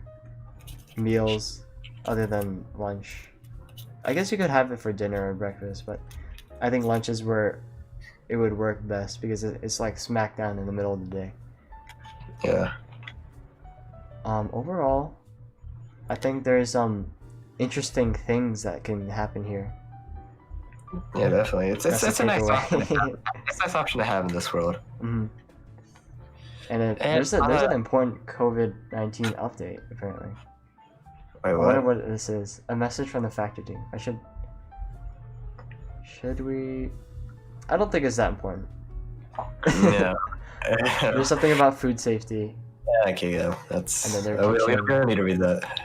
Speaker 1: meals other than lunch. I guess you could have it for dinner or breakfast, but I think lunch is where it would work best because it's like smack down in the middle of the day.
Speaker 2: Yeah.
Speaker 1: Overall, I think there's some interesting things that can happen here.
Speaker 2: Yeah, definitely. It's
Speaker 1: That's
Speaker 2: a
Speaker 1: the
Speaker 2: nice
Speaker 1: takeaway.
Speaker 2: option. It's a nice option to have in this world.
Speaker 1: Mhm. And there's an important COVID-19 update apparently.
Speaker 2: Wait,
Speaker 1: I wonder
Speaker 2: what?
Speaker 1: what this is. A message from the factor team. Should we? I don't think it's that important.
Speaker 2: Yeah.
Speaker 1: There's something about food safety.
Speaker 2: Okay, yeah. That's.
Speaker 1: And then they're
Speaker 2: We don't need to read that.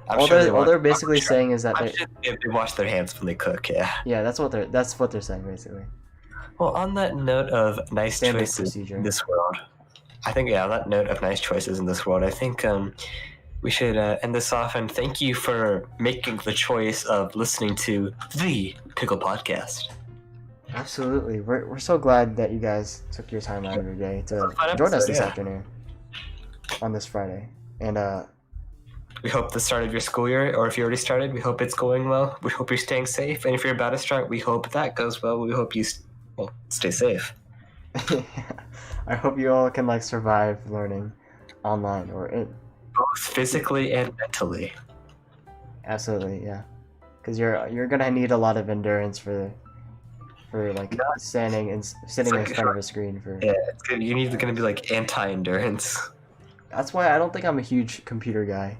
Speaker 1: All they're basically saying is that
Speaker 2: they wash their hands when they cook.
Speaker 1: Yeah, that's what they're saying basically.
Speaker 2: Well, on that note of nice
Speaker 1: Standard
Speaker 2: choices
Speaker 1: procedure.
Speaker 2: in this world, I think on that note of nice choices in this world, I think we should end this off and thank you for making the choice of listening to the Pickle Podcast.
Speaker 1: Absolutely, we're so glad that you guys took your time out of your day to join us this afternoon on this Friday, and
Speaker 2: we hope the start of your school year, or if you already started, we hope it's going well. We hope you're staying safe, and if you're about to start, we hope that goes well. We hope you stay safe.
Speaker 1: I hope you all can survive learning online
Speaker 2: both physically and mentally.
Speaker 1: Absolutely, yeah, because you're gonna need a lot of endurance for standing and sitting in front of a screen for.
Speaker 2: Yeah, you're gonna be anti-endurance.
Speaker 1: That's why I don't think I'm a huge computer guy,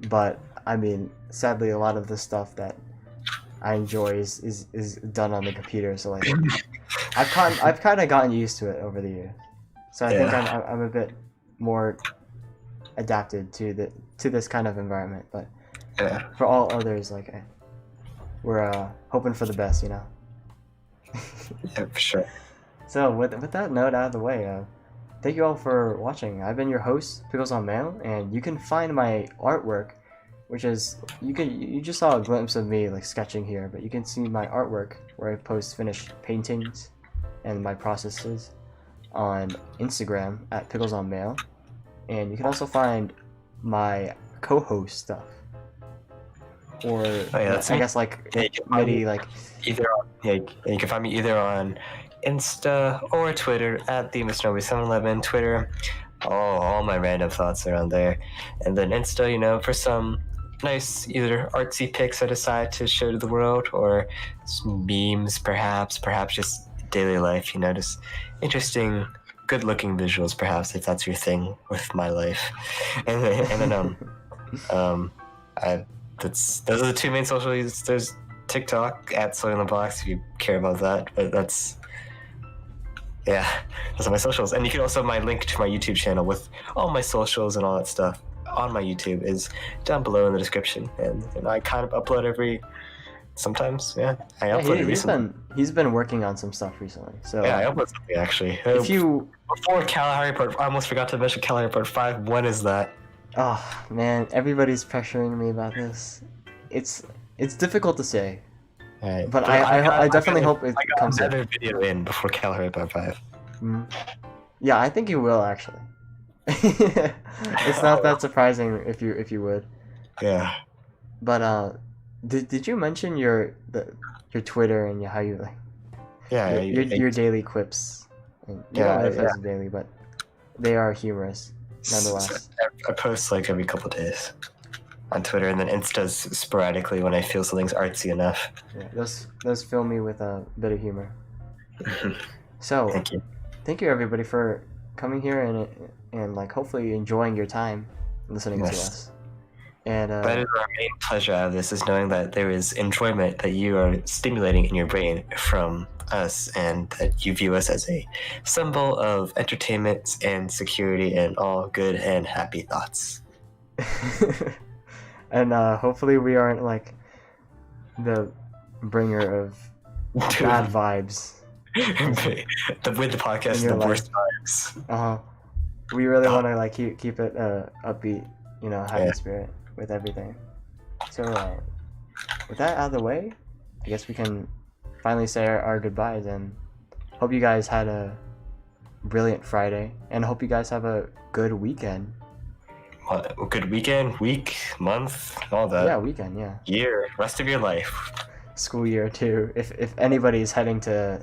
Speaker 1: but I mean, sadly, a lot of the stuff that I enjoy is done on the computer. So I've kind of gotten used to it over the years. So I think I'm a bit more adapted to this kind of environment. But for all others, we're hoping for the best, you know.
Speaker 2: Yeah, for sure.
Speaker 1: So with that note out of the way, thank you all for watching. I've been your host, Pickles on Mayo, and you can find my artwork, which is you just saw a glimpse of me sketching here, but you can see my artwork where I post finished paintings and my processes on Instagram at Pickles on Mayo, and you can also find my co-host stuff. Or I guess maybe
Speaker 2: either you can find me either on Insta or Twitter at the Misnobi711 Twitter. All my random thoughts are on there, and then Insta, for some nice either artsy pics I decide to show to the world, or some memes, perhaps just daily life. Just interesting, good-looking visuals, perhaps if that's your thing with my life. And then those are the two main socials. There's TikTok at Soy in the Box if you care about that. But those are my socials. And you can also my link to my YouTube channel with all my socials and all that stuff on my YouTube is down below in the description. And I kind of upload sometimes. I uploaded recently.
Speaker 1: He's been working on some stuff recently. So
Speaker 2: I uploaded something actually. Before Kalahari Part, I almost forgot to mention Kalahari Part 5. When is that?
Speaker 1: Oh man, everybody's pressuring me about this. It's difficult to say,
Speaker 2: right.
Speaker 1: But I definitely hope it comes
Speaker 2: another video in before Kalahari Part 5.
Speaker 1: Yeah, I think you will actually. It's not that surprising if you would.
Speaker 2: Yeah.
Speaker 1: But did you mention your Twitter and how you your daily quips? And you don't know if it's daily, but they are humorous. Nonetheless,
Speaker 2: I post every couple days on Twitter, and then Insta's sporadically when I feel something's artsy enough.
Speaker 1: Yeah, those fill me with a bit of humor. So, thank you everybody for coming here and hopefully enjoying your time listening to us. And
Speaker 2: that is our main pleasure out of this, is knowing that there is enjoyment that you are stimulating in your brain from us, and that you view us as a symbol of entertainment and security and all good and happy thoughts.
Speaker 1: And hopefully we aren't the bringer of bad vibes.
Speaker 2: With the podcast, the worst vibes.
Speaker 1: We really want to keep it upbeat, happy spirit with everything. So with that out of the way, I guess we can finally say our goodbyes, and hope you guys had a brilliant Friday, and hope you guys have a good weekend.
Speaker 2: Good weekend, week, month, all that.
Speaker 1: Yeah, weekend, yeah.
Speaker 2: Year, rest of your life.
Speaker 1: School year too. If anybody's heading to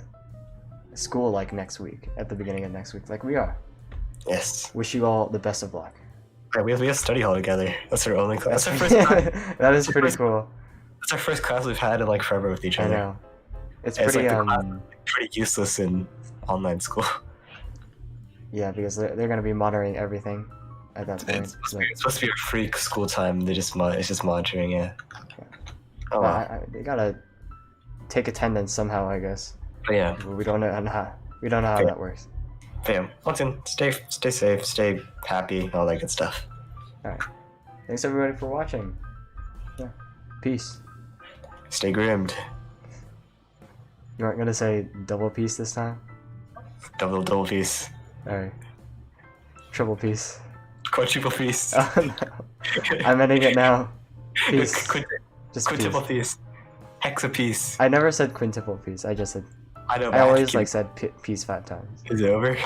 Speaker 1: school next week, at the beginning of next week, we are.
Speaker 2: Yes.
Speaker 1: Wish you all the best of luck.
Speaker 2: Yeah, we have study hall together. That's our only class. That's our first class.
Speaker 1: That is pretty cool.
Speaker 2: That's our first class we've had in forever with each other.
Speaker 1: I know. It's pretty
Speaker 2: pretty useless in online school. Yeah,
Speaker 1: because they're gonna be monitoring everything at that point.
Speaker 2: It's supposed to be a free school time. It's just monitoring it.
Speaker 1: Yeah. Oh, wow. They gotta take attendance somehow, I guess.
Speaker 2: But yeah,
Speaker 1: we don't know how that works.
Speaker 2: Bam. Stay safe, stay happy, all that good stuff.
Speaker 1: All right. Thanks everybody for watching. Peace.
Speaker 2: Stay groomed.
Speaker 1: You aren't gonna say double peace this time?
Speaker 2: Double peace.
Speaker 1: Alright. Triple peace.
Speaker 2: Quadruple peace.
Speaker 1: Oh no. I'm ending it now. Peace. Just
Speaker 2: Quintuple
Speaker 1: peace.
Speaker 2: peace. Hexa peace.
Speaker 1: I never said quintuple peace. I just said.
Speaker 2: I know.
Speaker 1: I always like said peace 5 times.
Speaker 2: Is it over?